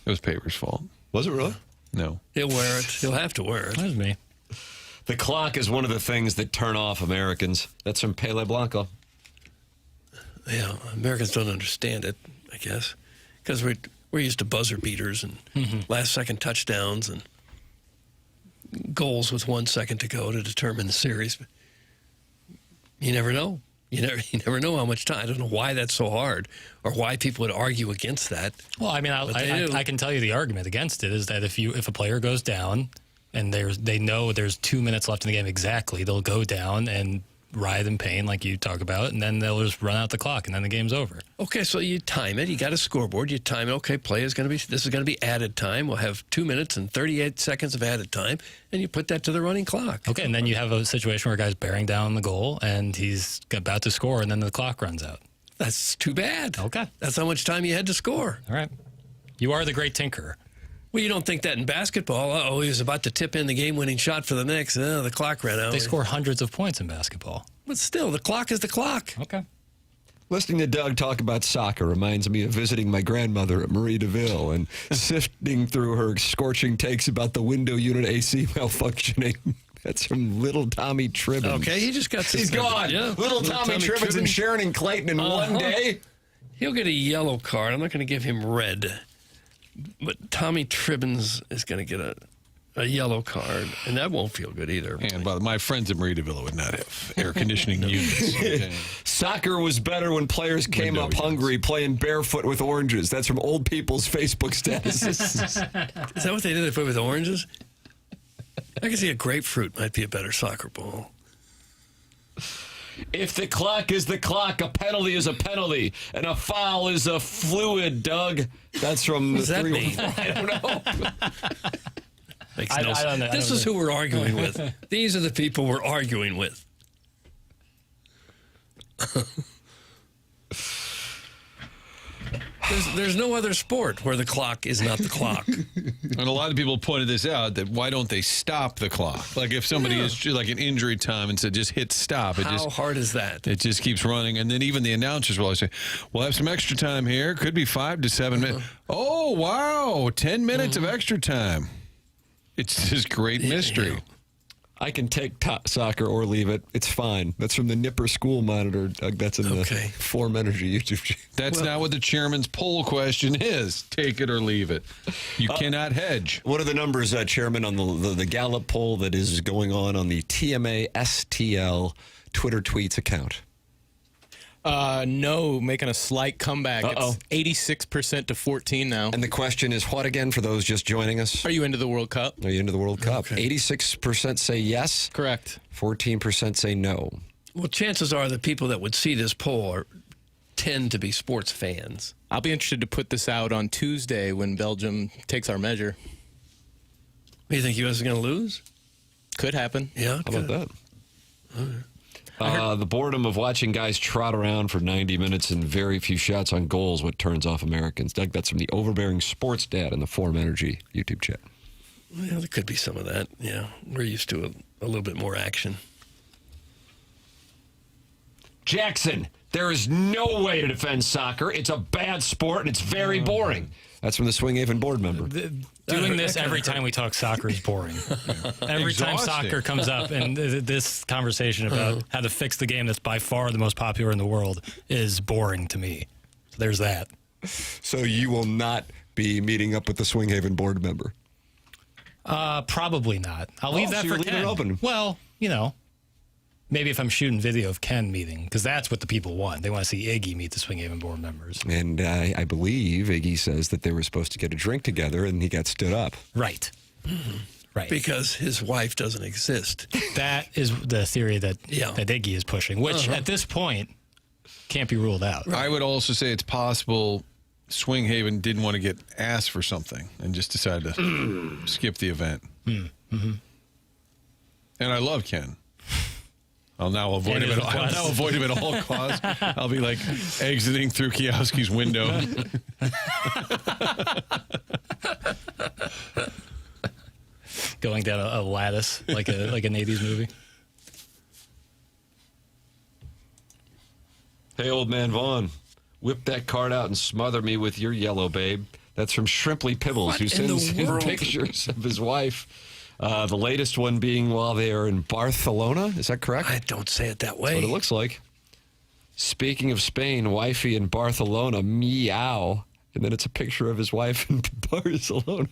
It was Paper's fault. Was it really? No. He'll wear it. He'll have to wear it. That was me. The clock is one of the things that turn off Americans. That's from Pele Blanco. Yeah, Americans don't understand it, I guess, because we're used to buzzer beaters and last-second touchdowns and goals with 1 second to go to determine the series. But you never know. You never know how much time. I don't know why that's so hard or why people would argue against that. Well, I mean, I can tell you the argument against it is that if a player goes down and they know there's 2 minutes left in the game exactly, they'll go down and writhe in pain like you talk about, and then they'll just run out the clock, and then the game's over. Okay, so you time it. You got a scoreboard. You time it. Okay, this is going to be added time. We'll have 2 minutes and 38 seconds of added time, and you put that to the running clock. Okay, and then you have a situation where a guy's bearing down the goal, and he's about to score, and then the clock runs out. That's too bad. Okay. That's how much time you had to score. All right. You are the great tinkerer. Well, you don't think that in basketball. He was about to tip in the game-winning shot for the Knicks. The clock ran out. They score hundreds of points in basketball. But still, the clock is the clock. Okay. Listening to Doug talk about soccer reminds me of visiting my grandmother at Marie DeVille and sifting through her scorching takes about the window unit AC malfunctioning. That's from Little Tommy Tribbins. Okay, he just got He's gone. Yeah. Little Tommy Tribbins and Sharon and Clayton in one day. He'll get a yellow card. I'm not going to give him red. But Tommy Tribbins is going to get a yellow card, and that won't feel good either. And my friends at Marie DeVille would not have air conditioning units. Okay. Soccer was better when players came up hungry, playing barefoot with oranges. That's from old people's Facebook statuses. Is that what they did? They put with oranges? I can see a grapefruit might be a better soccer ball. If the clock is the clock, a penalty is a penalty, and a foul is a fluid, Doug. That's from what does that mean? I don't know. I don't know. This is who we're arguing with. These are the people we're arguing with. There's no other sport where the clock is not the clock. And a lot of people pointed this out, that why don't they stop the clock? Like if somebody is like an injury time and said just hit stop. How hard is that? It just keeps running. And then even the announcers will always say, we'll have some extra time here. Could be 5 to 7 minutes. Oh, wow. 10 minutes of extra time. It's this great mystery. I can take soccer or leave it. It's fine. That's from the Nipper School Monitor. That's in the Form Energy YouTube channel. That's not what the chairman's poll question is. Take it or leave it. You cannot hedge. What are the numbers, Chairman, on the Gallup poll that is going on the TMA STL Twitter tweets account? No, making a slight comeback. It's 86% to 14 now. And the question is what again for those just joining us? Are you into the World Cup? Are you into the World Cup? 86% say yes. Correct. 14% say no. Well, chances are the people that would see this poll tend to be sports fans. I'll be interested to put this out on Tuesday when Belgium takes our measure. You think U.S. is going to lose? Could happen. Yeah. How about that? All right. The boredom of watching guys trot around for 90 minutes and very few shots on goals, what turns off Americans. Doug, that's from the overbearing sports dad in the Form Energy YouTube chat. Well, there could be some of that. Yeah, we're used to a little bit more action. Jackson, there is no way to defend soccer. It's a bad sport and it's very boring. That's from the Swing Haven board member. Doing this every time we talk soccer is boring. Every time soccer comes up, and this conversation about how to fix the game that's by far the most popular in the world is boring to me. So there's that. So you will not be meeting up with the Swing Haven board member? Probably not. I'll leave that so for you're Ken. leaving it open. Well, you know. Maybe if I'm shooting video of Ken meeting, because that's what the people want. They want to see Iggy meet the Swing Haven board members. And I believe Iggy says that they were supposed to get a drink together, and he got stood up. Right. Mm-hmm. Right. Because his wife doesn't exist. That is the theory that Iggy is pushing, which at this point can't be ruled out. Right. I would also say it's possible Swing Haven didn't want to get asked for something and just decided to skip the event. Mm-hmm. And I love Ken. I'll now avoid him at all costs. I'll be like exiting through Kiowski's window. Going down a lattice like an 80s movie. Hey, old man Vaughn, whip that card out and smother me with your yellow, babe. That's from Shrimply Pibbles, who sends in pictures of his wife. The latest one being while they are in Barcelona. Is that correct? I don't say it that way. That's what it looks like. Speaking of Spain, wifey in Barcelona, meow. And then it's a picture of his wife in Barcelona.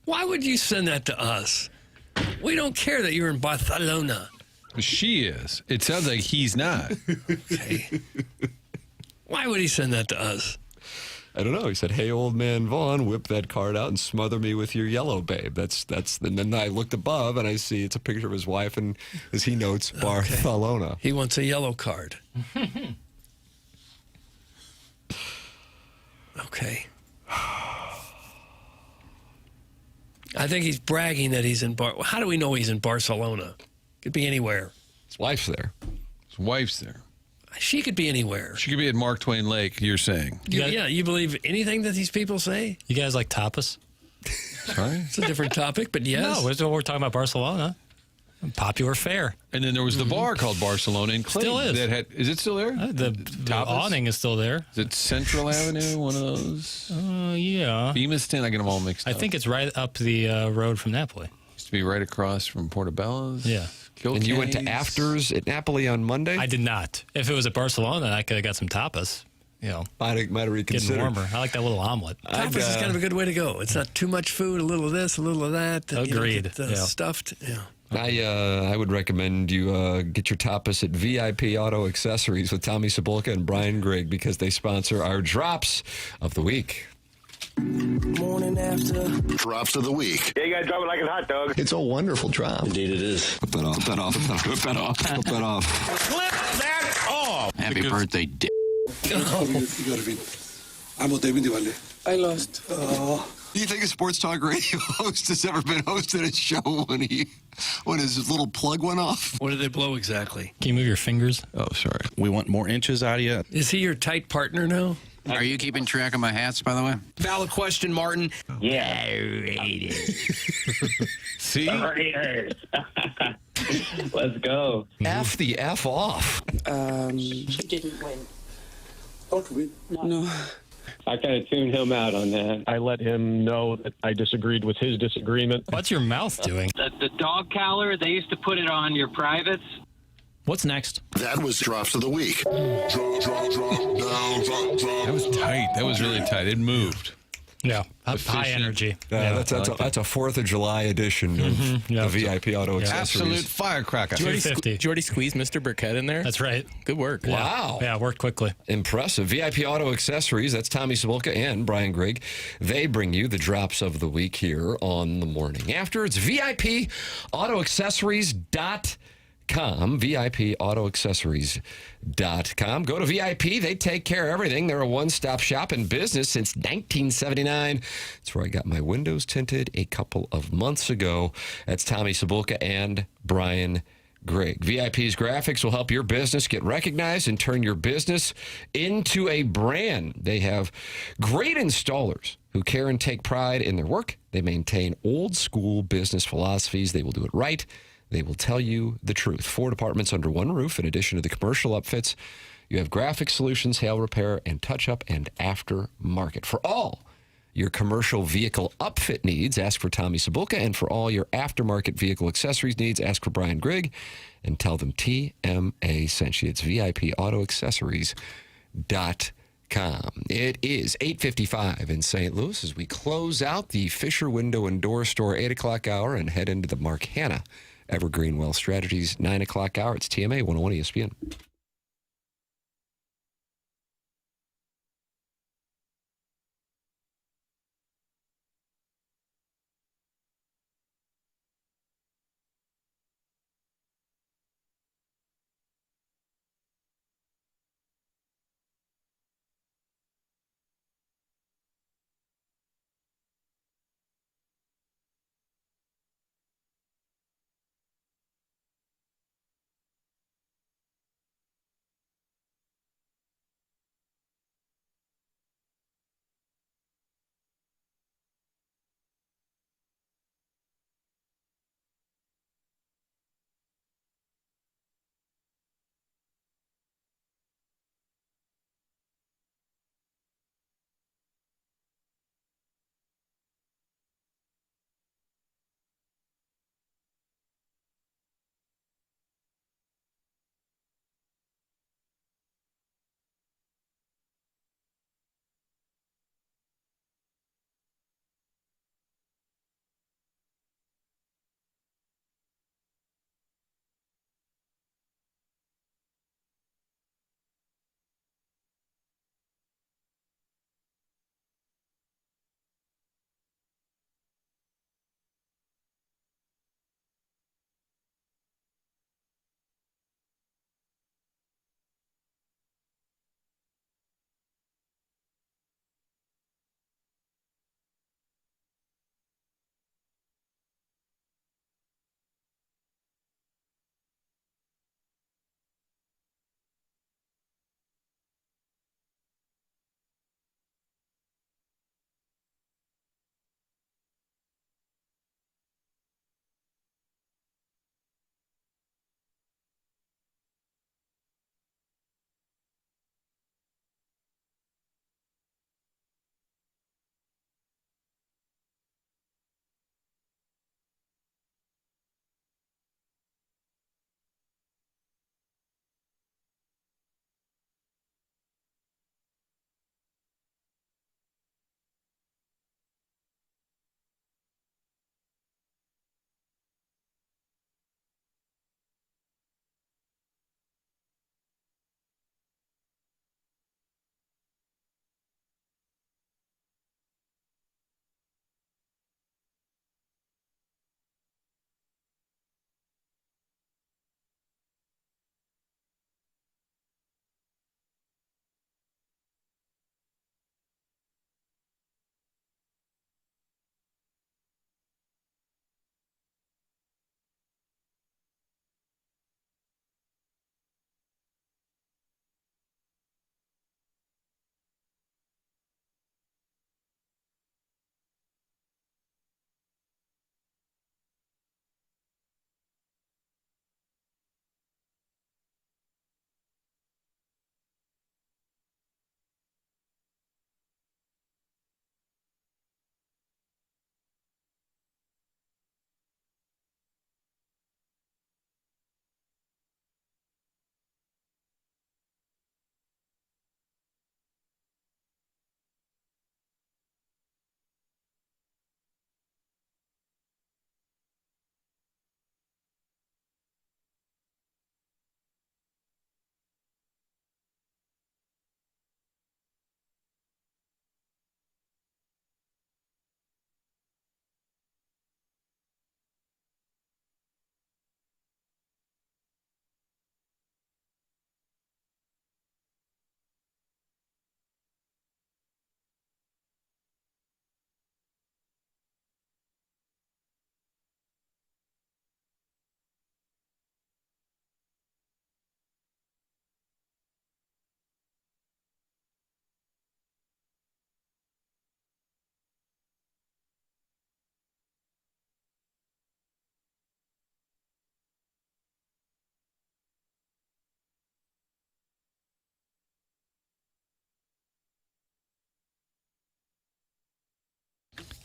Why would you send that to us? We don't care that you're in Barcelona. She is. It sounds like he's not. Okay. Why would he send that to us? I don't know. He said, "Hey, old man Vaughn, whip that card out and smother me with your yellow, babe." That's. And then I looked above and I see it's a picture of his wife, and as he notes, Barcelona. He wants a yellow card. Okay. I think he's bragging that he's in How do we know he's in Barcelona? Could be anywhere. His wife's there. His wife's there. She could be anywhere. She could be at Mark Twain Lake, you're saying. You believe anything that these people say? You guys like tapas? Sorry? It's a different topic, but yes. No, we're talking about Barcelona. Popular fare. And then there was the bar called Barcelona in Clayton. Still is. Is it still there? The awning is still there. Is it Central Avenue, one of those? Yeah. Bemis 10, I get them all mixed up. I think it's right up the road from Napoli. Used to be right across from Portobello's. Yeah. Kilcoyne. And you went to Afters at Napoli on Monday? I did not. If it was at Barcelona, I could have got some tapas. You know, might have reconsidered. Getting warmer. I like that little omelet. Tapas is kind of a good way to go. It's not too much food, a little of this, a little of that. Agreed. Stuffed. Yeah. I would recommend you get your tapas at VIP Auto Accessories with Tommy Cebulka and Brian Grigg because they sponsor our Drops of the Week. Morning after. Drops of the week. Yeah, you gotta drop it like a hot dog. It's a wonderful drop. Indeed it is. Flip that off. Flip that off. Flip that off. Flip that off. Flip that off. Happy birthday, dick. I lost. Do you think a sports talk radio host has ever been hosting a show when his little plug went off? What did they blow exactly? Can you move your fingers? Oh, sorry. We want more inches out of you. Is he your tight partner now? Are you keeping track of my hats, by the way? Valid question, Martin. Yeah. See? Raiders. Let's go. F the F off. He didn't win. Don't we? No. I kind of tuned him out on that. I let him know that I disagreed with his disagreement. What's your mouth doing? The dog collar, they used to put it on your privates. What's next? That was Drops of the Week. Drop, drop, drop, down, drop, drop. That was tight. That was really tight. It moved. Yeah, high Efficient. energy. That's a 4th of July edition of the VIP Auto Accessories. Absolute firecracker. Did you already squeeze Mr. Burkett in there? That's right. Good work. Wow. Yeah, worked quickly. Impressive. VIP Auto Accessories, that's Tommy Cibulka and Brian Grigg. They bring you the drops of the week here on the morning after. It's VIPAutoaccessories.com. VIPAutoaccessories.com. Go to VIP. They take care of everything. They're a one-stop shop in business since 1979. That's where I got my windows tinted a couple of months ago. That's Tommy Cibulka and Brian Grigg. VIP's graphics will help your business get recognized and turn your business into a brand. They have great installers who care and take pride in their work. They maintain old-school business philosophies. They will do it right. They will tell you the truth. 4 departments under one roof. In addition to the commercial upfits, you have graphic solutions, hail repair, and touch-up and aftermarket. For all your commercial vehicle upfit needs, ask for Tommy Cibulka. And for all your aftermarket vehicle accessories needs, ask for Brian Grigg. And tell them TMA sent you. It's VIPAutoaccessories.com. It is 8:55 in St. Louis as we close out the Fisher Window and Door Store 8 o'clock hour and head into the Mark Hanna Evergreen Wealth Strategies 9 o'clock hour. It's TMA 101 ESPN.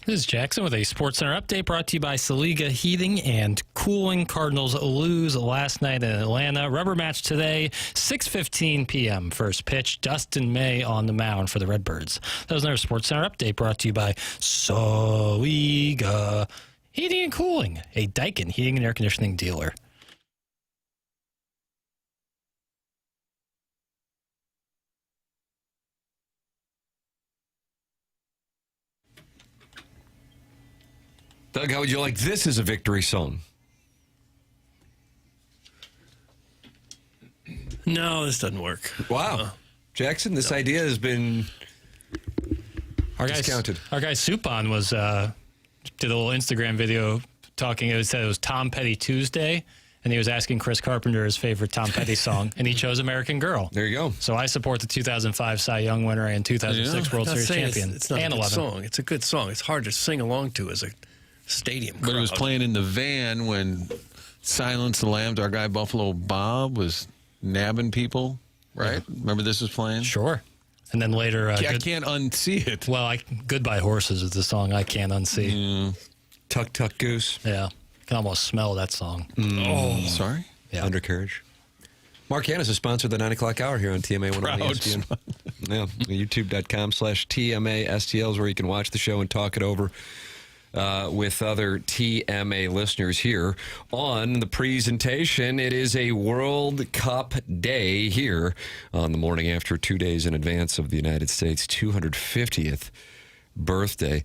This is Jackson with a SportsCenter update brought to you by Saliga Heating and Cooling. Cardinals lose last night in Atlanta. Rubber match today, 6:15 p.m. First pitch, Dustin May on the mound for the Redbirds. That was another SportsCenter update brought to you by Saliga Heating and Cooling, a Daikin heating and air conditioning dealer. Doug, how would you like this as a victory song? No, this doesn't work. Wow. Jackson, this idea has been discounted. Our guy Supon was did a little Instagram video talking. It said it was Tom Petty Tuesday, and he was asking Chris Carpenter his favorite Tom Petty song, and he chose American Girl. There you go. So I support the 2005 Cy Young winner and 2006 World Series champion. It's not and a good 11. song. It's a good song. It's hard to sing along to as a stadium crowd. But it was playing in the van when Silence the Lambs, our guy Buffalo Bob was nabbing people, right? Yeah. Remember this was playing? Sure. And then later... I can't unsee it. Well, Goodbye Horses is the song I can't unsee. Tuck, Tuck, Goose. Yeah. I can almost smell that song. Oh, sorry? Yeah. Undercarriage. Mark Yannis has sponsored the 9 o'clock hour here on TMA 101 ESPN. Yeah. YouTube.com/TMA-STL is where you can watch the show and talk it over with other TMA listeners here on the presentation. It is a World Cup day here on the morning after 2 days in advance of the United States' 250th birthday.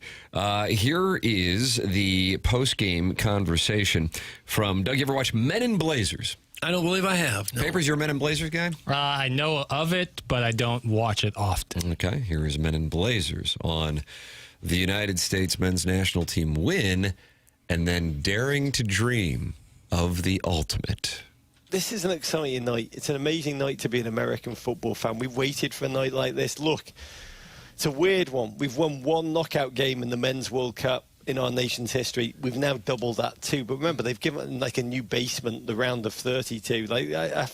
Here is the post-game conversation from Doug. You ever watch Men in Blazers? I don't believe I have. No. Papers, you're a Men in Blazers guy? I know of it, but I don't watch it often. Okay, here is Men in Blazers on the United States men's national team win, and then daring to dream of the ultimate. This is an exciting night. It's an amazing night to be an American football fan. We've waited for a night like this. Look, it's a weird one. We've won one knockout game in the Men's World Cup in our nation's history. We've now doubled that too. But remember, they've given like a new basement, the round of 32. Like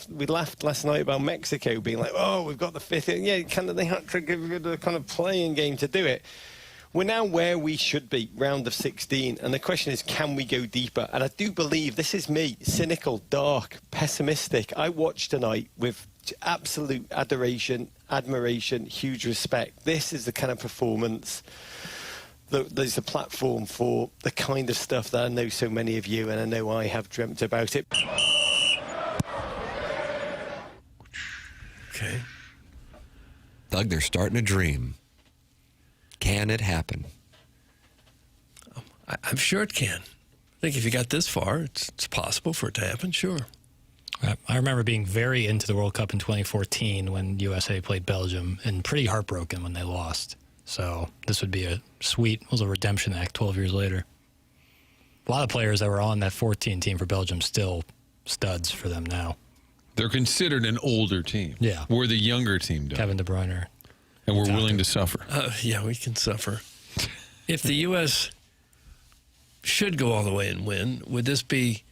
we laughed last night about Mexico being like, oh, we've got the fifth. Yeah, they had to give it a kind of playing game to do it. We're now where we should be, round of 16. And the question is, can we go deeper? And I do believe, this is me, cynical, dark, pessimistic. I watched tonight with absolute adoration, admiration, huge respect. This is the kind of performance there's the platform for the kind of stuff that I know so many of you, and I know I have dreamt about it. Okay. Doug, they're starting to dream. Can it happen? I'm sure it can. I think if you got this far, it's possible for it to happen, sure. I remember being very into the World Cup in 2014 when USA played Belgium, and pretty heartbroken when they lost. So this would be a redemption act 12 years later. A lot of players that were on that 14 team for Belgium still studs for them now. They're considered an older team. Yeah. We're the younger team, Doug. Kevin De Bruyne. And we're willing to suffer. Yeah, we can suffer. If the U.S. should go all the way and win, would this be,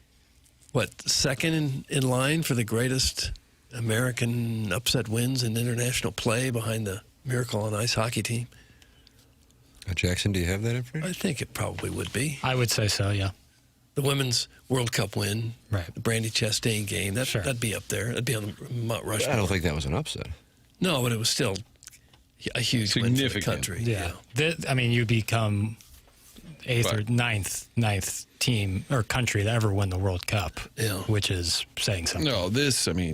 second in line for the greatest American upset wins in international play behind the Miracle on Ice hockey team? Jackson, do you have that information? I think it probably would be. I would say so, yeah. The women's World Cup win, right? The Brandy Chastain game, that'd be up there. That'd be on the Mount Rushmore. I don't think that was an upset. No, but it was still a huge win for the country. Yeah. You become eighth or ninth team or country to ever win the World Cup, which is saying something. No,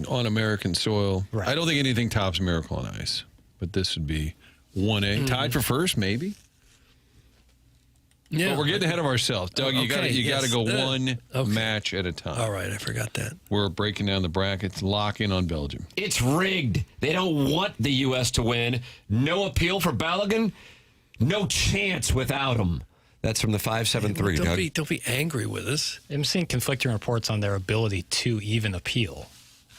on American soil, right. I don't think anything tops Miracle on Ice, but this would be 1A. Tied for first, maybe? Yeah. But we're getting ahead of ourselves. Doug, you got to go one match at a time. All right, I forgot that. We're breaking down the brackets, lock in on Belgium. It's rigged. They don't want the U.S. to win. No appeal for Balogun. No chance without him. That's from the 573, Doug. Don't be angry with us. I'm seeing conflicting reports on their ability to even appeal.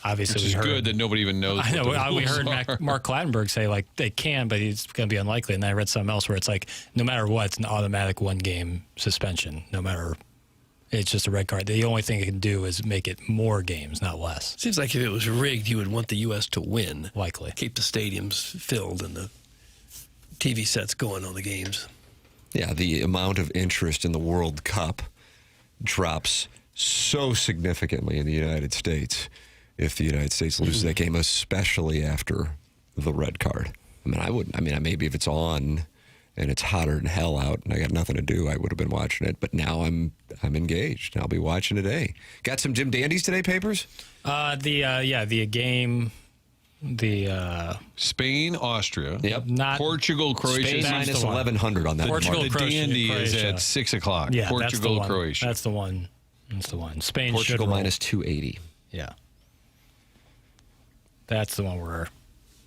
Obviously, which is good that nobody even knows. I know. We heard Mark Clattenburg say they can, but it's going to be unlikely. And then I read something else where it's no matter what, it's an automatic 1-game suspension. No matter, it's just a red card. The only thing it can do is make it more games, not less. Seems like if it was rigged, you would want the U.S. to win. Likely, keep the stadiums filled and the TV sets going on the games. Yeah, the amount of interest in the World Cup drops so significantly in the United States if the United States loses that game, especially after the red card. Maybe if it's on and it's hotter than hell out and I got nothing to do, I would have been watching it. But now I'm engaged. I'll be watching today. Got some Jim Dandies today, Papers? The game, Spain, Austria. Yep. Not Portugal, Croatia. Spain minus 1,100 on that. Portugal, The Dandy is Croatia. at 6 o'clock. Yeah, Portugal, that's the one. Croatia. That's the one. That's the one. Spain Portugal should roll. minus 280. Yeah. That's the one where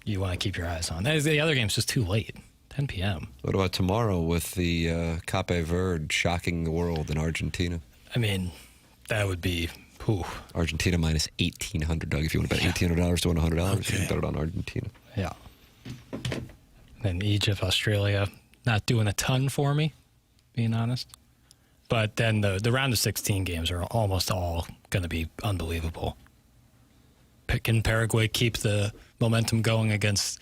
you want to keep your eyes on. The other game's just too late. 10 p.m. What about tomorrow with the Cape Verde shocking the world in Argentina? I mean, that would be... Whew. Argentina minus 1,800, Doug. If you want to bet $1,800 to win $100, you can bet it on Argentina. Yeah. Then Egypt, Australia, not doing a ton for me, being honest. But then the round of 16 games are almost all going to be unbelievable. Can Paraguay keep the momentum going against,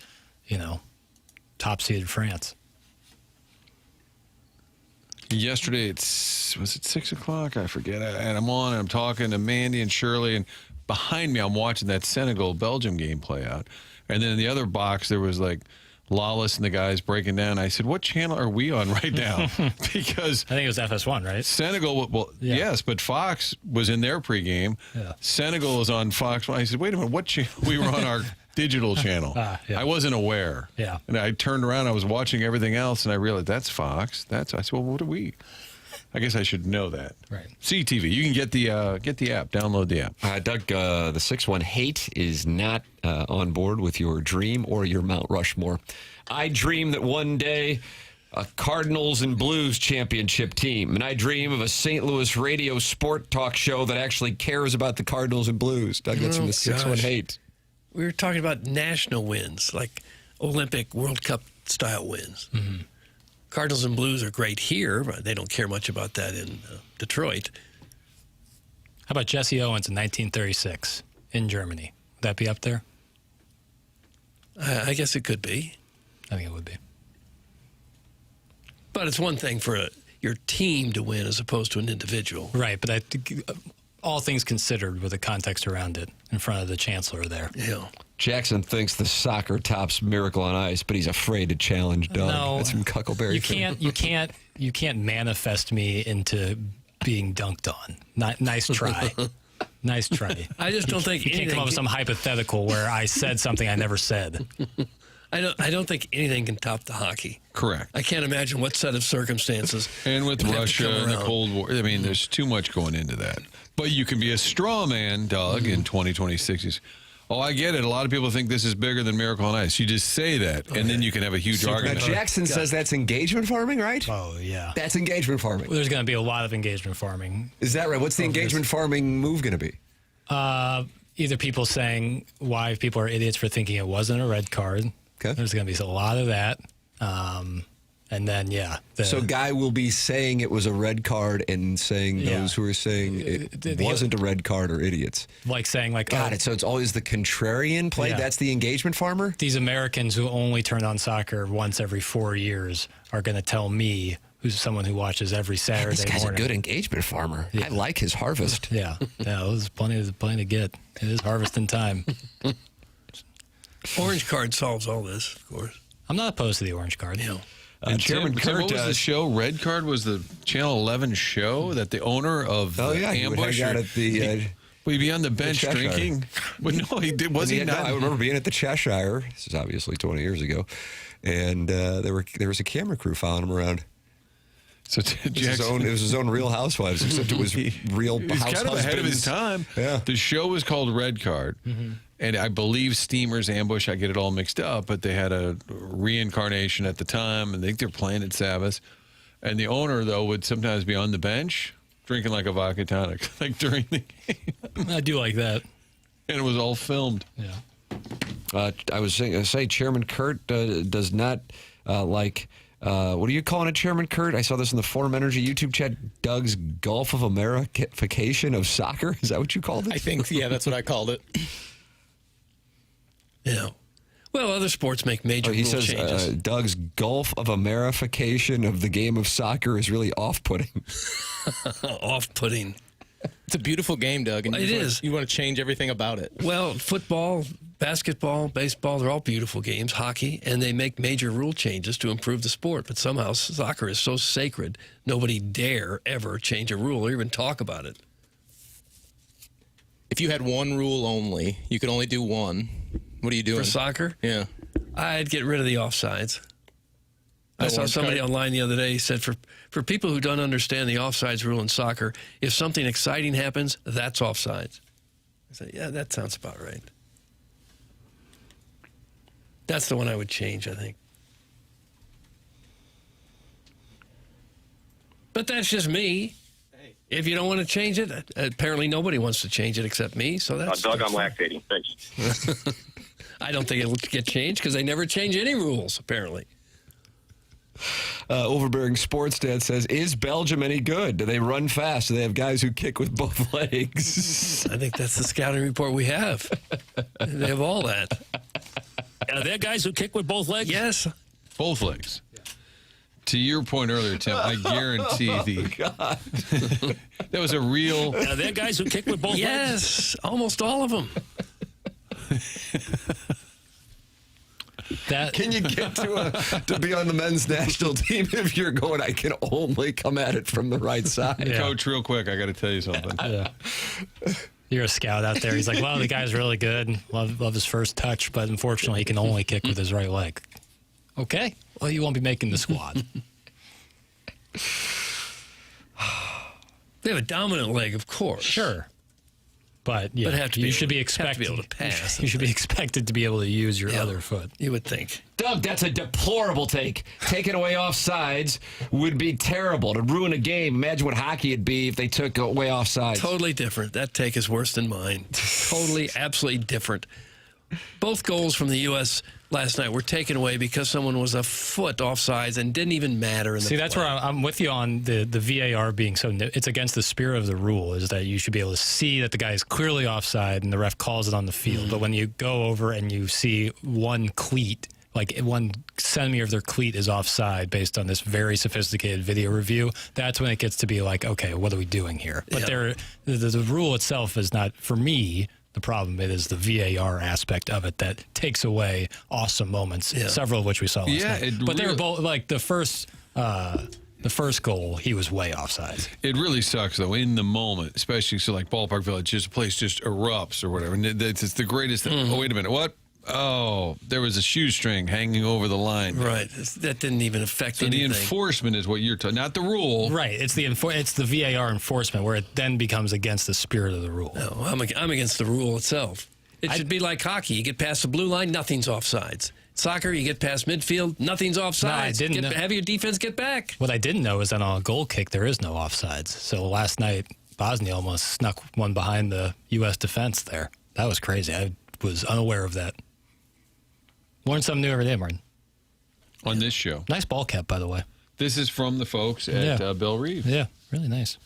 top-seeded France? Yesterday, was it 6 o'clock? I forget. And I'm on and I'm talking to Mandy and Shirley, and behind me, I'm watching that Senegal-Belgium game play out. And then in the other box, there was like Lawless and the guys breaking down. I said, what channel are we on right now? Because I think it was FS1, right? Senegal, yes, but Fox was in their pregame. Yeah. Senegal is on Fox. I said, wait a minute, what channel? We were on our digital channel. Yeah. I wasn't aware. Yeah. And I turned around, I was watching everything else, and I realized that's Fox. I said, well, what are we? I guess I should know that. Right. CTV. You can get the app. Download the app. Doug, the 6-1 hate is not on board with your dream or your Mount Rushmore. I dream that one day a Cardinals and Blues championship team, and I dream of a St. Louis radio sport talk show that actually cares about the Cardinals and Blues. Doug, that's from the 6-1 hate. We were talking about national wins, like Olympic World Cup style wins. Mm-hmm. Cardinals and Blues are great here, but they don't care much about that in Detroit. How about Jesse Owens in 1936 in Germany? Would that be up there? I guess it could be. I think it would be. But it's one thing for your team to win as opposed to an individual. Right, but I think all things considered with the context around it in front of the chancellor there. Yeah. Jackson thinks the soccer tops Miracle on Ice, but he's afraid to challenge Doug. No, That's from Cuckleberry. You can't manifest me into being dunked on. Nice try. Nice try. I just don't think you can't come up with some hypothetical where I said something I never said. I don't think anything can top the hockey. Correct. I can't imagine what set of circumstances. And with Russia and the Cold War, I mean, there's too much going into that. But you can be a straw man, Doug, in 2026. Oh, I get it. A lot of people think this is bigger than Miracle on Ice. You just say that, and then you can have a huge argument. Now, Jackson says that's engagement farming, right? Oh, yeah. That's engagement farming. Well, there's going to be a lot of engagement farming. Is that right? What's the engagement farming move going to be? Either people saying why people are idiots for thinking it wasn't a red card. Okay. There's going to be a lot of that. And then, so Guy will be saying it was a red card and saying those who are saying it wasn't a red card are idiots. Like saying, Got it. So it's always the contrarian play? Yeah. That's the engagement farmer? These Americans who only turn on soccer once every 4 years are going to tell me, who's someone who watches every Saturday This guy's morning. a good engagement farmer. Yeah. I like his harvest. Yeah. There's plenty to get. It is harvesting time. Orange card solves all this, of course. I'm not opposed to the orange card. Yeah. And Chairman Kurt what was the show? Red Card was the Channel 11 show that the owner of Ambush. He would hang out at the. Would he be on the bench drinking? But no, he did. Was he not? No, I remember being at the Cheshire. This is obviously 20 years ago, and there was a camera crew following him around. So it was his own Real Housewives, except it was Real Housewives. He's kind of ahead of his time. Yeah. The show was called Red Card. Mm-hmm. And I believe Steamer's Ambush, I get it all mixed up, but they had a reincarnation at the time, and I think they're playing at Savas. And the owner, though, would sometimes be on the bench drinking like a vodka tonic, like during the game. I do like that. And it was all filmed. Yeah. I was saying Chairman Kurt does not like, what are you calling it, Chairman Kurt? I saw this in the Forum Energy YouTube chat, Doug's Gulf of Americanification of soccer. Is that what you called it? I think, that's what I called it. Yeah. Well, other sports make major he rule says, changes. Doug's Gulf of Amerification of the game of soccer is really off-putting. Off-putting. It's a beautiful game, Doug. And It is. You want to change everything about it. Well, football, basketball, baseball, they're all beautiful games, hockey, and they make major rule changes to improve the sport. But somehow soccer is so sacred, nobody dare ever change a rule or even talk about it. If you had one rule only, you could only do one. What are you doing? For soccer? Yeah. I'd get rid of the offsides. I saw somebody online the other day, he said, for people who don't understand the offsides rule in soccer, if something exciting happens, that's offsides. I said, yeah, that sounds about right. That's the one I would change, I think. But that's just me. If you don't want to change it, apparently nobody wants to change it except me. So that's Doug, I'm fine. lactating. Thanks. I don't think it'll get changed because they never change any rules, apparently. Overbearing Sports Dad says, is Belgium any good? Do they run fast? Do they have guys who kick with both legs? I think that's the scouting report we have. They have all that. Are there guys who kick with both legs? Yes. Both legs. To your point earlier, Tim, I guarantee that was a real. Are there guys who kick with both legs? Yes, almost all of them. Can you get to be on the men's national team if you're going, I can only come at it from the right side? Yeah. Coach, real quick, I got to tell you something. Yeah. You're a scout out there. He's like, well, the guy's really good. Love his first touch, but unfortunately, he can only kick with his right leg. Okay. Well, you won't be making the squad. They have a dominant leg, of course. Sure. But yeah, you should be expected able to pass. You should be expected to be able to use your other foot. You would think. Doug, that's a deplorable take. Taking away offsides would be terrible to ruin a game. Imagine what hockey would be if they took away offsides. Totally different. That take is worse than mine. Totally, absolutely different. Both goals from the U.S. last night were taken away because someone was a foot offsides and didn't even matter in the See, that's where I'm with you on the VAR being so. It's against the spirit of the rule, is that you should be able to see that the guy is clearly offside and the ref calls it on the field. But when you go over and you see one cleat, like 1 centimeter of their cleat is offside based on this very sophisticated video review, that's when it gets to be like, okay, what are we doing here? But the rule itself is not, for me, the problem. It is the VAR aspect of it that takes away awesome moments, several of which we saw last night. But they were both, like the first goal, he was way offside. It really sucks, though, in the moment, especially so like Ballpark Village, just a place just erupts or whatever. And it's the greatest thing. Oh, wait a minute. What? Oh, there was a shoestring hanging over the line. Right. That didn't even affect anything. The enforcement is what you're talking, not the rule. Right. It's the VAR enforcement where it then becomes against the spirit of the rule. No, I'm against the rule itself. It should be like hockey. You get past the blue line, nothing's offsides. Soccer, you get past midfield, nothing's offsides. Have your defense get back. What I didn't know is that on a goal kick, there is no offsides. So last night, Bosnia almost snuck one behind the U.S. defense there. That was crazy. I was unaware of that. Learned something new every day, Martin. On this show. Nice ball cap, by the way. This is from the folks at Bell Reeve. Yeah, really nice.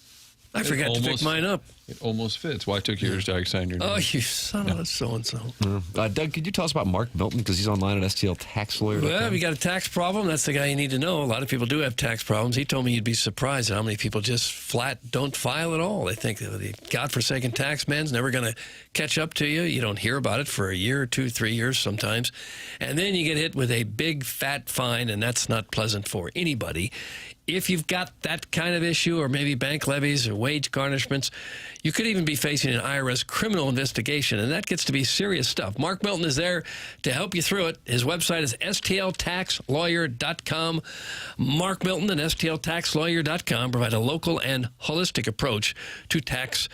I forgot to pick mine up. It almost fits. Well, I took yours to sign your name. Oh, you son of a so-and-so. Doug, could you tell us about Mark Milton? Because he's online at STLTaxLawyer.com. Well, if you got a tax problem, that's the guy you need to know. A lot of people do have tax problems. He told me you'd be surprised at how many people just flat don't file at all. They think that the godforsaken tax man's never going to catch up to you. You don't hear about it for a year, 2, 3 years sometimes. And then you get hit with a big, fat fine, and that's not pleasant for anybody. If you've got that kind of issue, or maybe bank levies or wage garnishments, you could even be facing an IRS criminal investigation, and that gets to be serious stuff. Mark Milton is there to help you through it. His website is stltaxlawyer.com. Mark Milton and stltaxlawyer.com provide a local and holistic approach to tax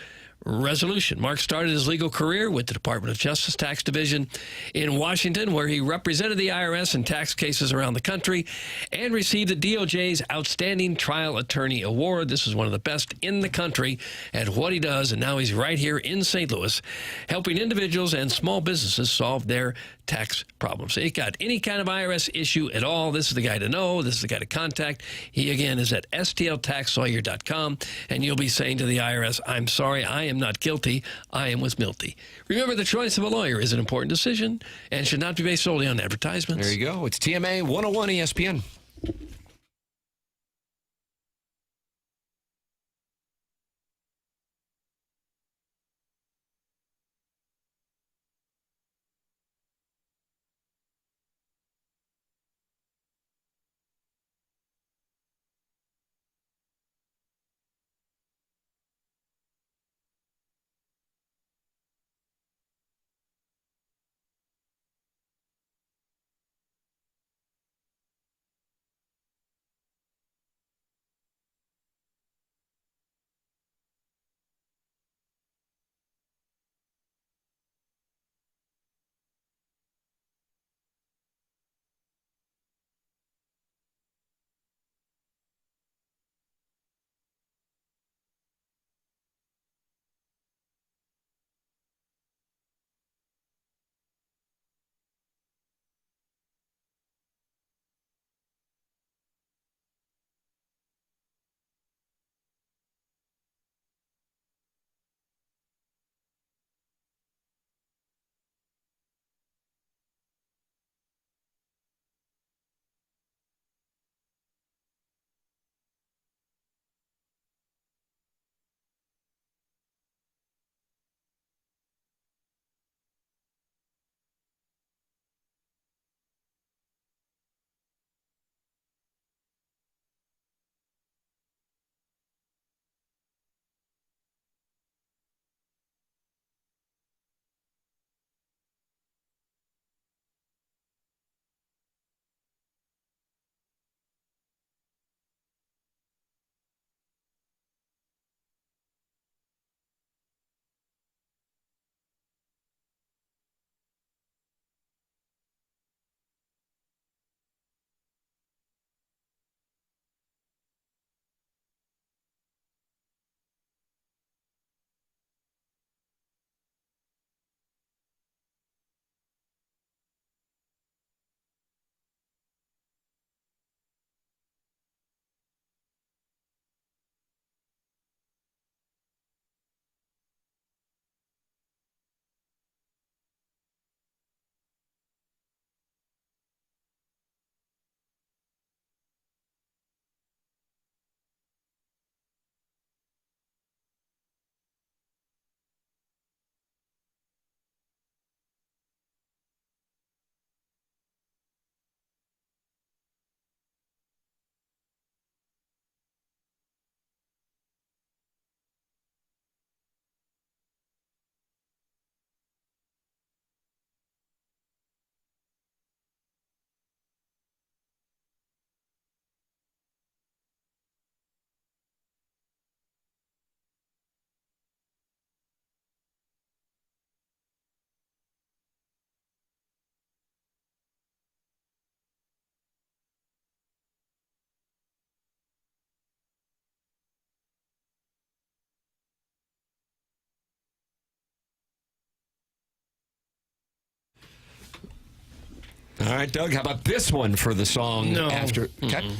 resolution. Mark started his legal career with the Department of Justice Tax Division in Washington, where he represented the IRS in tax cases around the country and received the DOJ's Outstanding Trial Attorney Award. This is one of the best in the country at what he does, and now he's right here in St. Louis helping individuals and small businesses solve their tax problems. So you got any kind of IRS issue at all, this is the guy to know. This is the guy to contact. He, again, is at stltaxlawyer.com, and you'll be saying to the IRS, I'm sorry, I am am not guilty. I am with Milty. Remember, the choice of a lawyer is an important decision and should not be based solely on advertisements. There you go. It's TMA 101 ESPN. All right, Doug, how about this one for the song after? Okay.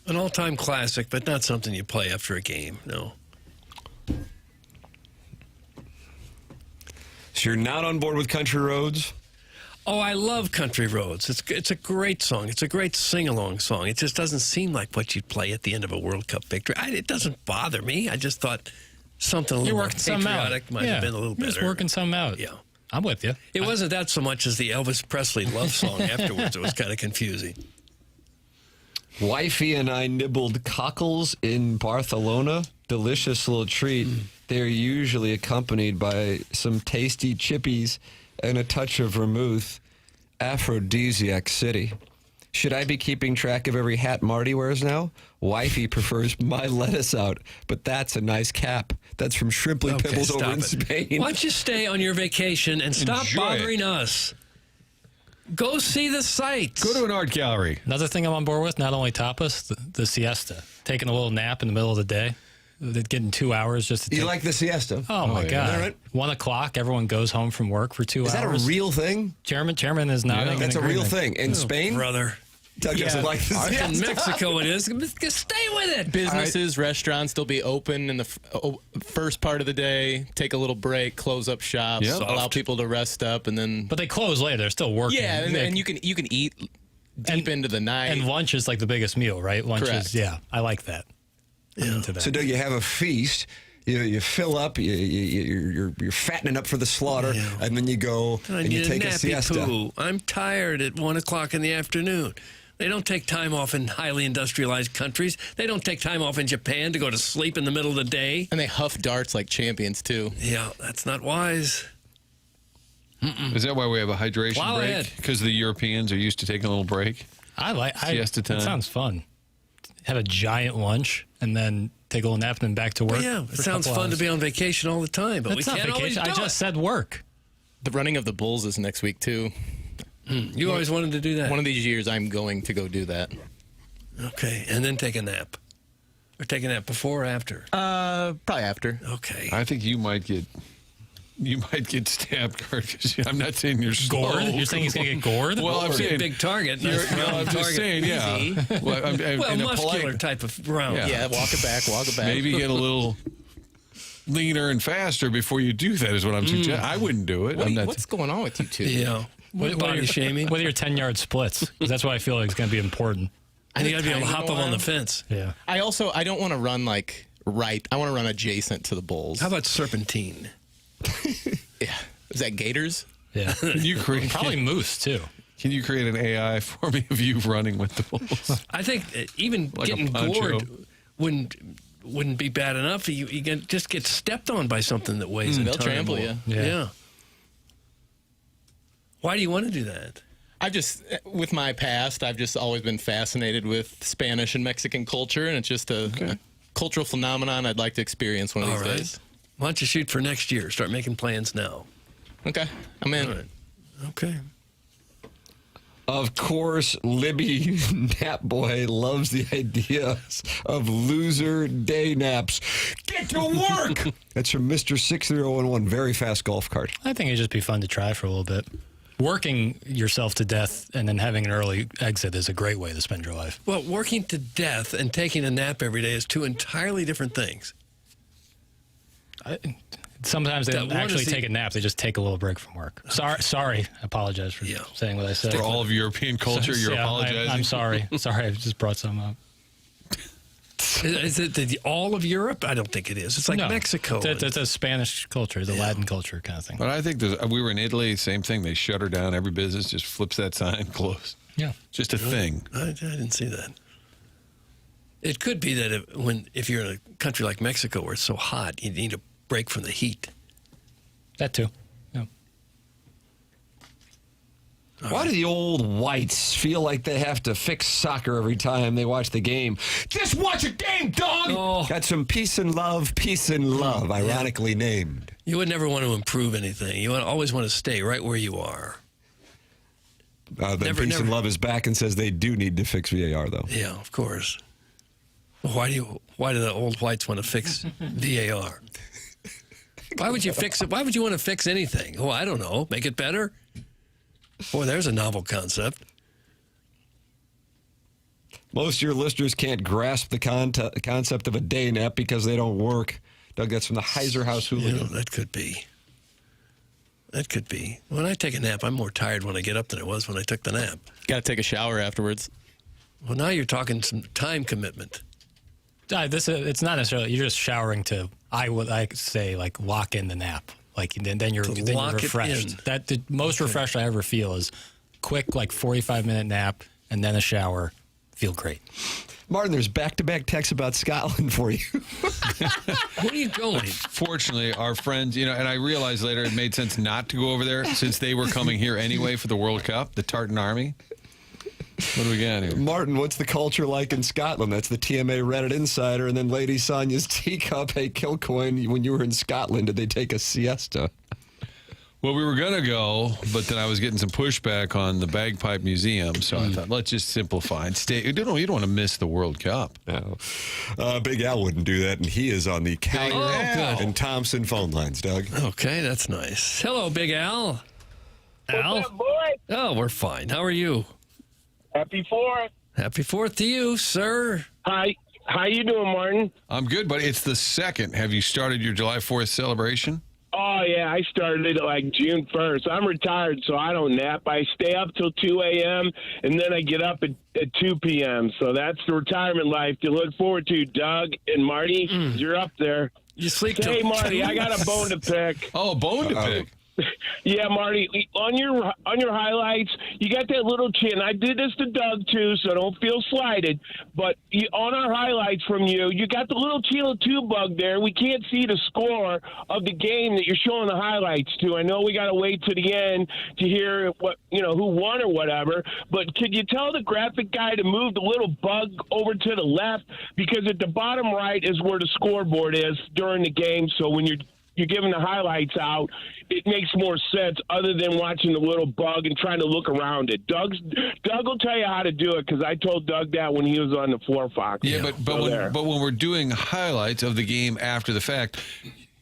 An all-time classic, but not something you play after a game, no. So you're not on board with Country Roads? Oh, I love Country Roads. It's a great song. It's a great sing-along song. It just doesn't seem like what you'd play at the end of a World Cup victory. It doesn't bother me. I just thought something a little more patriotic might have been a little better. Just working some out. Yeah. I'm with you. It wasn't that so much as the Elvis Presley love song afterwards. It was kind of confusing. Wifey and I nibbled cockles in Barcelona. Delicious little treat. They're usually accompanied by some tasty chippies and a touch of vermouth. Aphrodisiac city. Should I be keeping track of every hat Marty wears now? Wifey prefers my lettuce out, but that's a nice cap. That's from Shrimply Pibbles over in Spain. Why don't you stay on your vacation and stop bothering us? Go see the sights. Go to an art gallery. Another thing I'm on board with, not only tapas, the siesta. Taking a little nap in the middle of the day. Getting 2 hours just to You like the siesta? Oh, my God. Right? 1 o'clock, everyone goes home from work for 2 hours. Is that a real thing? Chairman is nodding. That's a real thing. In Spain? Brother. Doug doesn't like the In siesta. Mexico it is. Stay with it. Businesses, restaurants, they'll be open in the first part of the day, take a little break, close up shops, allow people to rest up, and then... But they close later. They're still working. Yeah, and you can eat deep into the night. And lunch is like the biggest meal, right? Lunch Correct. is, yeah, I like that. I'm into that. So, Doug, you have a feast. You fill up. You're fattening up for the slaughter, and then you go and you take a siesta. Poo. I'm tired at 1 o'clock in the afternoon. They don't take time off in highly industrialized countries. They don't take time off in Japan to go to sleep in the middle of the day. And they huff darts like champions, too. Yeah, that's not wise. Is that why we have a hydration Plow break? ahead. Because the Europeans are used to taking a little break? Siesta time. That sounds fun. Have a giant lunch and then take a little nap and then back to work. Well, yeah, it sounds fun to be on vacation all the time, but That's we not can't vacation. always do I just it. said work. The running of the bulls is next week, too. You always wanted to do that. One of these years, I'm going to go do that. Okay, and then take a nap. Or take a nap before or after? Probably after. Okay. I think you might get stabbed, Kurt. 'Cause I'm not saying you're slow. Gored? You're saying he's going to get gored? Well, I'm saying big target. You're, Nice round I'm just target. saying, yeah. Easy. Well, in a muscular polite, type of round. Yeah, walk it back. Maybe get a little leaner and faster before you do that is what I'm suggesting. I wouldn't do it. What's going on with you two? Yeah. What body shaming? What are your 10-yard splits? Because that's what I feel like is going to be important. And you got to be able to hop up on the fence. Yeah. I don't want to run like right. I want to run adjacent to the bulls. How about serpentine? Yeah. Is that gators? Yeah. Can you create Probably moose, too. Can you create an AI for me of you running with the bulls? I think even Like a getting poncho. gored wouldn't be bad enough. You can just get stepped on by something that weighs a They'll ton trample more. you. Yeah. Why do you want to do that? With my past, I've just always been fascinated with Spanish and Mexican culture, and it's just a cultural phenomenon I'd like to experience one of these days. Why don't you shoot for next year? Start making plans now. Okay, I'm in. All right. Okay. Of course, Libby Nap Boy loves the idea of loser day naps. Get to work! That's from Mr. 6011, very fast golf cart. I think it'd just be fun to try for a little bit. Working yourself to death and then having an early exit is a great way to spend your life. Well, working to death and taking a nap every day is two entirely different things. Sometimes they That don't one actually is the- take a nap. They just take a little break from work. Sorry. I apologize for saying what I said. For all of European culture, you're apologizing? I'm sorry. Sorry, I just brought some up. Is it all of Europe? I don't think it is. It's like No. Mexico. It's a Spanish culture, the Latin culture kind of thing. But I think we were in Italy, same thing. They shut her down. Every business just flips that sign closed. Yeah. Just a thing. I didn't see that. It could be that if you're in a country like Mexico where it's so hot, you need a break from the heat. That too. Yeah. Why do the old whites feel like they have to fix soccer every time they watch the game? Just watch a game, dog! Oh. Got some peace and love, ironically named. You would never want to improve anything. You always want to stay right where you are. Then Peace and Love is back and says they do need to fix VAR, though. Yeah, of course. Why do the old whites want to fix VAR? Why would you fix it? Why would you want to fix anything? Oh, I don't know. Make it better? Boy, there's a novel concept. Most of your listeners can't grasp the concept of a day nap because they don't work. Doug, that's from the Heiser House Hooligan. You know, that could be. That could be. When I take a nap, I'm more tired when I get up than I was when I took the nap. Got to take a shower afterwards. Well, now you're talking some time commitment. It's not necessarily, you're just showering to, I say, like, lock in the nap. Like, then you're refreshed. The most refreshed I ever feel is quick, like, 45-minute nap and then a shower. Feel great. Martin, there's back-to-back texts about Scotland for you. Where are you going? Fortunately, our friends, and I realized later it made sense not to go over there since they were coming here anyway for the World Cup, the Tartan Army. What do we got here? Martin, what's the culture like in Scotland? That's the TMA Reddit Insider. And then Lady Sonia's teacup. Hey, Kilcoyne, when you were in Scotland, did they take a siesta? Well, we were going to go, but then I was getting some pushback on the Bagpipe Museum, so I thought, let's just simplify and stay. You don't want to miss the World Cup. No. Big Al wouldn't do that, and he is on the Calgary and Thompson phone lines, Doug. Okay, that's nice. Hello, Big Al. Al? What's up, boy? Oh, we're fine. How are you? Happy 4th. Happy 4th to you, sir. Hi. How you doing, Martin? I'm good, but it's the 2nd. Have you started your July 4th celebration? Oh, yeah, I started it like June 1st. I'm retired, so I don't nap. I stay up till 2 a.m., and then I get up at 2 p.m., so that's the retirement life to look forward to. Doug and Marty, you're up there. You sleep Hey, till Marty, 2? I got a bone to pick. Oh, a bone to pick. Yeah, Marty, on your highlights, you got that little chin. I did this to Doug, too, so don't feel slighted. But on our highlights from you, you got the little Chilo 2 bug there. We can't see the score of the game that you're showing the highlights to. I know we got to wait to the end to hear who won or whatever. But could you tell the graphic guy to move the little bug over to the left? Because at the bottom right is where the scoreboard is during the game. So when you're giving the highlights out, it makes more sense other than watching the little bug and trying to look around it. Doug will tell you how to do it because I told Doug that when he was on the 4 Fox. Yeah, but when we're doing highlights of the game after the fact,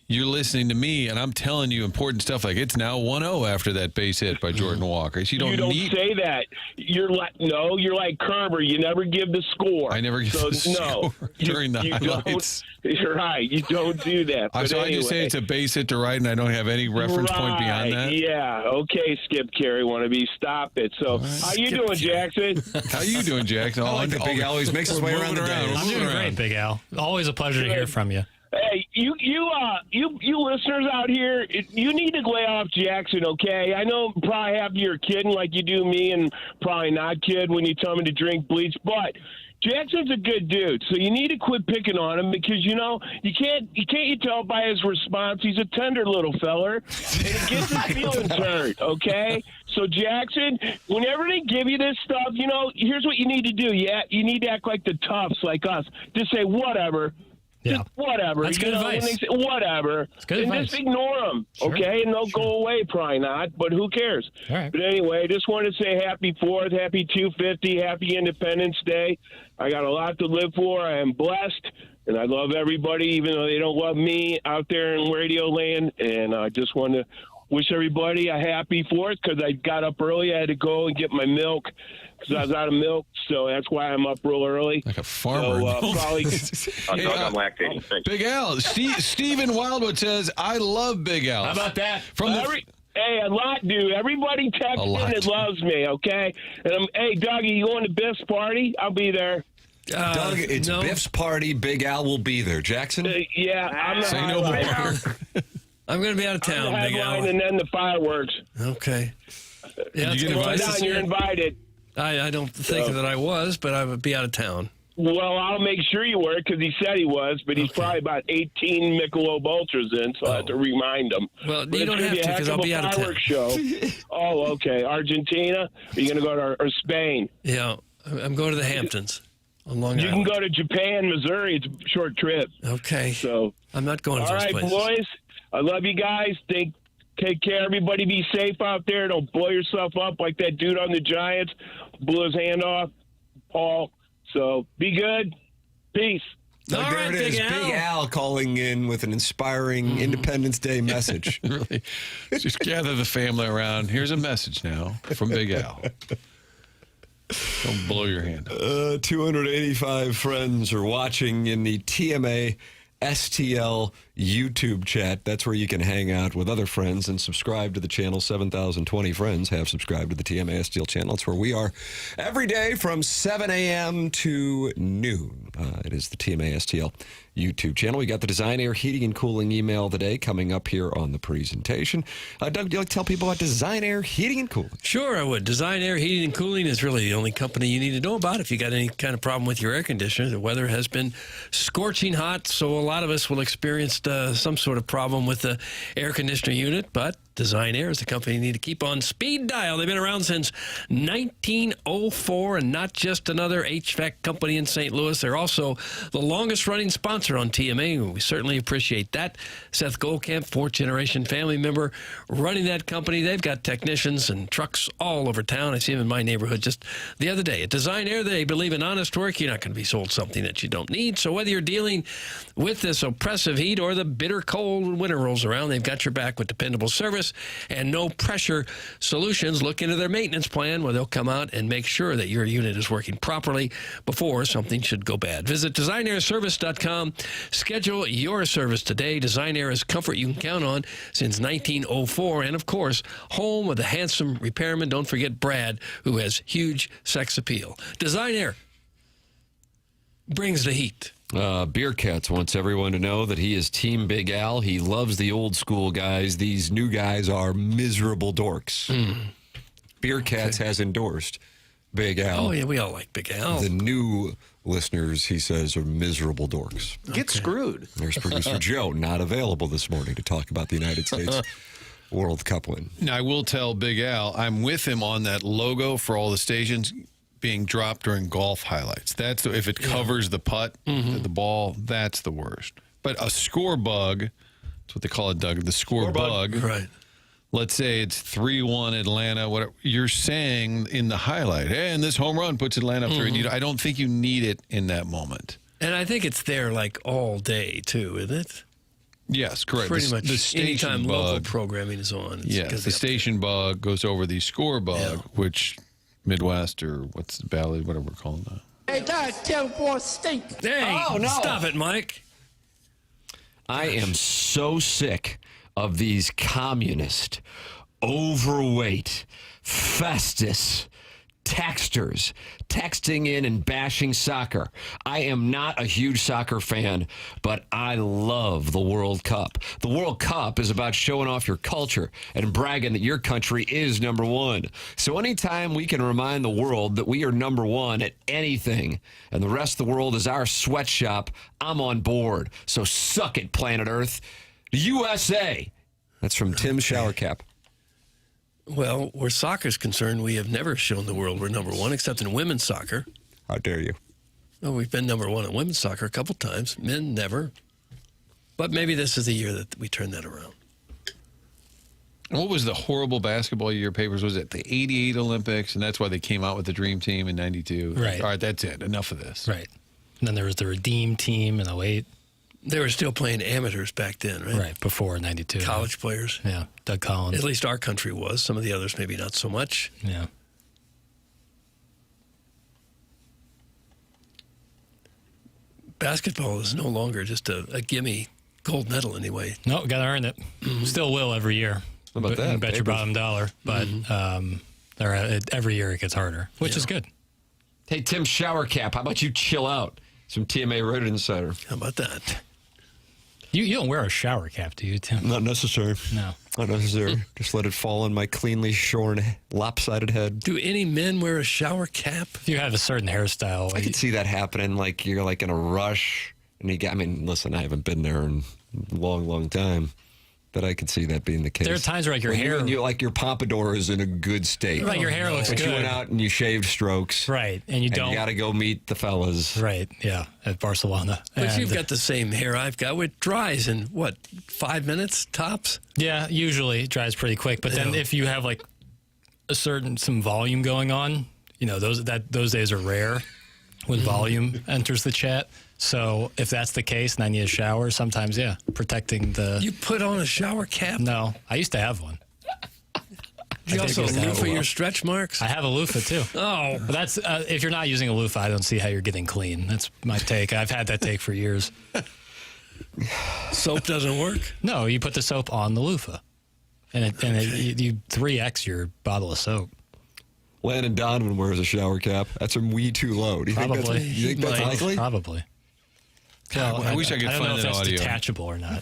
you're listening to me, and I'm telling you important stuff like it's now 1-0 after that base hit by Jordan Walker. So you don't say that. You're like Kerber. You never give the score. I never give the score during the highlights. You're right. You don't do that. I just say it's a base hit to right, and I don't have any reference point beyond that. Yeah. Okay, Skip Carey wannabe. Stop it. So how you doing, Jackson? How you doing, Jackson? I like the Big Al always makes his way around the day. I'm doing great, Big Al. Always a pleasure to hear from you. Hey, you listeners out here, you need to lay off Jackson, okay? I know probably half of you are kidding like you do me and probably not kid when you tell me to drink bleach, but Jackson's a good dude, so you need to quit picking on him because, you can't tell by his response. He's a tender little feller, and it gets his feelings hurt, okay? So, Jackson, whenever they give you this stuff, here's what you need to do. Yeah, you need to act like the toughs like us. Just say, whatever. Yeah. Just whatever. That's good advice. When they say, whatever. That's good and advice. just ignore them, Sure. okay? And they'll go away, probably not, but who cares? All right. But anyway, just wanted to say happy 4th, happy 250, happy Independence Day. I got a lot to live for. I am blessed, and I love everybody, even though they don't love me out there in radio land. And I just want to wish everybody a happy 4th because I got up early. I had to go and get my milk because I was out of milk, so that's why I'm up real early. Like a farmer. So, probably. I'm lactating. Thanks. Big Al. Steven Wildwood says, I love Big Al. How about that? Hey, a lot, dude. Everybody texts in that loves me, okay? And hey, Dougie, you going to Biff's party? I'll be there. Doug, it's Biff's party. Big Al will be there. Jackson? Yeah, I'm the Say no more. I'm going to be out of town, I'm the Big Al. headline and then the fireworks. Okay. Yeah, Did you get Come on invited? down, you're invited. I don't think that I was, but I would be out of town. Well, I'll make sure you were because he said he was, but he's probably about 18 Michelob Ultras in, so I have to remind him. Well, But you it's don't gonna have be a to heck because I'll of a be out of town. fireworks show. Oh, okay. Argentina? Are you going to go to or Spain? Yeah, I'm going to the Hamptons on Long You Island. can go to Japan, Missouri. It's a short trip. Okay. So I'm not going to all those right, places. boys. I love you guys. Take care. Everybody be safe out there. Don't blow yourself up like that dude on the Giants blew his hand off, Paul. So be good. Peace. Doug, All there right, it is. Big Al. Calling in with an inspiring Independence Day message. Really? Just gather the family around. Here's a message now from Big Al. Don't blow your hand up. 285 friends are watching in the TMA STL YouTube chat. That's where you can hang out with other friends and subscribe to the channel. 7,020 friends have subscribed to the TMA STL channel. It's where we are every day from 7 a.m. to noon. It is the TMA STL YouTube channel. We got the Design Air Heating and Cooling email of the day coming up here on the presentation. Doug, would you like to tell people about Design Air Heating and Cooling? Sure, I would. Design Air Heating and Cooling is really the only company you need to know about if you got any kind of problem with your air conditioner. The weather has been scorching hot, so a lot of us will experience some sort of problem with the air conditioner unit, but Design Air is the company you need to keep on speed dial. They've been around since 1904 and not just another HVAC company in St. Louis. They're also the longest-running sponsor on TMA. We certainly appreciate that. Seth Goldkamp, fourth-generation family member, running that company. They've got technicians and trucks all over town. I see them in my neighborhood just the other day. At Design Air, they believe in honest work. You're not going to be sold something that you don't need. So whether you're dealing with this oppressive heat or the bitter cold when winter rolls around, they've got your back with dependable service. course. And No Pressure Solutions look into their maintenance plan where they'll come out and make sure that your unit is working properly before something should go bad. Visit DesignAirService.com. Schedule your service today. Design Air is comfort you can count on since 1904. And, of course, home with a handsome repairman. Don't forget Brad, who has huge sex appeal. Design Air brings the heat. Beer Cats wants everyone to know that he is Team Big Al. He loves the old school guys. These new guys are miserable dorks. Beer Cats has endorsed Big Al. Oh, yeah, we all like Big Al. The new listeners, he says, are miserable dorks. Get screwed. There's producer Joe, not available this morning to talk about the United States World Cup win. Now, I will tell Big Al, I'm with him on that logo for all the stations being dropped during golf highlights. That's if it covers the putt, the ball, that's the worst. But a score bug, that's what they call it, Doug, the score bug. Right. Let's say it's 3-1 Atlanta, whatever. You're saying in the highlight, hey, and this home run puts Atlanta up 3. I don't think you need it in that moment. And I think it's there like all day, too, isn't it? Yes, correct. Pretty much the station anytime bug, local programming is on. Yes, the station bug goes over the score bug, which Midwest or what's the ballad, whatever we're calling that. Hey, guys, tell boy stink. Hey, stop it, Mike. I am so sick of these communist, overweight, Festus texters texting in and bashing soccer. I am not a huge soccer fan, but I love the World Cup. The World Cup is about showing off your culture and bragging that your country is number one. So anytime we can remind the world that we are number one at anything and the rest of the world is our sweatshop, I'm on board. So suck it, planet Earth. USA. That's from Tim Showercap. Well, where soccer's concerned, we have never shown the world we're number one, except in women's soccer. How dare you? Well, we've been number one in women's soccer a couple times. Men, never. But maybe this is the year that we turn that around. What was the horrible basketball year papers? Was it the 88 Olympics? And that's why they came out with the Dream Team in 92. Right. All right, that's it. Enough of this. Right. And then there was the Redeem Team in 08. They were still playing amateurs back then, right? Right, before 92. College players. Yeah, Doug Collins. At least our country was. Some of the others maybe not so much. Yeah. Basketball is no longer just a gimme gold medal anyway. No, got to earn it. Still will every year. How about that? Bet your bottom dollar. But every year it gets harder, which is good. Hey, Tim Showercap, how about you chill out? Some TMA Road Insider. How about that? You don't wear a shower cap, do you, Tim? Not necessary. No. Not necessary. Just let it fall on my cleanly shorn, lopsided head. Do any men wear a shower cap? If you have a certain hairstyle. I could see that happening, like you're like in a rush. And listen, I haven't been there in a long, long time. But I could see that being the case. There are times where like your hair... your pompadour is in a good state. Like your hair looks good. But you went out and you shaved strokes. Right, and you don't... you got to go meet the fellas. Right, yeah, at Barcelona. But you've got the same hair I've got. It dries in, 5 minutes tops? Yeah, usually it dries pretty quick. But then if you have like some volume going on, those days are rare when volume enters the chat. So if that's the case and I need a shower, sometimes, protecting the... You put on a shower cap? No, I used to have one. You also loofah your stretch marks? I have a loofah, too. Oh. But that's, if you're not using a loofah, I don't see how you're getting clean. That's my take. I've had that take for years. Soap doesn't work? No, you put the soap on the loofah. And you 3X your bottle of soap. Landon Donovan wears a shower cap. That's a wee too low. Do you think that's likely? Probably. God, I wish I could find that audio. I don't know if it's detachable or not.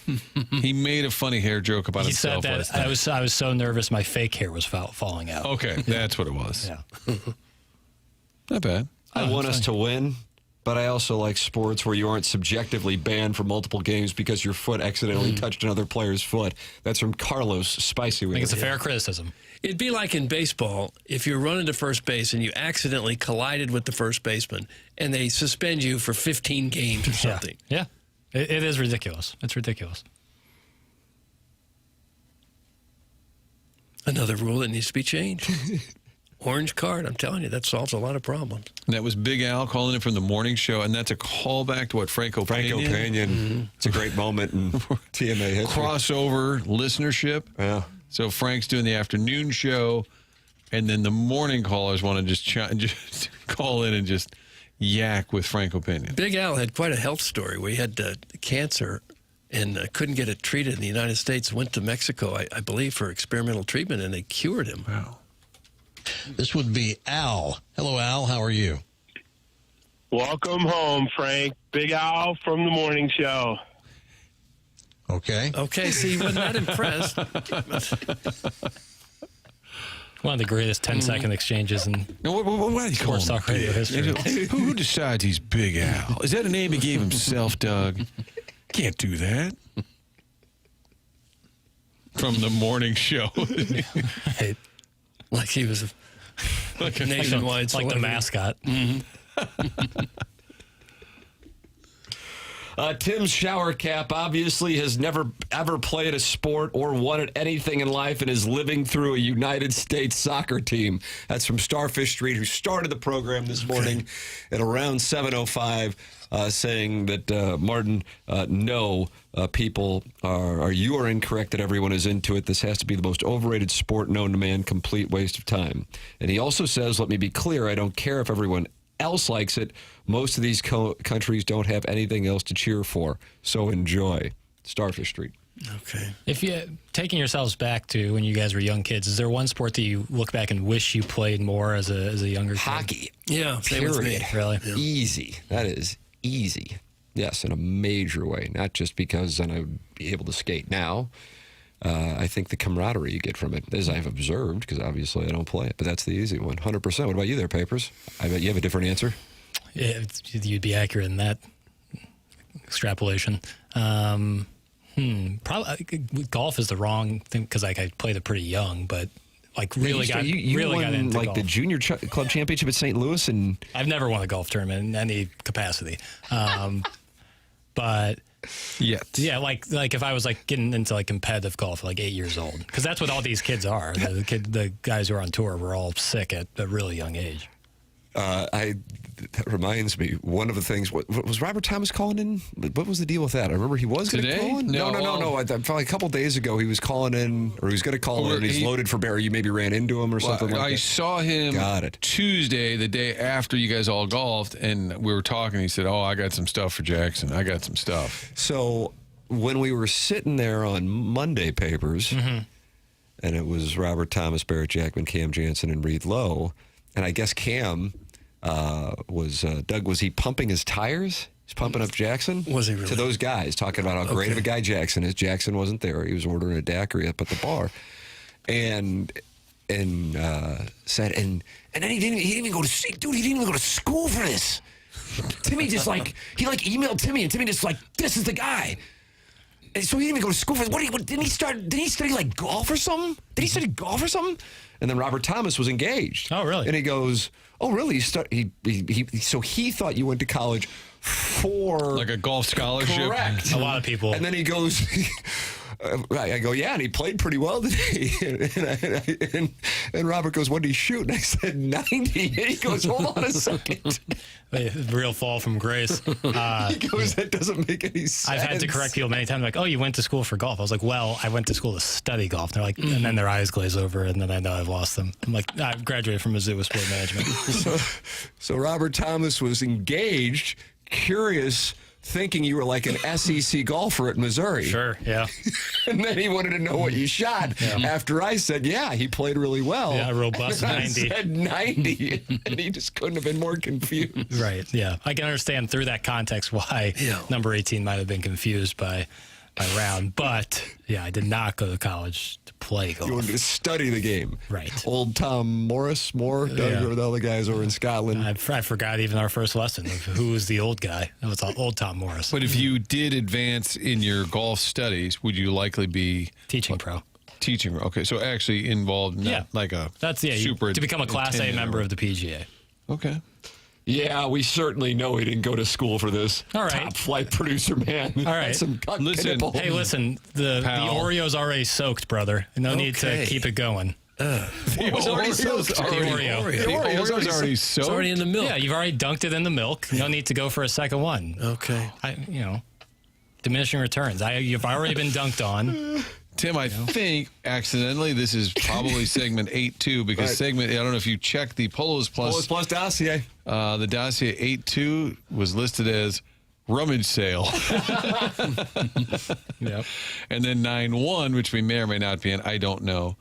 He made a funny hair joke about himself last night. I was so nervous my fake hair was falling out. Okay, that's what it was. Yeah. Not bad. I want us to win, but I also like sports where you aren't subjectively banned for multiple games because your foot accidentally touched another player's foot. That's from Carlos Spicy. I think it's a fair criticism. It'd be like in baseball, if you're running to first base and you accidentally collided with the first baseman and they suspend you for 15 games or something. Yeah. It is ridiculous. It's ridiculous. Another rule that needs to be changed. Orange card, I'm telling you, that solves a lot of problems. And that was Big Al calling in from the morning show, and that's a callback to what Franco Pena. It's a great moment in TMA history. Crossover listenership. Yeah. So Frank's doing the afternoon show, and then the morning callers want to just call in and just yak with Frank Opinion. Big Al had quite a health story. We had cancer and couldn't get it treated in the United States. Went to Mexico, I believe, for experimental treatment, and they cured him. Wow. This would be Al. Hello, Al. How are you? Welcome home, Frank. Big Al from the morning show. Okay. Okay, see, he was not impressed. One of the greatest 10-second exchanges in sports talk radio history. Who decides he's Big Al? Is that a name he gave himself, Doug? Can't do that. From the morning show. Right. Like he was like nationwide, like the mascot. Tim's shower cap obviously has never, ever played a sport or won at anything in life and is living through a United States soccer team. That's from Starfish Street, who started the program this morning at around 7:05, saying that, Martin, no, people you are incorrect that everyone is into it. This has to be the most overrated sport known to man, complete waste of time. And he also says, let me be clear, I don't care if everyone else likes it. Most of these countries don't have anything else to cheer for, so enjoy. Starfish Street. Okay. If you taking yourselves back to when you guys were young kids, is there one sport that you look back and wish you played more as a younger kid? Hockey. Yeah, same with me. Really? Yeah. Easy. That is easy. Yes, in a major way. Not just because then I would be able to skate now. I think the camaraderie you get from it, as I've observed, because obviously I don't play it, but that's the easy one, 100%. What about you there, Papers? I bet you have a different answer. Yeah, you'd be accurate in that extrapolation. Probably golf is the wrong thing because I played it pretty young, but really got into like golf. the junior club championship at St. Louis, and I've never won a golf tournament in any capacity, but. Yeah, like if I was getting into competitive golf at 8 years old, because that's what all these kids are. The guys who are on tour were all sick at a really young age. That reminds me, one of the things, was Robert Thomas calling in? What was the deal with that? I remember he was going to call in. No. Probably a couple days ago he was calling in, or he was going to call in, and he's loaded for Barry. You maybe ran into him or something like that. I saw him Tuesday, the day after you guys all golfed, and we were talking. He said, I got some stuff for Jackson. I got some stuff. So when we were sitting there on Monday, Papers, and it was Robert Thomas, Barrett Jackman, Cam Jansen, and Reed Lowe, and I guess Cam... Doug, was he pumping his tires? He's pumping up Jackson? Was he really? To those guys, talking about how great of a guy Jackson is. Jackson wasn't there. He was ordering a daiquiri up at the bar. And said, and then he didn't even go to see, dude, he didn't even go to school for this. Timmy just he emailed Timmy, and Timmy just this is the guy. And so he didn't even go to school for this. Didn't he study golf or something? Did he study golf or something? And then Robert Thomas was engaged. Oh, really? And he goes, oh, really? So he thought you went to college for... a golf scholarship? Correct. A lot of people. And then he goes... I go, yeah, and he played pretty well today. And Robert goes, what did he shoot? And I said, 90. And he goes, hold on a second. Real fall from grace. He goes, that doesn't make any sense. I've had to correct people many times, you went to school for golf. I was like, well, I went to school to study golf. And they're like, and then their eyes glaze over, and then I know I've lost them. I'm like, I graduated from Mizzou with sport management. So Robert Thomas was engaged, curious, thinking you were like an SEC golfer at Missouri. Sure, yeah. And then he wanted to know what you shot after I said, yeah, he played really well. Yeah, robust 90. I said 90, and he just couldn't have been more confused. Right, yeah. I can understand through that context why number 18 might have been confused by round. But, yeah, I did not go to college to play golf. You wanted to study the game. Right. Old Tom Moore, Doug, with all the guys over in Scotland. I forgot even our first lesson of who was the old guy. It was old Tom Morris. But if you did advance in your golf studies, would you likely be... Teaching pro. Teaching, okay. So actually involved in super... To become a Class A member of the PGA. Okay. Yeah, we certainly know he didn't go to school for this. All right. Top flight producer, man. All right. Listen. Hey, listen. The Oreo's already soaked, brother. No need to keep it going. The Oreo's already soaked. It's already in the milk. Yeah, you've already dunked it in the milk. No need to go for a second one. Okay. Diminishing returns. You've already been dunked on. Tim, I think accidentally this is probably segment 8-2 because I don't know if you checked the Polos Plus dossier. The dossier 8-2 was listed as rummage sale. Yep. And then 9-1, which we may or may not be in, I don't know,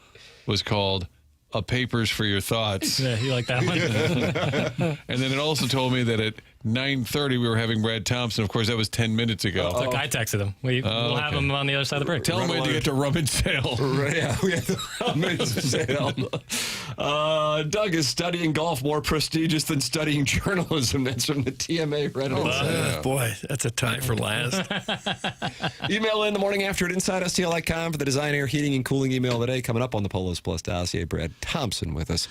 was called A Papers for Your Thoughts. Yeah, you like that one? And then it also told me that at 9:30 we were having Brad Thompson. Of course, that was 10 minutes ago. Look, I texted him. We'll have him on the other side of the break. Tell him we had to get to rummage sale. Yeah, we had the rummage sale. Doug, is studying golf more prestigious than studying journalism? That's from the TMA Reddit. Boy, that's a tie for last. Email in the morning after at InsideSTL.com for the Design, Air, Heating, and Cooling email today. Coming up on the Polos Plus dossier, Brad Thompson with us.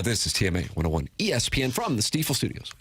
This is TMA 101 ESPN from the Stiefel Studios.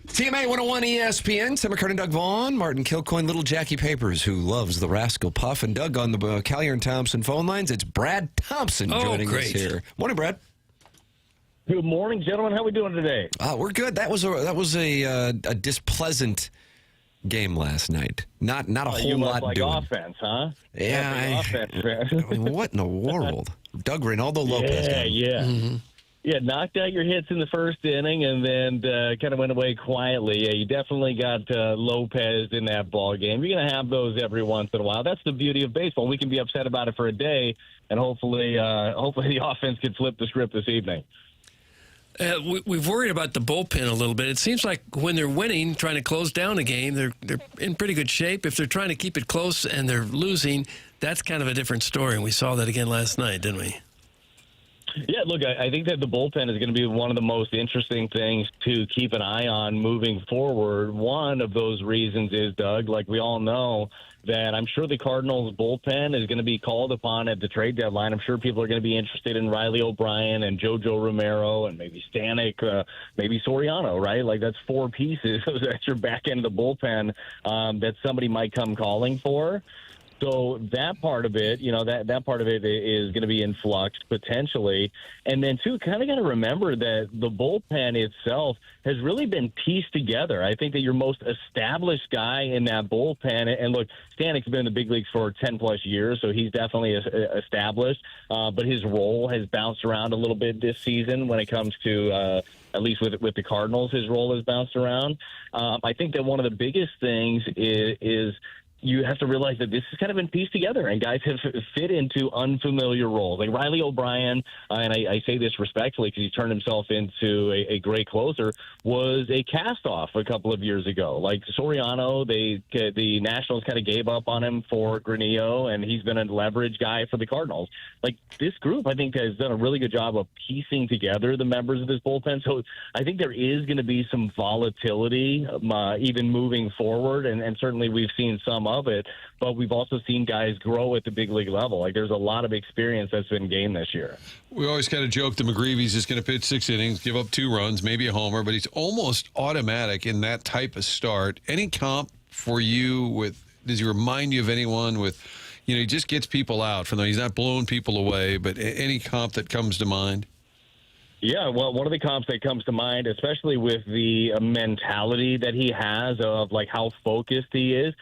TMA 101 ESPN, Tim McKernan, Doug Vaughn, Martin Kilcoyne, little Jackie Papers, who loves the Rascal Puff, and Doug on the Collier and Thompson phone lines. It's Brad Thompson joining us here. Morning, Brad. Good morning, gentlemen. How are we doing today? We're good. That was a displeasant game last night. Not a whole lot like doing. Offense, huh? Yeah. Offense, man. I mean, what in the world? Doug Reynaldo Lopez. Yeah. Mm-hmm. Yeah, knocked out your hits in the first inning and then kind of went away quietly. Yeah, you definitely got Lopez in that ball game. You're going to have those every once in a while. That's the beauty of baseball. We can be upset about it for a day, and hopefully the offense can flip the script this evening. We've worried about the bullpen a little bit. It seems like when they're winning, trying to close down a game, they're in pretty good shape. If they're trying to keep it close and they're losing, that's kind of a different story. And we saw that again last night, didn't we? Yeah, look, I think that the bullpen is going to be one of the most interesting things to keep an eye on moving forward. One of those reasons is, Doug, like we all know, that I'm sure the Cardinals bullpen is going to be called upon at the trade deadline. I'm sure people are going to be interested in Riley O'Brien and JoJo Romero and maybe Stanek, maybe Soriano, right? Like that's 4 pieces at your back end of the bullpen that somebody might come calling for. So that part of it, that part of it is going to be in flux potentially. And then, too, kind of got to remember that the bullpen itself has really been pieced together. I think that your most established guy in that bullpen, and look, Stanek's been in the big leagues for 10-plus years, so he's definitely established. But his role has bounced around a little bit this season when it comes to at least with the Cardinals, his role has bounced around. I think that one of the biggest things is you have to realize that this has kind of been pieced together, and guys have fit into unfamiliar roles. Like Riley O'Brien, and I say this respectfully because he turned himself into a great closer, was a cast-off a couple of years ago. Like Soriano, the Nationals kind of gave up on him for Granillo, and he's been a leverage guy for the Cardinals. Like this group, I think, has done a really good job of piecing together the members of this bullpen. So I think there is going to be some volatility even moving forward, and certainly we've seen some of it, but we've also seen guys grow at the big league level. Like there's a lot of experience that's been gained this year. We always kind of joke that McGreevy's just going to pitch 6 innings, give up 2 runs, maybe a homer, but he's almost automatic in that type of start. Any comp for you does he remind you of anyone with, he just gets people out from them. He's not blowing people away, but any comp that comes to mind? Yeah, well, one of the comps that comes to mind, especially with the mentality that he has of like how focused he is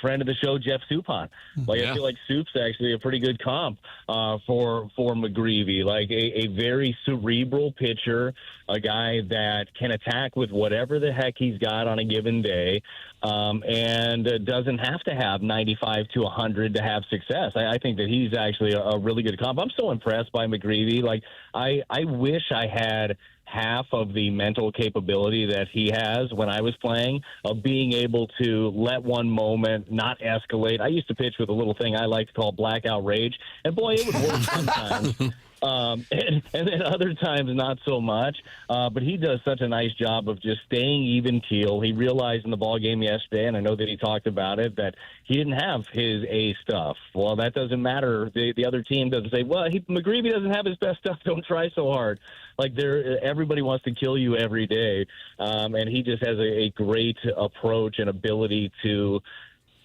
friend of the show, Jeff Suppan. Like, I feel like Soup's actually a pretty good comp for McGreevy. Like a very cerebral pitcher, a guy that can attack with whatever the heck he's got on a given day, and doesn't have to have 95 to 100 to have success. I think that he's actually a really good comp. I'm so impressed by McGreevy. Like, I wish I had half of the mental capability that he has when I was playing, of being able to let one moment not escalate. I used to pitch with a little thing I like to call blackout rage, and boy, it would work sometimes. And then other times not so much. But he does such a nice job of just staying even keel. He realized in the ball game yesterday, and I know that he talked about it, that he didn't have his A stuff. Well, that doesn't matter. The other team doesn't say, well, McGreevy doesn't have his best stuff. Don't try so hard. Like, everybody wants to kill you every day. And he just has a great approach and ability to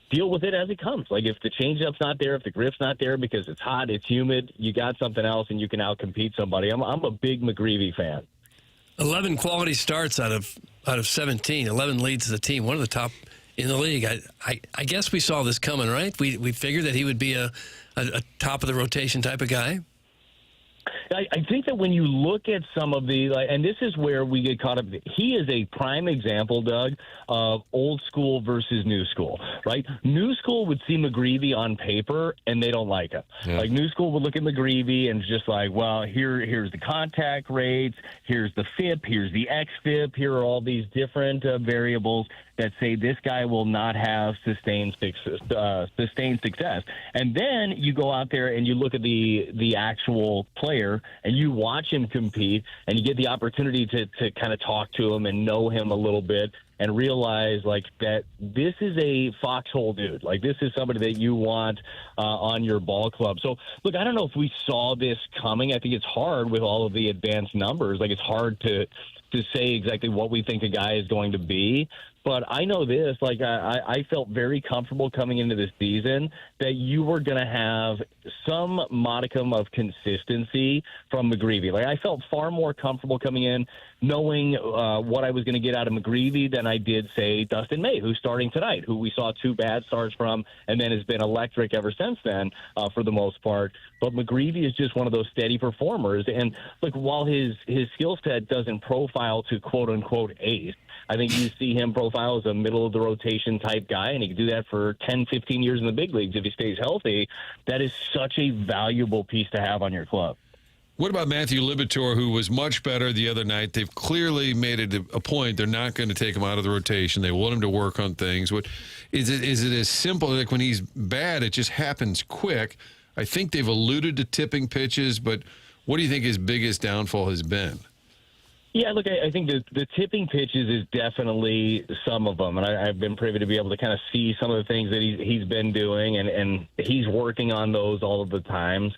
deal with it as it comes. Like, if the changeup's not there, if the grip's not there because it's hot, it's humid, you got something else and you can outcompete somebody. I'm a big McGreevy fan. 11 quality starts out of 17. 11 leads the team, one of the top in the league. I guess we saw this coming, right? We figured that he would be a top of the rotation type of guy. I think that when you look at some of the, and this is where we get caught up, he is a prime example, Doug, of old school versus new school, right? New school would see McGreevy on paper, and they don't like him. Yeah. Like, new school would look at McGreevy and just like, well, here's the contact rates, here's the FIP, here's the XFIP, here are all these different variables that say this guy will not have sustained success. And then you go out there and you look at the actual player and you watch him compete, and you get the opportunity to kind of talk to him and know him a little bit and realize, like, that this is a foxhole dude. Like, this is somebody that you want on your ball club. So, look, I don't know if we saw this coming. I think it's hard with all of the advanced numbers. Like, it's hard to say exactly what we think a guy is going to be. But I know this, like, I felt very comfortable coming into this season that you were going to have some modicum of consistency from McGreevy. Like, I felt far more comfortable coming in knowing what I was going to get out of McGreevy than I did, say, Dustin May, who's starting tonight, who we saw 2 bad starts from and then has been electric ever since then for the most part. But McGreevy is just one of those steady performers. And, look, while his skill set doesn't profile to quote-unquote ace, I think you see him profile as a middle-of-the-rotation type guy, and he can do that for 10, 15 years in the big leagues if he stays healthy. That is such a valuable piece to have on your club. What about Matthew Liberatore, who was much better the other night? They've clearly made it a point. They're not going to take him out of the rotation. They want him to work on things. What is it as simple, like when he's bad, it just happens quick? I think they've alluded to tipping pitches, but what do you think his biggest downfall has been? Yeah, look, I think the tipping pitches is definitely some of them, and I've been privy to be able to kind of see some of the things that he's been doing, and he's working on those all the time.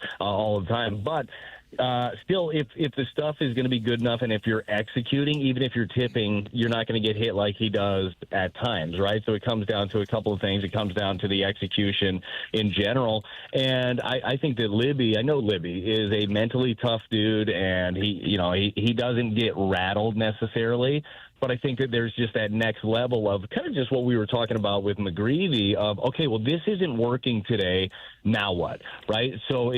But still, if the stuff is going to be good enough, and if you're executing, even if you're tipping, you're not going to get hit like he does at times, right? So it comes down to a couple of things. It comes down to the execution in general, and I think that Libby is a mentally tough dude, and he doesn't get rattled necessarily. But I think that there's just that next level of kind of just what we were talking about with McGreevy of, okay, well, this isn't working today. Now what, right? So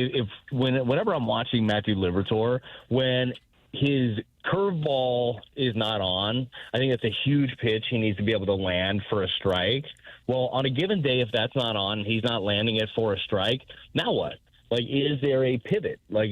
whenever I'm watching Matthew Liberatore, when his curveball is not on, I think that's a huge pitch he needs to be able to land for a strike. Well, on a given day, if that's not on, he's not landing it for a strike, now what? Like, is there a pivot? Like,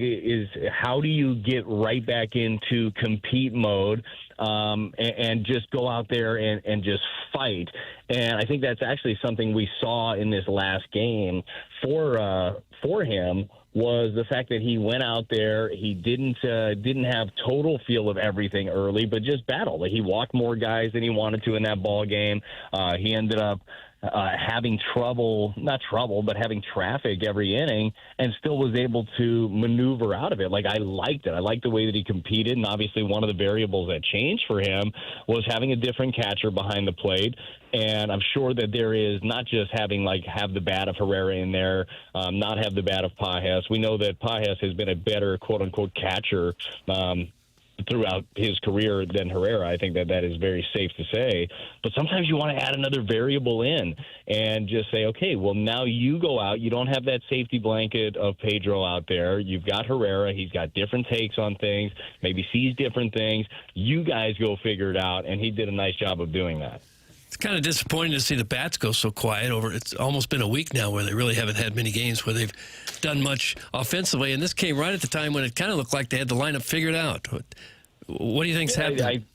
how do you get right back into compete mode and just go out there and just fight? And I think that's actually something we saw in this last game for him was the fact that he went out there. He didn't have total feel of everything early, but just battled. Like, he walked more guys than he wanted to in that ball game. He ended up having having traffic every inning, and still was able to maneuver out of it. Like, I liked it. I liked the way that he competed, and obviously one of the variables that changed for him was having a different catcher behind the plate. And I'm sure that there is not just have the bat of Herrera in there, not have the bat of Pages. We know that Pages has been a better quote-unquote catcher throughout his career than Herrera. I think that is very safe to say. But sometimes you want to add another variable in and just say, okay, well, now you go out. You don't have that safety blanket of Pedro out there. You've got Herrera. He's got different takes on things, maybe sees different things. You guys go figure it out, and he did a nice job of doing that. It's kind of disappointing to see the bats go so quiet it's almost been a week now where they really haven't had many games where they've done much offensively, and this came right at the time when it kind of looked like they had the lineup figured out. What do you think's happening?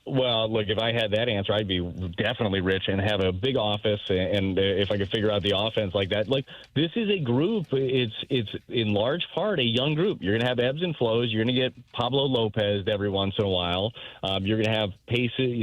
Well, look, if I had that answer, I'd be definitely rich and have a big office. And if I could figure out the offense like that, like, this is a group. It's in large part a young group. You're going to have ebbs and flows. You're going to get Pablo Lopez every once in a while. You're going to have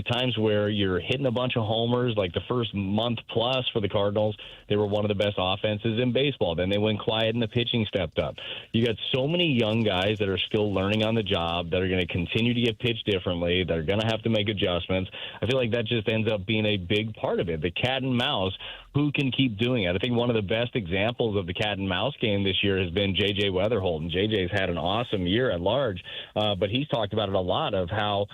times where you're hitting a bunch of homers. Like the first month plus for the Cardinals, they were one of the best offenses in baseball. Then they went quiet and the pitching stepped up. You got so many young guys that are still learning on the job, that are going to continue to get pitched differently. They're going to have to make adjustments. I feel like that just ends up being a big part of it. The cat and mouse, who can keep doing it? I think one of the best examples of the cat and mouse game this year has been J.J. Weatherholden. J.J.'s had an awesome year at large, but he's talked about it a lot of how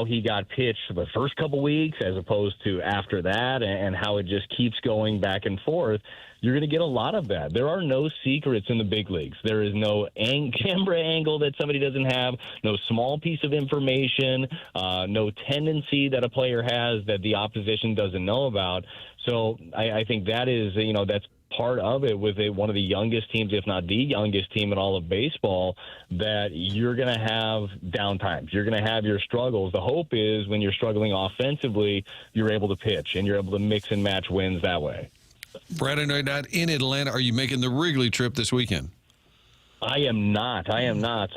he got pitched the first couple weeks as opposed to after that, and how it just keeps going back and forth. You're going to get a lot of that. There are no secrets in the big leagues. There is no camera angle that somebody doesn't have, no small piece of information, no tendency that a player has that the opposition doesn't know about. So I think that is, that's part of it with one of the youngest teams, if not the youngest team in all of baseball, that you're going to have down times. You're going to have your struggles. The hope is when you're struggling offensively, you're able to pitch and you're able to mix and match wins that way. Brad, I know you're not in Atlanta. Are you making the Wrigley trip this weekend? I am not.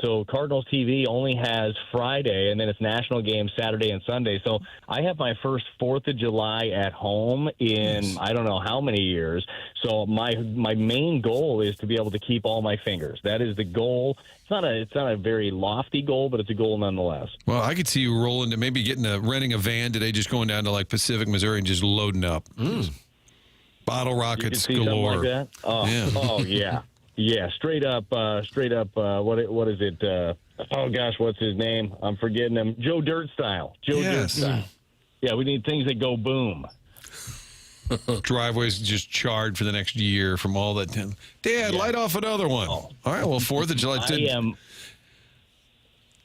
So Cardinals TV only has Friday, and then it's national games Saturday and Sunday. So I have my first 4th of July at home in I don't know how many years. So my main goal is to be able to keep all my fingers. That is the goal. It's not a very lofty goal, but it's a goal nonetheless. Well, I could see you rolling to maybe renting a van today, just going down to like Pacific, Missouri, and just loading up. Bottle rockets galore. Like that? Oh, yeah. Oh, yeah. Yeah, straight up, what is it? Oh, gosh, what's his name? I'm forgetting him. Joe Dirt style. Dirt style. Yeah, we need things that go boom. Driveways just charred for the next year from all that. Dad, light off another one. All right, well, 4th of July.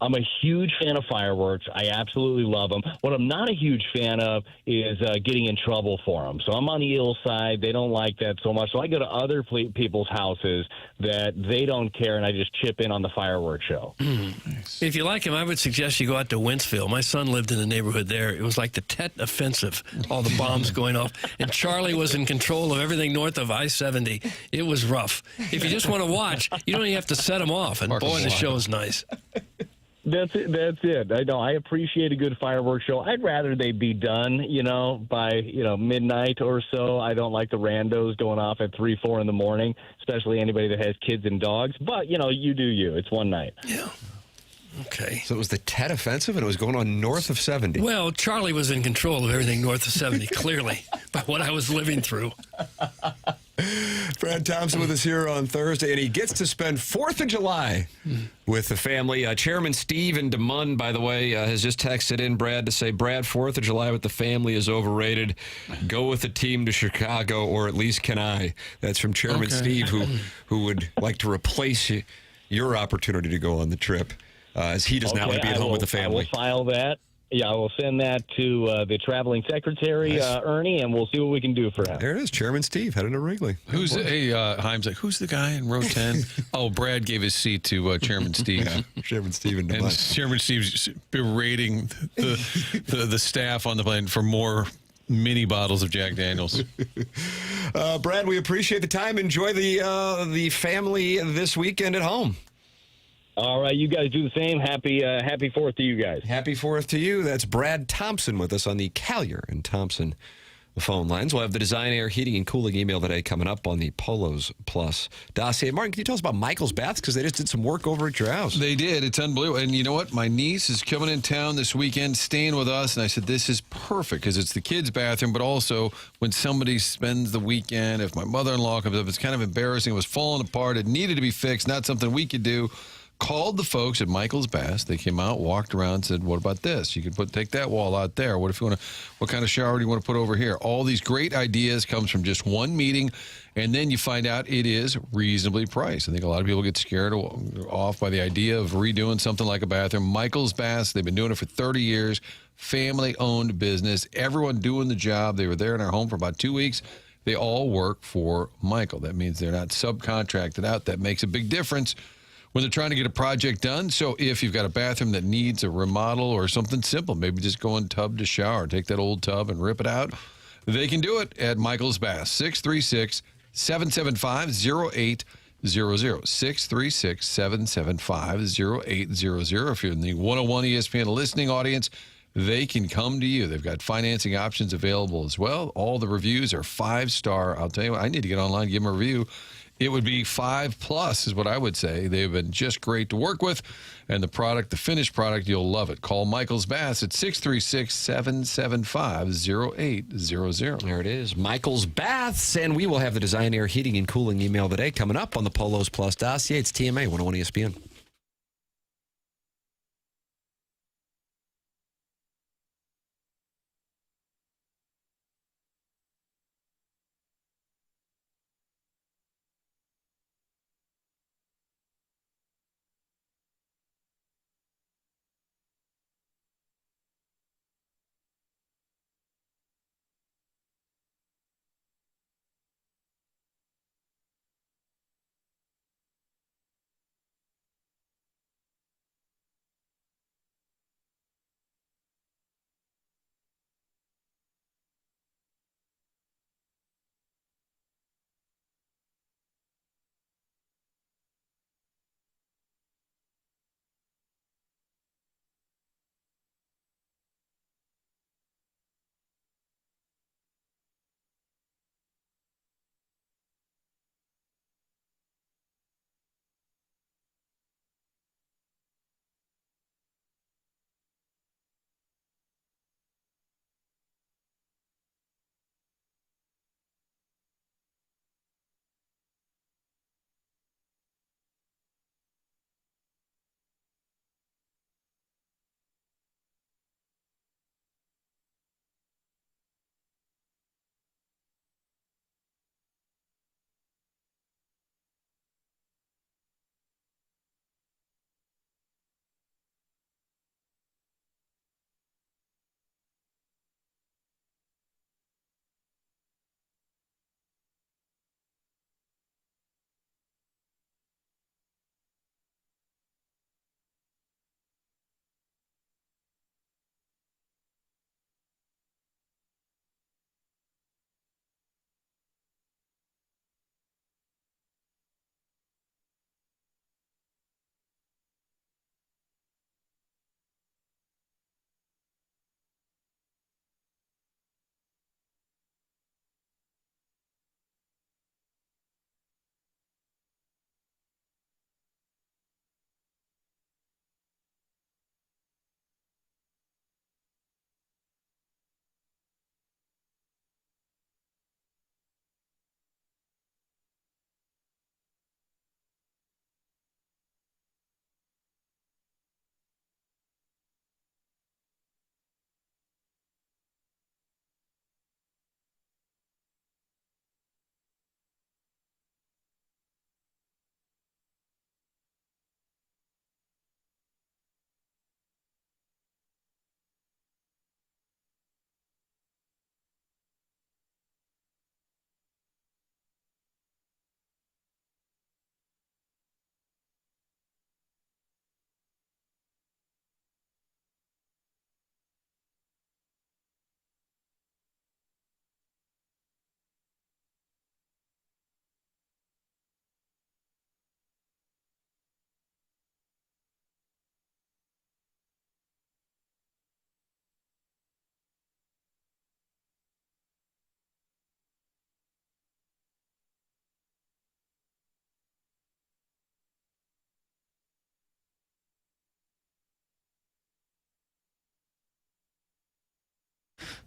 I'm a huge fan of fireworks. I absolutely love them. What I'm not a huge fan of is getting in trouble for them. So I'm on the ill side. They don't like that so much. So I go to other people's houses that they don't care, and I just chip in on the fireworks show. Nice. If you like them, I would suggest you go out to Wentzville. My son lived in the neighborhood there. It was like the Tet Offensive, all the bombs going off. And Charlie was in control of everything north of I-70. It was rough. If you just want to watch, you don't even have to set them off. And boy, the show is nice. That's it. I know. I appreciate a good fireworks show. I'd rather they be done, by, midnight or so. I don't like the randos going off at 3, 4 in the morning, especially anybody that has kids and dogs. But, you do you. It's one night. Yeah. Okay. So it was the Tet Offensive, and it was going on north of 70. Well, Charlie was in control of everything north of 70, clearly, by what I was living through. Brad Thompson with us here on Thursday, and he gets to spend 4th of July with the family. Chairman Steve in Des Moines, by the way, has just texted in Brad to say, Brad, 4th of July with the family is overrated. Go with the team to Chicago, or at least can I? That's from Chairman Steve, who would like to replace your opportunity to go on the trip, as he does not want to be at home with the family. I will file that. Yeah, I will send that to the traveling secretary, Ernie, and we'll see what we can do for him. There it is, Chairman Steve, heading to Wrigley. Who's Haim's like, who's the guy in row 10? Oh, Brad gave his seat to Chairman Steve. Yeah, Chairman Steve and Chairman Steve's berating the staff on the plane for more mini bottles of Jack Daniels. Brad, we appreciate the time. Enjoy the family this weekend at home. All right, you guys do the same. Happy 4th to you guys. Happy 4th to you. That's Brad Thompson with us on the Callier and Thompson phone lines. We'll have the Design Air Heating and Cooling email today coming up on the Polos Plus dossier. Martin, can you tell us about Michael's Baths? Because they just did some work over at your house. They did. It's unbelievable. And you know what? My niece is coming in town this weekend, staying with us. And I said, this is perfect because it's the kids' bathroom, but also when somebody spends the weekend, if my mother-in-law comes up, it's kind of embarrassing. It was falling apart. It needed to be fixed, not something we could do. Called the folks at Michael's Baths. They came out, walked around, said, what about this? You could take that wall out there. What kind of shower do you want to put over here? All these great ideas comes from just one meeting, and then you find out it is reasonably priced. I think a lot of people get scared off by the idea of redoing something like a bathroom. Michael's Baths, they've been doing it for 30 years, family-owned business, everyone doing the job. They were there in our home for about 2 weeks. They all work for Michael. That means they're not subcontracted out. That makes a big difference when they're trying to get a project done. So if you've got a bathroom that needs a remodel or something simple, maybe just go in tub to shower, take that old tub and rip it out, they can do it at Michael's Baths. 636-775-0800. 636-775-0800. If you're in the 101 ESPN listening audience, they can come to you. They've got financing options available as well. All the reviews are 5-star. I'll tell you what, I need to get online and give them a review. It would be 5+ is what I would say. They've been just great to work with. And the finished product, you'll love it. Call Michael's Baths at 636-775-0800. There it is, Michael's Baths. And we will have the Design Air Heating and Cooling email today coming up on the Polos Plus dossier. It's TMA 101 ESPN.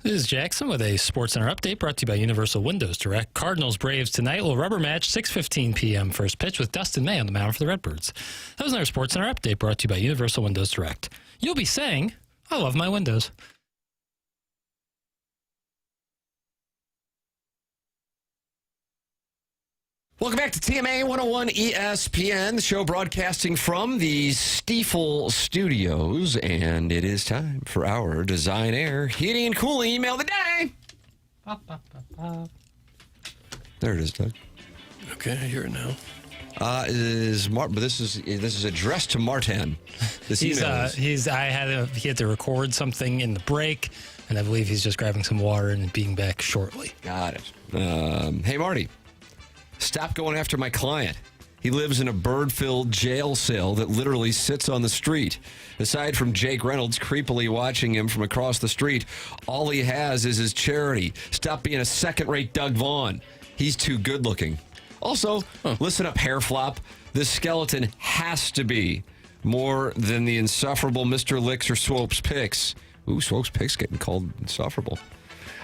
This is Jackson with a SportsCenter update brought to you by Universal Windows Direct. Cardinals Braves tonight will rubber match 6:15 p.m. first pitch with Dustin May on the mound for the Redbirds. That was our SportsCenter update brought to you by Universal Windows Direct. You'll be saying, I love my windows. Welcome back to TMA 101 ESPN, the show broadcasting from the Stiefel Studios, and it is time for our Design Air Heating and Cooling email of the day. There it is, Doug. Okay, I hear it now. But this is addressed to Martin. He had to record something in the break, and I believe he's just grabbing some water and being back shortly. Got it. Hey, Marty. Stop going after my client. He lives in a bird-filled jail cell that literally sits on the street. Aside from Jake Reynolds creepily watching him from across the street, all he has is his charity. Stop being a second-rate Doug Vaughn. He's too good-looking. Also, listen up, hair flop. This skeleton has to be more than the insufferable Mr. Licks or Swope's Picks. Ooh, Swope's Picks getting called insufferable.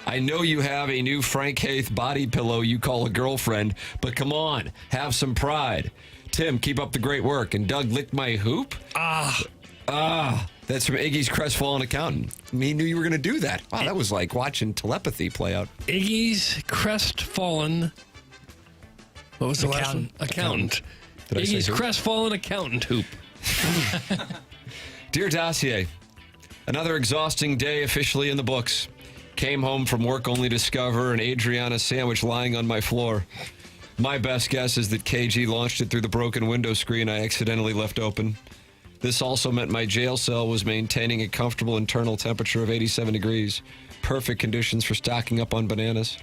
I know you have a new Frank Haith body pillow you call a girlfriend, but come on, have some pride. Tim, keep up the great work. And Doug, lick my hoop? That's from Iggy's crestfallen accountant. He knew you were going to do that. Wow, that was like watching telepathy play out. Iggy's crestfallen... What was the last one? Accountant. Iggy's crestfallen accountant hoop. Dear Dossier, another exhausting day officially in the books. Came home from work only to discover an Adriana sandwich lying on my floor. My best guess is that KG launched it through the broken window screen I accidentally left open. This also meant my jail cell was maintaining a comfortable internal temperature of 87 degrees. Perfect conditions for stocking up on bananas.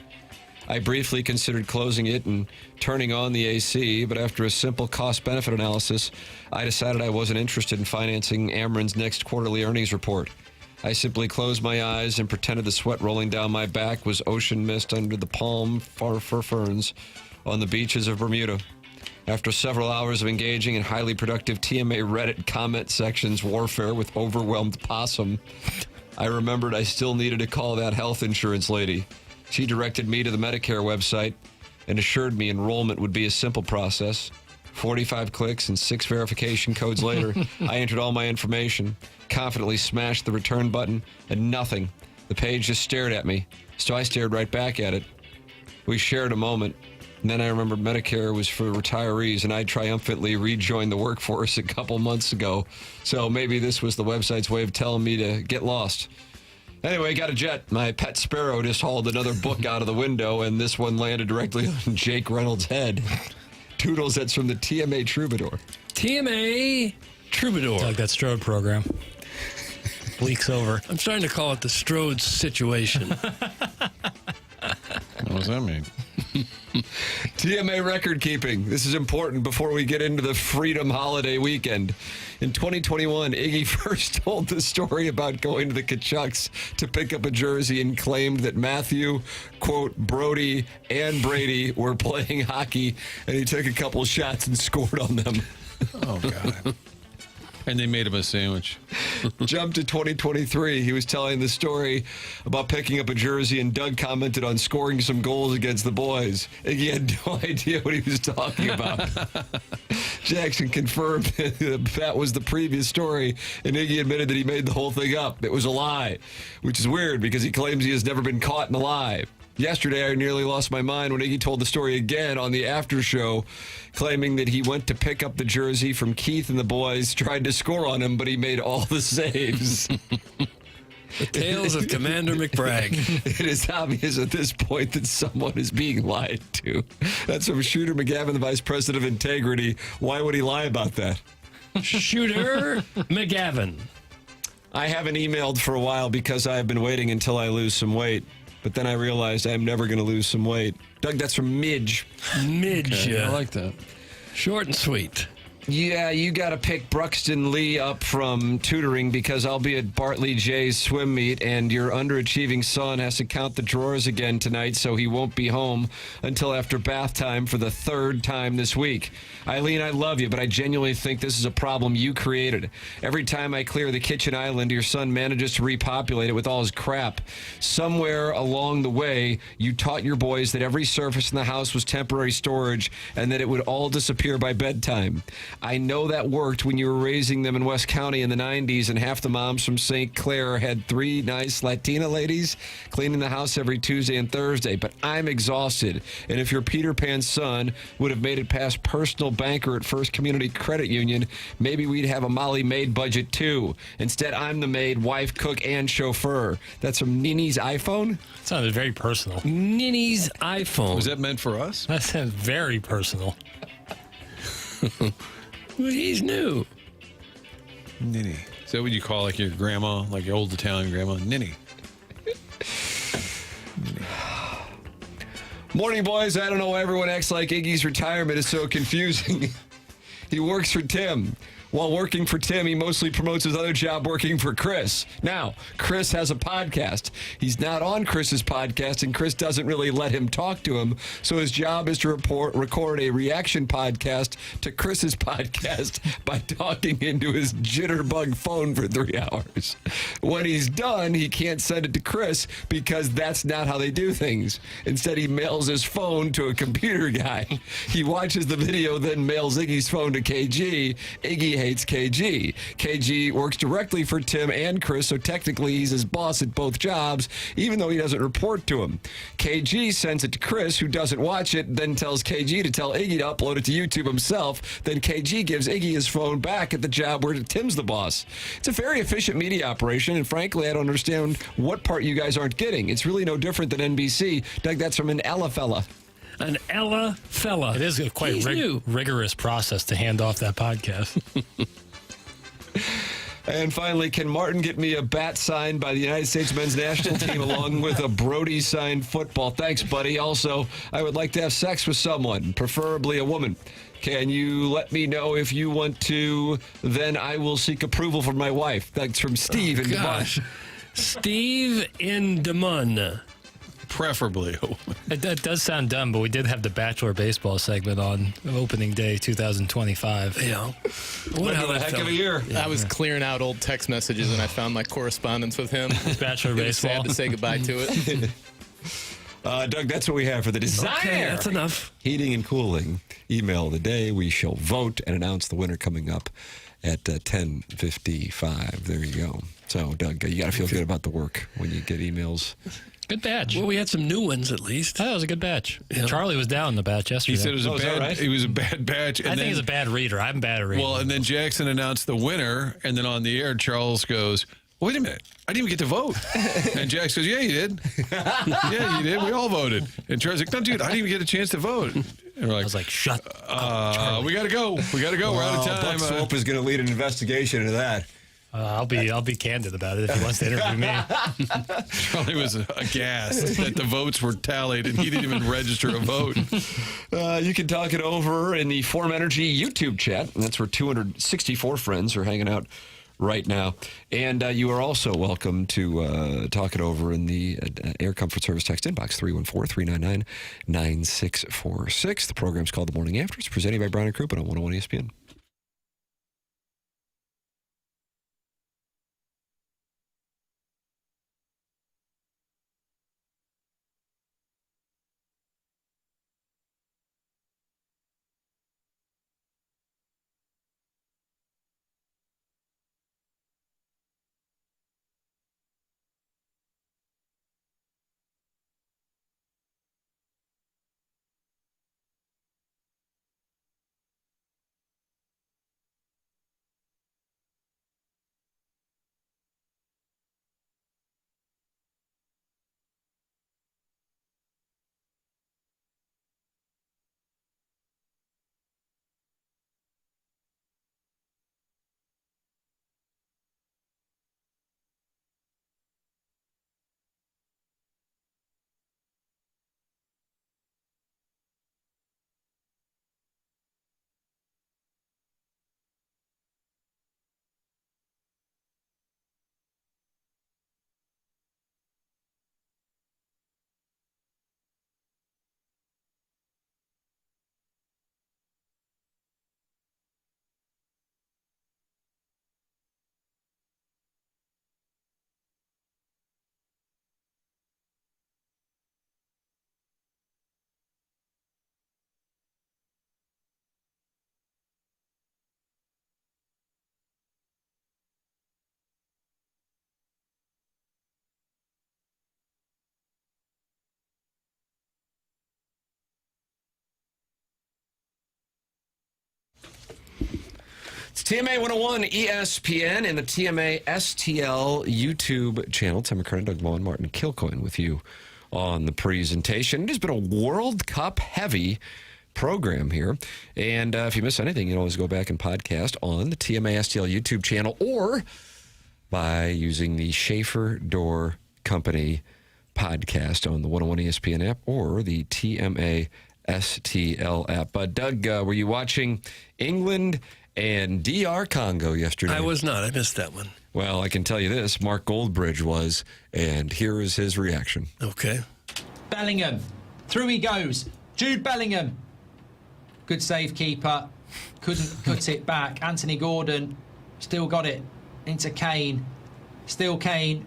I briefly considered closing it and turning on the AC, but after a simple cost-benefit analysis, I decided I wasn't interested in financing Amron's next quarterly earnings report. I simply closed my eyes and pretended the sweat rolling down my back was ocean mist under the palm fir ferns on the beaches of Bermuda. After several hours of engaging in highly productive TMA Reddit comment sections warfare with overwhelmed possum, I remembered I still needed to call that health insurance lady. She directed me to the Medicare website and assured me enrollment would be a simple process. 45 clicks and 6 verification codes later, I entered all my information, confidently smashed the return button, and nothing. The page just stared at me, so I stared right back at it. We shared a moment, and then I remembered Medicare was for retirees, and I triumphantly rejoined the workforce a couple months ago, so maybe this was the website's way of telling me to get lost. Anyway, got a jet. My pet sparrow just hauled another book out of the window, and this one landed directly on Jake Reynolds' head. Toodles, that's from the TMA Troubadour. TMA Troubadour. Doug, that Strode program. Leaks over. I'm starting to call it the Strode situation. What does that mean? TMA record keeping. This is important before we get into the Freedom Holiday weekend. In 2021, Iggy first told the story about going to the Kachucks to pick up a jersey and claimed that Matthew, quote, Brody, and Brady were playing hockey, and he took a couple shots and scored on them. Oh, God. And they made him a sandwich. Jump to 2023. He was telling the story about picking up a jersey, and Doug commented on scoring some goals against the boys. Iggy had no idea what he was talking about. Jackson confirmed that was the previous story, and Iggy admitted that he made the whole thing up. It was a lie, which is weird because he claims he has never been caught in a lie. Yesterday, I nearly lost my mind when Iggy told the story again on the after show, claiming that he went to pick up the jersey from Keith and the boys, tried to score on him, but he made all the saves. The tales of Commander McBragg. It is obvious at this point that someone is being lied to. That's from Shooter McGavin, the Vice President of Integrity. Why would he lie about that? Shooter McGavin. I haven't emailed for a while because I have been waiting until I lose some weight. But then I realized I'm never going to lose some weight. Doug, that's from Midge. Midge. Okay, I like that. Short and sweet. Yeah, you got to pick Bruxton Lee up from tutoring because I'll be at Bartley J's swim meet, and your underachieving son has to count the drawers again tonight, so he won't be home until after bath time for the 3rd time this week. Eileen, I love you, but I genuinely think this is a problem you created. Every time I clear the kitchen island, your son manages to repopulate it with all his crap. Somewhere along the way, you taught your boys that every surface in the house was temporary storage and that it would all disappear by bedtime. I know that worked when you were raising them in West County in the 90s, and half the moms from St. Clair had 3 nice Latina ladies cleaning the house every Tuesday and Thursday. But I'm exhausted, and if your Peter Pan son would have made it past personal banker at First Community Credit Union, maybe we'd have a Molly maid budget too. Instead, I'm the maid, wife, cook, and chauffeur. That's from Nini's iPhone? It sounded very personal. Nini's iPhone. Was that meant for us? That sounds very personal. Well, he's new. Ninny. Is that what you call like your grandma, like your old Italian grandma? Ninny. Morning, boys. I don't know why everyone acts like Iggy's retirement is so confusing. He works for Tim. While working for Tim, he mostly promotes his other job working for Chris. Now, Chris has a podcast. He's not on Chris's podcast, and Chris doesn't really let him talk to him. So his job is to record a reaction podcast to Chris's podcast by talking into his jitterbug phone for 3 hours. When he's done, he can't send it to Chris because that's not how they do things. Instead, he mails his phone to a computer guy. He watches the video, then mails Iggy's phone to KG. Iggy hates KG. KG works directly for Tim and Chris, so technically he's his boss at both jobs, even though he doesn't report to him. KG sends it to Chris, who doesn't watch it, then tells KG to tell Iggy to upload it to YouTube himself. Then KG gives Iggy his phone back at the job where Tim's the boss. It's a very efficient media operation, and frankly, I don't understand what part you guys aren't getting. It's really no different than NBC. Doug, that's from an Ella fella. An Ella fella. It is a quite rigorous process to hand off that podcast. And finally, can Martin get me a bat signed by the United States men's national team along with a Brody signed football? Thanks, buddy. Also, I would like to have sex with someone, preferably a woman. Can you let me know if you want to? Then I will seek approval from my wife. That's from Steve in Des Moines. Steve in Des Moines. Preferably. That does sound dumb, but we did have the Bachelor baseball segment on opening day 2025. Yeah. What a heck of a year. I was clearing out old text messages and I found my correspondence with him. Bachelor It was baseball. sad to say goodbye to it. Doug, that's what we have for the designer. Okay, that's enough. Heating and cooling. Email of the day. We shall vote and announce the winner coming up at 10:55. There you go. So, Doug, you got to feel good about the work when you get emails. Good batch. Well, we had some new ones at least. That was a good batch. Yeah. Charlie was down the batch yesterday. He said it was it was a bad batch. I think he's a bad reader. I'm bad at reading. Well, and then Jackson announced the winner, and then on the air, Charles goes, "Wait a minute, I didn't even get to vote." And Jax goes, "Yeah, you did. Yeah, you did. We all voted." And Charles like, "No, dude, I didn't even get a chance to vote." And we're like, I was like, "Shut up, we got to go. We got to go. We're out of time." Buck Swope is going to lead an investigation into that. I'll be candid about it if he wants to interview me. Charlie was aghast that the votes were tallied and he didn't even register a vote. You can talk it over in the Form Energy YouTube chat. And that's where 264 friends are hanging out right now. And you are also welcome to talk it over in the Air Comfort Service text inbox, 314-399-9646. The program's called The Morning After. It's presented by Brown & Crouppen on 101 ESPN. It's TMA 101 ESPN and the TMA STL YouTube channel. Tim McKernan, Doug Vaughn, Martin Kilcoyne with you on the presentation. It has been a World Cup heavy program here. And if you miss anything, you can always go back and podcast on the TMA STL YouTube channel or by using the Schaefer Door Company podcast on the 101 ESPN app or the TMA STL app. But Doug, were you watching England and DR Congo yesterday? I was not. I missed that one. Well, I can tell you this. Mark Goldbridge was, and here is his reaction. Okay. Bellingham. Through he goes. Jude Bellingham. Good save, keeper. Couldn't cut it back. Anthony Gordon. Still got it. Into Kane. Still Kane.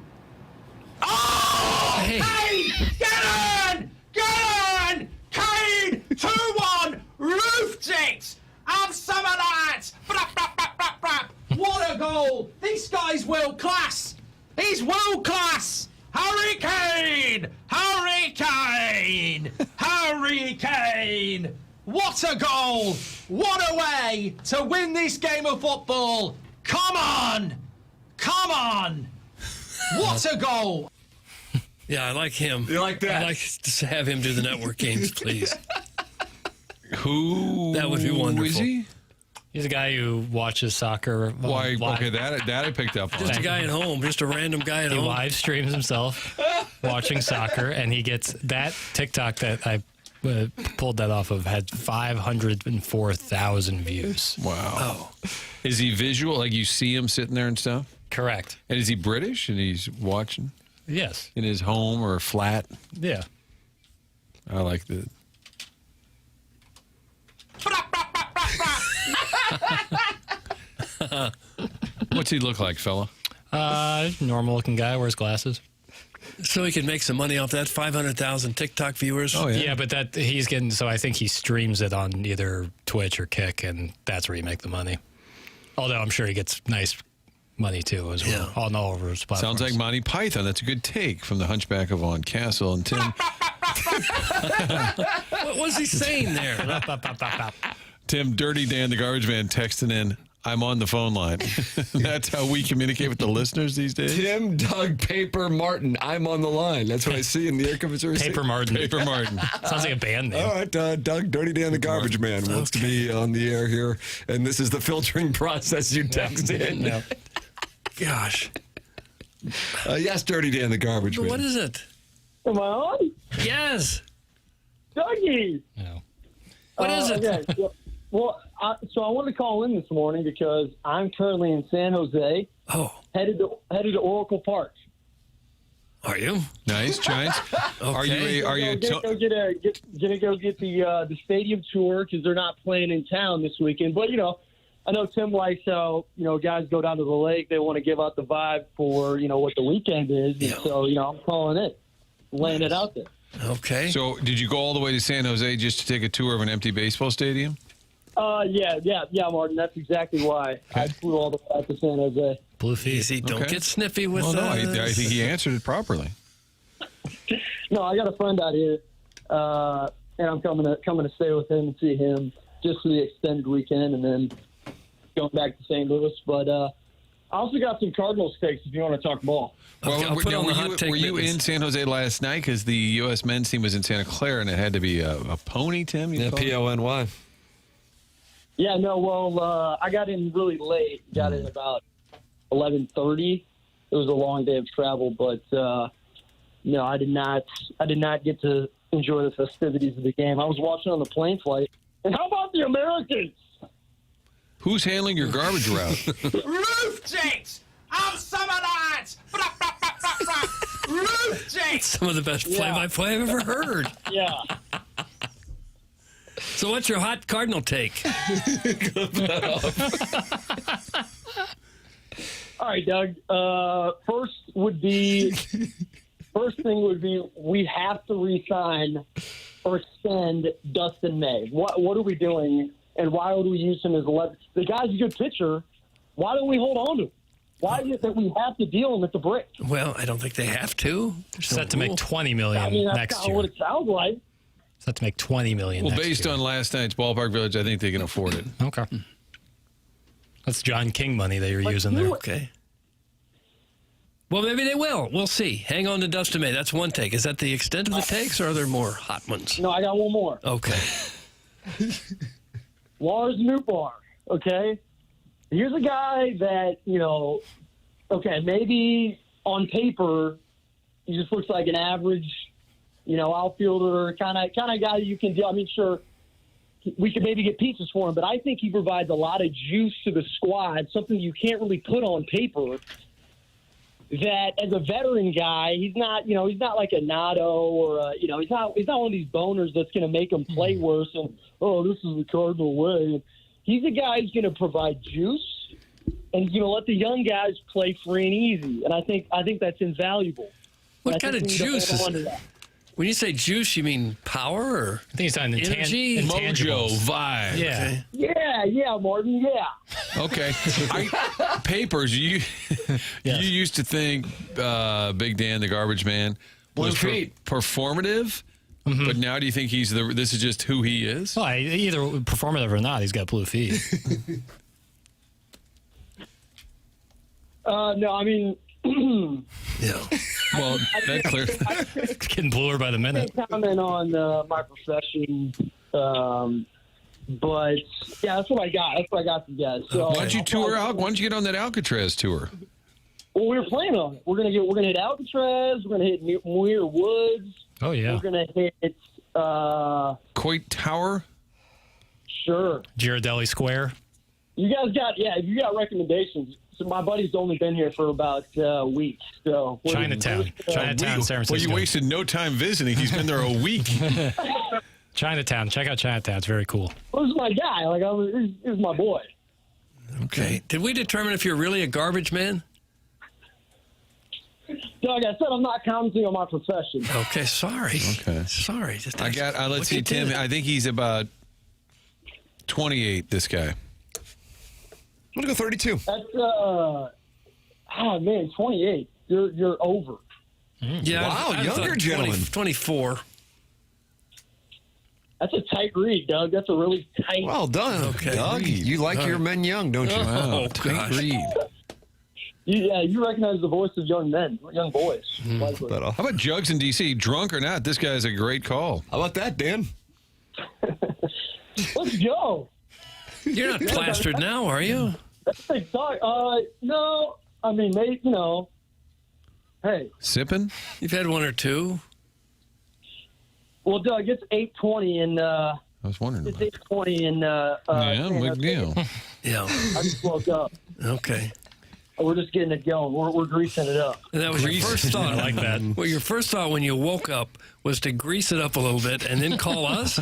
Oh! Hey. Kane! Get on! Get on! Kane! 2-1! Roofed it! Have some of that! What a goal! This guy's world class! He's world class! Harry Kane! Harry Kane! Harry Kane! What a goal! What a way to win this game of football! Come on! Come on! What a goal! Yeah, I like him. You like that? I'd like to have him do the network games, please. Who? That would be wonderful. Is he? He's a guy who watches soccer. Why? live. Okay, that I picked up on. Just a guy at home, just a random guy at He home. live streams himself watching soccer, and he gets that TikTok that I pulled that off of had 504,000 views. Wow. Oh. Is he visual? Like you see him sitting there and stuff? Correct. And is he British and he's watching Yes. in his home or flat? Yeah. I like that. What's he look like, fella? Normal looking guy, wears glasses. So he could make some money off that 500,000 TikTok viewers. Oh, yeah. Yeah, but that he's getting, so I think he streams it on either Twitch or Kick, and that's where you make the money. Although I'm sure he gets nice money too as well, all over his platforms. Sounds like Monty Python. That's a good take from the Hunchback of Vaughn Castle. And Tim, What was he saying there? Dirty Dan, the garbage man, texting in, I'm on the phone line. That's how we communicate with the listeners these days. Tim, Doug, Paper, Martin. I'm on the line. That's what I see in the air commissary. Paper Martin. Paper Martin. Sounds like a band name. All right, Doug, Dirty Dan, the garbage man, wants to be on the air here. And this is the filtering process you text in. Yeah. Gosh. Yes, Dirty Dan, the garbage man. What is it? Am I on? Yes. Dougie! No. What is it? Okay. So I wanted to call in this morning because I'm currently in San Jose. Oh. Headed to Oracle Park. Are you? Nice, Giants. Okay. Are you? Gonna go get the stadium tour because they're not playing in town this weekend. But I know Tim likes how guys go down to the lake. They want to give out the vibe for what the weekend is. And so I'm calling it, laying it out there. Okay. So did you go all the way to San Jose just to take a tour of an empty baseball stadium? Yeah, Martin. That's exactly why I flew all the way out to San Jose. Blue feet. Easy. Don't get sniffy with no, I think he answered it properly. No, I got a friend out here, and I'm coming to stay with him and see him just for the extended weekend, and then going back to St. Louis. But I also got some Cardinals takes if you want to talk ball. Well, were you in San Jose last night? Because the U.S. men's team was in Santa Clara, and it had to be a pony, Tim? Yeah, Pony. Yeah, no, well, I got in really late. Got in about 11:30. It was a long day of travel, but no, I did not get to enjoy the festivities of the game. I was watching on the plane flight. And how about the Americans? Who's handling your garbage route? Roofed it! Have some of that! Roofed it! Some of the best play-by-play I've ever heard. Yeah. So what's your hot Cardinal take? All right, Doug. First thing would be we have to re-sign or extend Dustin May. What are we doing, and why would we use him as 11? The guy's a good pitcher. Why don't we hold on to him? Why is it that we have to deal him at the brick? Well, I don't think they have to. Set to make $20 million that's next not year. what it sounds like. Set to make $20 million. Well, next based year. on last night's Ballpark Village, I think they can afford it. Okay. That's John King money that you're using there. Okay. Well, maybe they will. We'll see. Hang on to Dustin May. That's one take. Is that the extent of the takes, or are there more hot ones? No, I got one more. Okay. Lars Nootbaar, okay? Here's a guy that, okay, maybe on paper he just looks like an average, outfielder, kind of guy you can do. I mean, sure, we could maybe get pieces for him, but I think he provides a lot of juice to the squad, something you can't really put on paper. That as a veteran guy, he's not like a Nato or he's not one of these boners that's going to make him play worse. And this is the Cardinal way. He's a guy who's going to provide juice and let the young guys play free and easy. And I think that's invaluable. What kind of juice is that? When you say juice, you mean power or I think he's talking energy, mojo, vibe. Yeah. Okay. Yeah, Martin. Yeah. Okay. Papers. You used to think Big Dan, the garbage man, was performative, but now do you think this is just who he is? Well, either performative or not, he's got blue feet. No, I mean. Yeah. Well, that's clear. Getting bluer by the minute. I can't comment on my profession, but yeah, that's what I got. That's what I got for you guys. So, why don't you tour out? Why don't you get on that Alcatraz tour? Well, we were planning on it. We're gonna hit Alcatraz. We're gonna hit Muir Woods. Oh yeah. We're gonna hit Coit Tower. Sure. Girardelli Square. You guys got if you got recommendations. So my buddy's only been here for about a week. So Chinatown, San Francisco. Well, you wasted no time visiting. He's been there a week. Chinatown. Check out Chinatown. It's very cool. Well, this is my guy. This is my boy. Okay. Did we determine if you're really a garbage man? Doug, I said I'm not commenting on my profession. Okay, sorry. Okay. Sorry. Let's see, Tim. I think he's about 28, this guy. I'm going to go 32. That's, man, 28. You're over. Yeah. Wow, younger gentleman. 24. That's a tight read, Doug. That's a really tight. Well done. Okay. Doug, you like your men young, don't you? Oh, tight read. You recognize the voice of young men, young boys. How about Jugs in D.C.? Drunk or not, this guy's a great call. How about that, Dan? Let's go. You're not plastered now, are you? That's a big talk. No. I mean, maybe, hey. Sipping? You've had one or two. Well, Doug, it's 8:20 and I was wondering. It's 8:20 and yeah, big deal. Yeah. I just woke up. Okay. We're just getting it going. We're greasing it up. And that was your first thought. I like that. Well, your first thought when you woke up was to grease it up a little bit and then call us?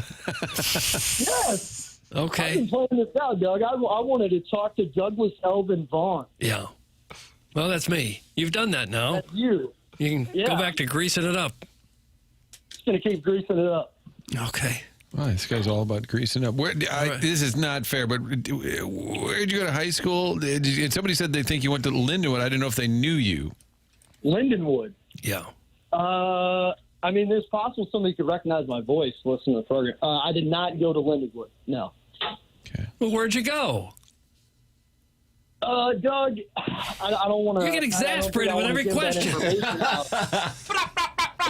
Yes. Okay. I've been playing this out, Doug. I wanted to talk to Douglas Elvin Vaughn. Yeah. Well, that's me. You've done that now. That's you. You can go back to greasing it up. Just going to keep greasing it up. Okay. Wow, this guy's all about greasing up. This is not fair, but where'd you go to high school? Somebody said they think you went to Lindenwood. I didn't know if they knew you. Lindenwood? Yeah. I mean, there's possible somebody could recognize my voice listening to the program. I did not go to Lindenwood, no. Okay. Well, where'd you go? Doug, I don't want to. You get exasperated with every question.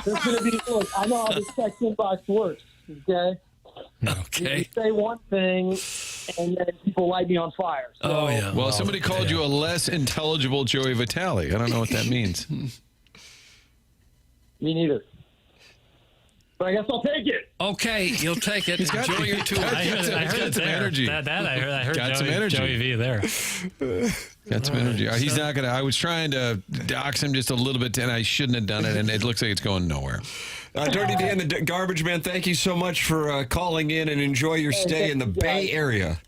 There's going to be, look, I know how this text inbox works, okay? Okay. You say one thing, and then people light me on fire. So, oh, yeah. Well, somebody called you a less intelligible Joey Vitale. I don't know what that means. Me neither. But I guess I'll take it. Okay, you'll take it. Enjoy your tour. I heard some energy. I heard got Joey, some energy. Joey V there. Got some energy. He's not going to. I was trying to dox him just a little bit, and I shouldn't have done it, and it looks like it's going nowhere. Dirty Dan, the garbage man, thank you so much for calling in and enjoy your stay in the Bay Area.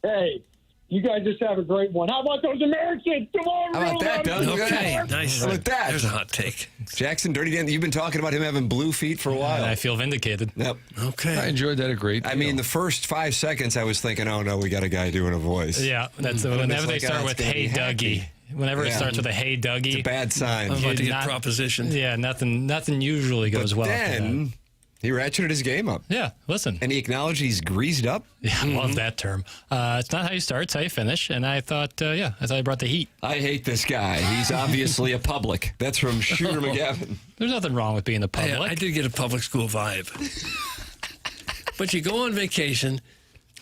Hey, you guys just have a great one. How about those Americans? Come on, how about that, Doug? Okay, nice. How about that? There's a hot take. Jackson, Dirty Dan, you've been talking about him having blue feet for a while. I feel vindicated. Yep. Okay. I enjoyed that a great deal. I mean, the first 5 seconds, I was thinking, oh, no, we got a guy doing a voice. Yeah, that's whenever they start with, hey, Dougie. Whenever it starts with a hey, Dougie. It's a bad sign. I'm about to get propositioned. Yeah, nothing usually goes well. Then He ratcheted his game up. Yeah, listen. And he acknowledged he's greased up. Yeah, I love that term. It's not how you start, it's how you finish. And I thought he brought the heat. I hate this guy. He's obviously a public. That's from Shooter McGavin. There's nothing wrong with being a public. Yeah, I did get a public school vibe. But you go on vacation.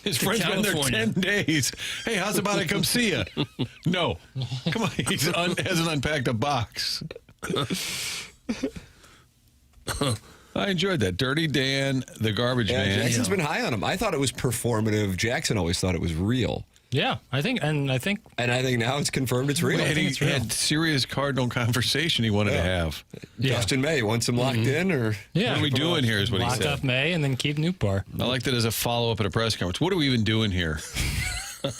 His friend's been there 10 days. Hey, how's about I come see you? No. Come on. He hasn't unpacked a box. I enjoyed that. Dirty Dan, the garbage man. Jackson's been high on him. I thought it was performative. Jackson always thought it was real. Yeah, I think now it's confirmed it's real. And he had serious Cardinal conversation he wanted to have. Justin May wants him locked in, or what are we doing here? Is what he lock said. up May and then keep Newpar. I like that as a follow up at a press conference. What are we even doing here?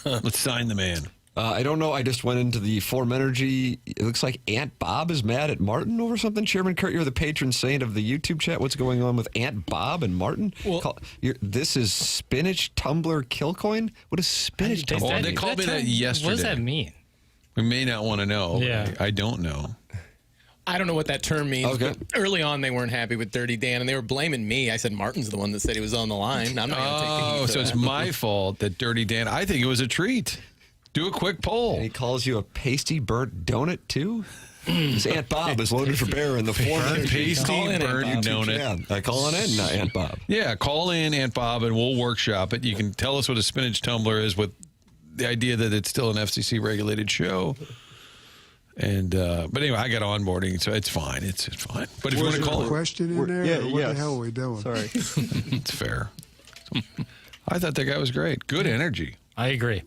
Let's sign the man. I don't know. I just went into the Form Energy. It looks like Aunt Bob is mad at Martin over something. Chairman Kurt, you're the patron saint of the YouTube chat. What's going on with Aunt Bob and Martin? Well, this is Spinach Tumbler Kilcoyne? What is Spinach Tumbler? Well, they called me that yesterday. What does that mean? We may not want to know. Yeah. I don't know. I don't know what that term means. Okay. But early on, they weren't happy with Dirty Dan, and they were blaming me. I said Martin's the one that said he was on the line. I'm not going to take the heat for so it's that. my fault that Dirty Dan. I think it was a treat. Do a quick poll. And he calls you a pasty burnt donut, too? His Aunt Bob is loaded for bear in the Form Energy. Pasty burnt donut. Yeah, I call in Aunt Bob. Yeah, call in Aunt Bob and we'll workshop it. You can tell us what a spinach tumbler is with the idea that it's still an FCC regulated show. And but anyway, I got onboarding, so it's fine. It's fine. But if you want to call a question in there? Yeah, or what the hell are we doing? Sorry. it's fair. I thought that guy was great. Good energy. I agree.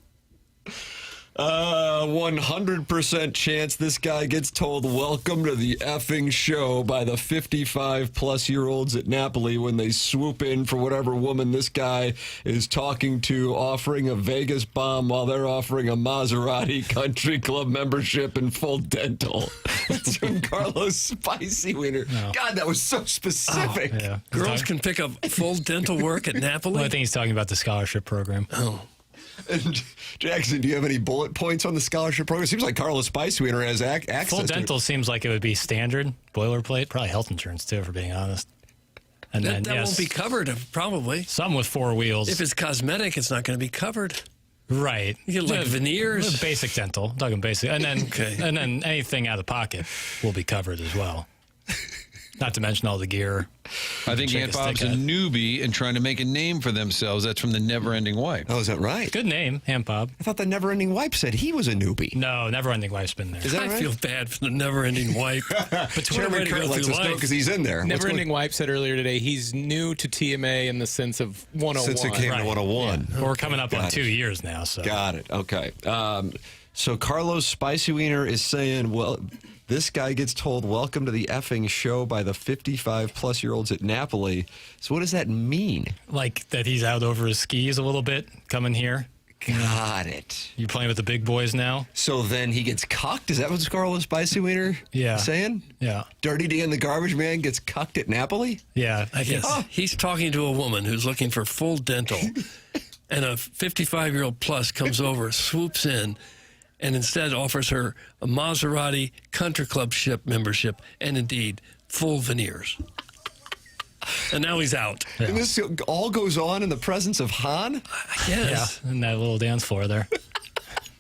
100% chance this guy gets told welcome to the effing show by the 55-plus-year-olds at Napoli when they swoop in for whatever woman this guy is talking to, offering a Vegas bomb while they're offering a Maserati Country Club membership and full dental. It's from Carlos Spicy Wiener. No. God, that was so specific. Oh, yeah. Girls can pick up full dental work at Napoli? Well, I think he's talking about the scholarship program. Oh. And Jackson, do you have any bullet points on the scholarship program? It seems like Carlos Spicewiener has access Full to dental seems like it would be standard, boilerplate, probably health insurance too, for being honest. And That then won't be covered, probably. Some with 4 wheels. If it's cosmetic, it's not going to be covered. Right. You get like veneers. Basic dental. I'm talking basic. And then, Okay. and then anything out of pocket will be covered as well. Not to mention all the gear. I think Check Aunt a Bob's a stick out. newbie and trying to make a name for themselves. That's from the Never Ending Wife. Oh, is that right? Good name, Aunt Bob. I thought the Never Ending Wipe said he was a newbie. No, Never Ending Wife's been there. Is that I right? feel bad for the never-ending wipe. But Chairman Kurt lets us know because he's in there. Never Ending Wipe said earlier today he's new to TMA in the sense of 101. Since it came to 101. Well, we're coming up on Got 2 it. years now. So Got it. Okay. So Carlos Spicy Wiener is saying, well, this guy gets told welcome to the effing show by the 55-plus-year-olds at Napoli. So what does that mean? like that he's out over his skis a little bit, coming here. Got it. You playing with the big boys now? So then he gets cucked? Is that what Carlos Spicy Wiener saying? Yeah. Dirty Dan the garbage man gets cucked at Napoli? Yeah. I guess he's talking to a woman who's looking for full dental, and a 55-year-old plus comes over, swoops in, and instead offers her a Maserati Country Club ship membership and indeed full veneers. And now he's out. And this all goes on in the presence of Han? Yes. Yeah, and that little dance floor there.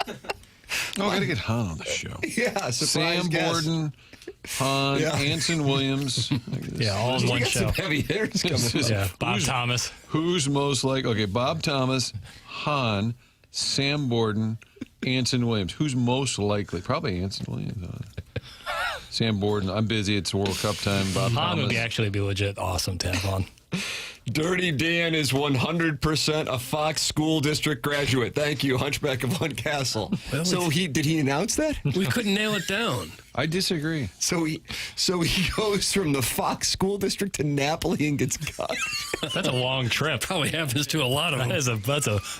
Oh, I got to get Han on the show. Yeah, surprise Sam guest. Borden, Han, Yeah. Anson Williams. Yeah, all in We one got show. some heavy hitters coming up. Yeah, Bob Thomas. Who's most like? Okay, Bob Thomas, Han, Sam Borden, Anson Williams. Who's most likely? Probably Anson Williams. Sam Borden. I'm busy. It's World Cup time. Bob Han Thomas. would actually be legit awesome to have on. Dirty Dan is 100% a Fox School District graduate. Thank you, Hunchback of One Castle. Well, So did he announce that? We couldn't nail it down. I disagree. So he goes from the Fox School District to Napoli and gets cut. That's a long trip. Probably happens to a lot of them.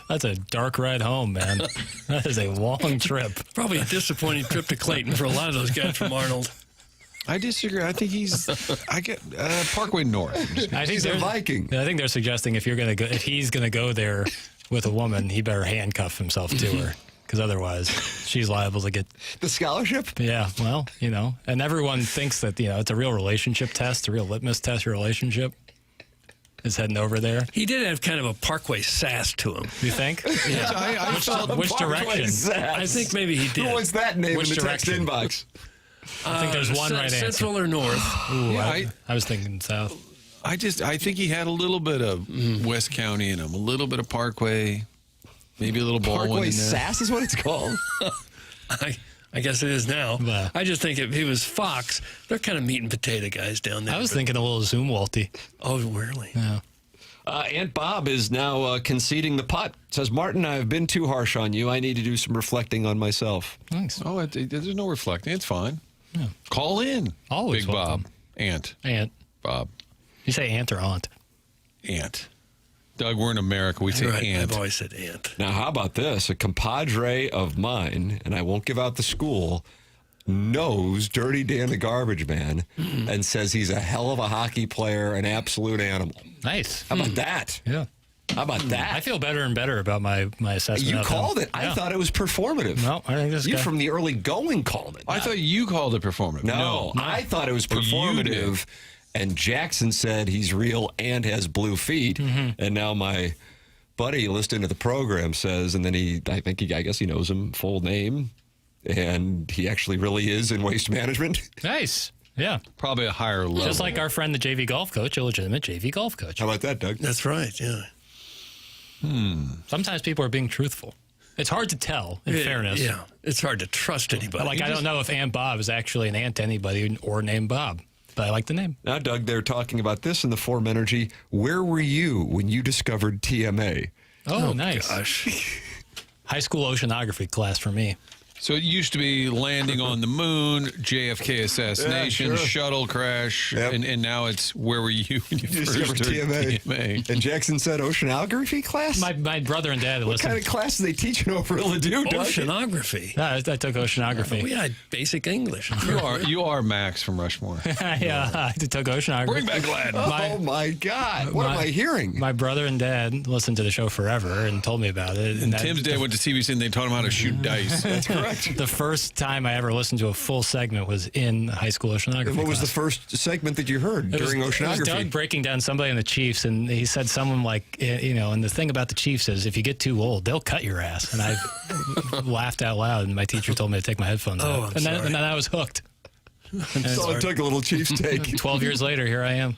That's a dark ride home, man. That is a long trip. Probably a disappointing trip to Clayton for a lot of those guys from Arnold. I disagree. I think I get Parkway North. I think He's a they're Viking. I think they're suggesting if he's gonna go there with a woman, he better handcuff himself to her, because otherwise she's liable to get The scholarship? Yeah, well, and everyone thinks that it's a real relationship test, a real litmus test, your relationship. is heading over there. He did have kind of a Parkway sass to him. You think? Yeah. Which direction? I think maybe he did. Who wants that name Which in the direction? text inbox? I think there's one right answer. Central or north? Ooh, Yeah, I was thinking south. I think he had a little bit of West County in him, a little bit of Parkway, maybe a little Baldwin Parkway in there. sass is what it's called. I guess it is now. Yeah. I just think if he was Fox, they're kind of meat and potato guys down there. I was thinking a little Zumwalty. Oh, really? Yeah. Aunt Bob is now conceding the putt. Says, Martin, I've been too harsh on you. I need to do some reflecting on myself. Thanks. Oh, there's no reflecting. It's fine. Yeah. Call in. Always Big welcome. Bob. Aunt. Bob. You say aunt or aunt? Aunt. Doug, we're in America. We say Right, aunt. I've always said aunt. Now, how about this? A compadre of mine, and I won't give out the school, knows Dirty Dan the Garbage Man and says he's a hell of a hockey player, an absolute animal. Nice. How about that? Yeah. How about that? I feel better and better about my assessment. You of called him. it. I Yeah. thought it was performative. No, I think this You guy. from the early going called it. I thought you called it performative. No, I thought it was Oh, you performative. And Jackson said he's real and has blue feet. And now my buddy listening to the program says, and then I guess he knows him full name. And he actually really is in waste management. Nice. Yeah. Probably a higher level. Just like our friend, the JV golf coach, a legitimate JV golf coach. How about that, Doug? That's right, yeah. Sometimes people are being truthful. It's hard to tell, in fairness. Yeah, it's hard to trust anybody. Like, I don't know if Aunt Bob is actually an aunt to anybody or named Bob, but I like the name. Now, Doug, they're talking about this in the Form Energy. Where were you when you discovered TMA? Oh, nice. Gosh. High school oceanography class for me. So it used to be landing on the moon, JFK assassination, Yeah, sure. shuttle crash, Yep. and now it's where were you when you first Discovered heard TMA. And Jackson said oceanography class? My brother and dad What listened. kind of class are they teaching over at Ladue, Doug? Oceanography. No, I took oceanography. We had basic English. You are Max from Rushmore. I took oceanography. Bring back Glenn. Oh, my God. What am I hearing? My brother and dad listened to the show forever and told me about it. And Tim's dad went to CBC and they taught him how to shoot dice. That's correct. The first time I ever listened to a full segment was in high school oceanography. And what was the class. first segment that you heard during It was oceanography? Doug breaking down somebody in the Chiefs, and he said someone like, and the thing about the Chiefs is if you get too old, they'll cut your ass. And I laughed out loud, and my teacher told me to take my headphones out. And then I was hooked. So it took a little Chiefs take. 12 years later, here I am.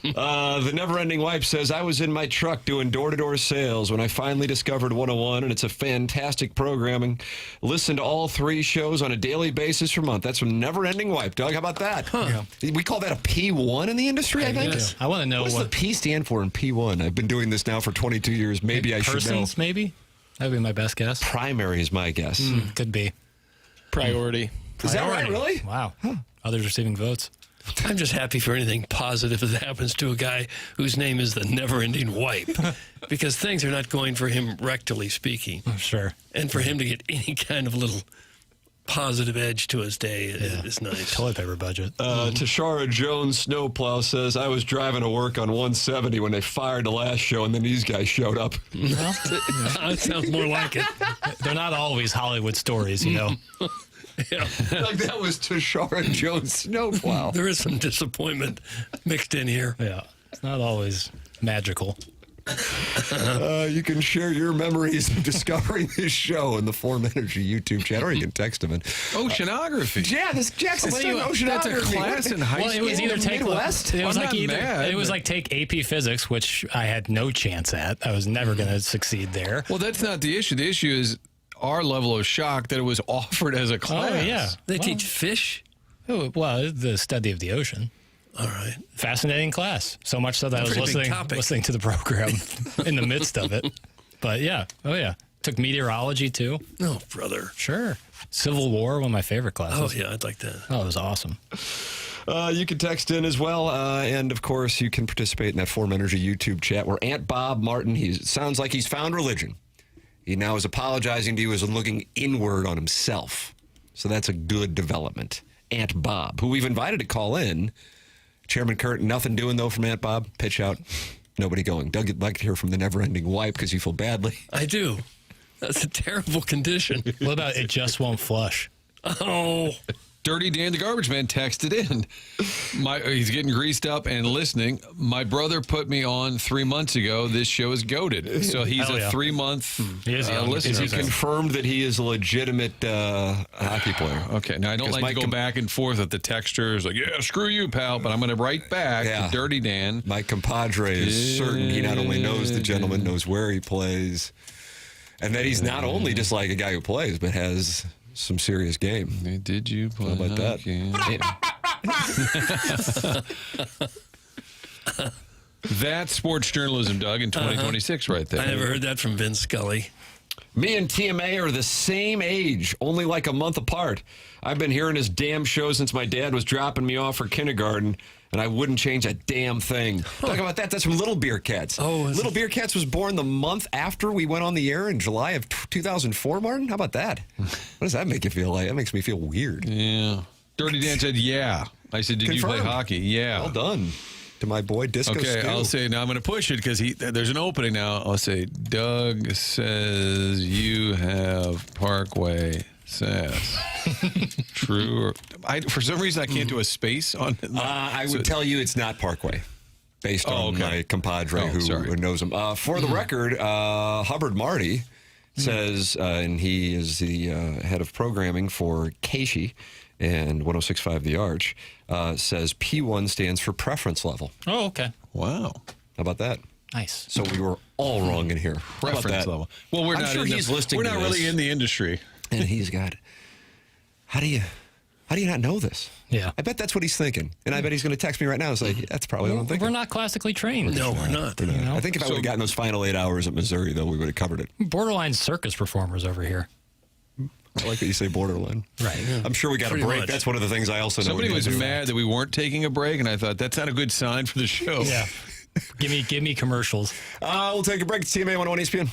The Never-Ending Wipe says, I was in my truck doing door-to-door sales when I finally discovered 101, and it's a fantastic programming. Listen to all 3 shows on a daily basis for a month. That's from Never-Ending Wipe. Doug, how about that? Huh. We call that a P1 in the industry, I think? I want to know what does the P stand for in P1? I've been doing this now for 22 years. Maybe I should know. Persons, maybe? That would be my best guess. Primary is my guess. Could be. Priority. Is that right, really? Wow. Others receiving votes. I'm just happy for anything positive that happens to a guy whose name is the never-ending wipe, because things are not going for him rectally speaking. Sure. And for him to get any kind of little positive edge to his day is nice. Toilet paper budget. Tashara Jones Snowplow says, I was driving to work on 170 when they fired the last show, and then these guys showed up. That sounds more like it. They're not always Hollywood stories, you know. Yeah. Like that was Tashara Jones Snowplow. There is some disappointment mixed in here. Yeah. It's not always magical. You can share your memories of discovering this show in the Form Energy YouTube channel, or you can text them in. Oceanography. Yeah, this Jackson studying oceanography. That's a class in high Well, school. it was either take Midwest? It was I'm like not mad, it was but- like take AP Physics, which I had no chance at. I was never going to succeed there. Well, that's not the issue. The issue is our level of shock that it was offered as a class. Oh yeah, They teach fish? Oh, well, the study of the ocean. All right. Fascinating class. So much so that I was Pretty big topic. listening to the program in the midst of it. But yeah, took meteorology too. No, brother. Sure. Civil War, one of my favorite classes. Oh, yeah, I'd like that. Oh, it was awesome. You can text in as well. And, of course, you can participate in that Form Energy YouTube chat where Aunt Bob Martin, he sounds like he's found religion. He now is apologizing to you as looking inward on himself. So that's a good development. Aunt Bob, who we've invited to call in. Chairman Kurt, nothing doing, though, from Aunt Bob. Pitch out. Nobody going. Doug, you'd like to hear from the never-ending wipe because you feel badly. I do. That's a terrible condition. What about it just won't flush? Oh. Dirty Dan the Garbage Man texted in. He's getting greased up and listening. My brother put me on 3 months ago. This show is goated. So he's a 3-month listener. Is he confirmed that he is a legitimate hockey player? Okay. Now, I don't like to go back and forth with the textures. Like, yeah, screw you, pal. But I'm going to write back to Dirty Dan. My compadre is certain he not only knows the gentleman, knows where he plays, and that he's not only just like a guy who plays, but has some serious game. Did you play? How about that? That's sports journalism, Doug, in 2026 right there. I never heard that from Vince Scully. Me and TMA are the same age, only like a month apart. I've been hearing his damn show since my dad was dropping me off for kindergarten, and I wouldn't change a damn thing. Talk about that. That's from Little Beer Cats. Little Beer Cats was born the month after we went on the air in July of 2004, Martin. How about that? What does that make you feel like? That makes me feel weird. Yeah. Dirty Dan said, yeah. I said, did you play hockey? Yeah. Well done. To my boy, Disco Okay, Stu. I'll say, now I'm going to push it because there's an opening now. I'll say, Doug says you have Parkway says. True. For some reason, I can't do a space on it. I would tell you it's not Parkway, based on my compadre who knows him. For the record, Hubbard Marty says, and he is the head of programming for Casey and 106.5 The Arch, says P1 stands for preference level. Oh, okay. Wow. How about that? Nice. So we were all wrong in here. Preference level. Well, we're not really in the industry. And he's got, how do you not know this? Yeah. I bet that's what he's thinking. And I bet he's going to text me right now and say, that's probably what I'm thinking. We're not classically trained. No, we're not. You know? I think if I would have gotten those final 8 hours at Missouri, though, we would have covered it. Borderline circus performers over here. I like that you say borderline. Right. Yeah. I'm sure we got a break. That's one of the things I also know. Somebody was mad that we weren't taking a break, and I thought that's not a good sign for the show. Yeah. Give me commercials. We'll take a break. It's TMA 101 ESPN.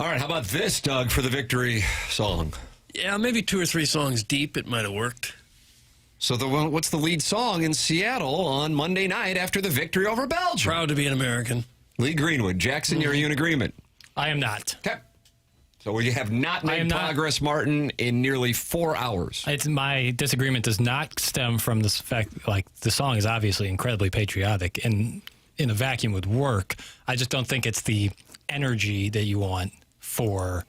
All right, how about this, Doug, for the victory song? Yeah, maybe 2 or 3 songs deep, it might have worked. So what's the lead song in Seattle on Monday night after the victory over Belgium? Proud to be an American. Lee Greenwood. Jackson, are you in agreement? I am not. Okay. So you have not made progress, Martin, in nearly 4 hours. My disagreement does not stem from the fact, like, the song is obviously incredibly patriotic and in a vacuum would work. I just don't think it's the energy that you want for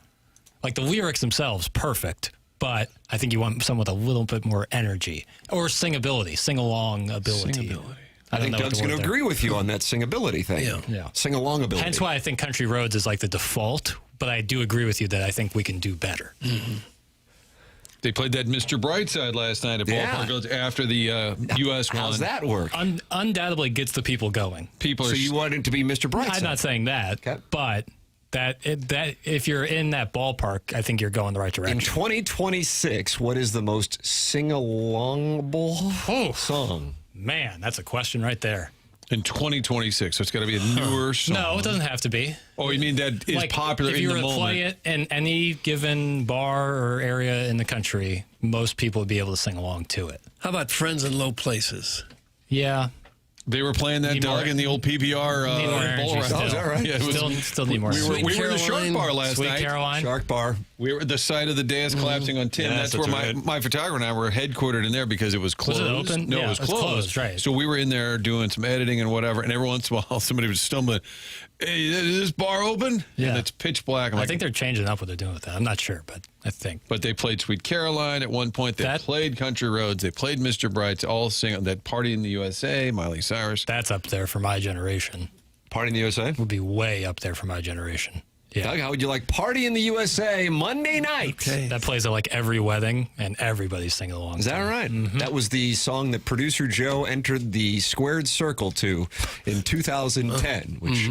Like the lyrics themselves, perfect. But I think you want someone with a little bit more energy or singability, sing-along ability. I think Doug's going to agree with you on that singability thing. Yeah. Sing-along ability. Hence why I think Country Roads is like the default, but I do agree with you that I think we can do better. Mm-hmm. They played that Mr. Brightside last night at Ballpark after the U.S. won. How's that work? Undoubtedly gets the people going. So you want it to be Mr. Brightside? I'm not saying that, but that if you're in that ballpark, I think you're going the right direction. In 2026, what is the most sing-alongable song? Man, that's a question right there. In 2026, so it's got to be a newer song. No, it doesn't have to be. Oh, you mean that is popular in the moment? If you were to play it in any given bar or area in the country, most people would be able to sing along to it. How about Friends in Low Places? Yeah. They were playing that, Doug, in the old PBR bull ride. Oh, is that right? Yeah, it was, still need more. We were in the Shark Bar last Sweet night. Caroline. Shark Bar. We were at the site of the dais collapsing on Tim. Yeah, that's where my photographer and I were headquartered in there because it was closed. Was it open? No, Yeah, it was closed. Right. So we were in there doing some editing and whatever, and every once in a while somebody was stumbling, "Hey, is this bar open?" Yeah. And it's pitch black. I think they're changing up what they're doing with that. I'm not sure, but I think. But they played Sweet Caroline at one point. They played Country Roads. They played Mr. Bright. All sing that Party in the USA, Miley Cyrus. That's up there for my generation. Party in the USA? Would be way up there for my generation. Yeah. Doug, how would you like Party in the USA Monday night? Okay. That plays at like every wedding, and everybody's singing along. Is that right? Mm-hmm. That was the song that producer Joe entered the squared circle to in 2010, which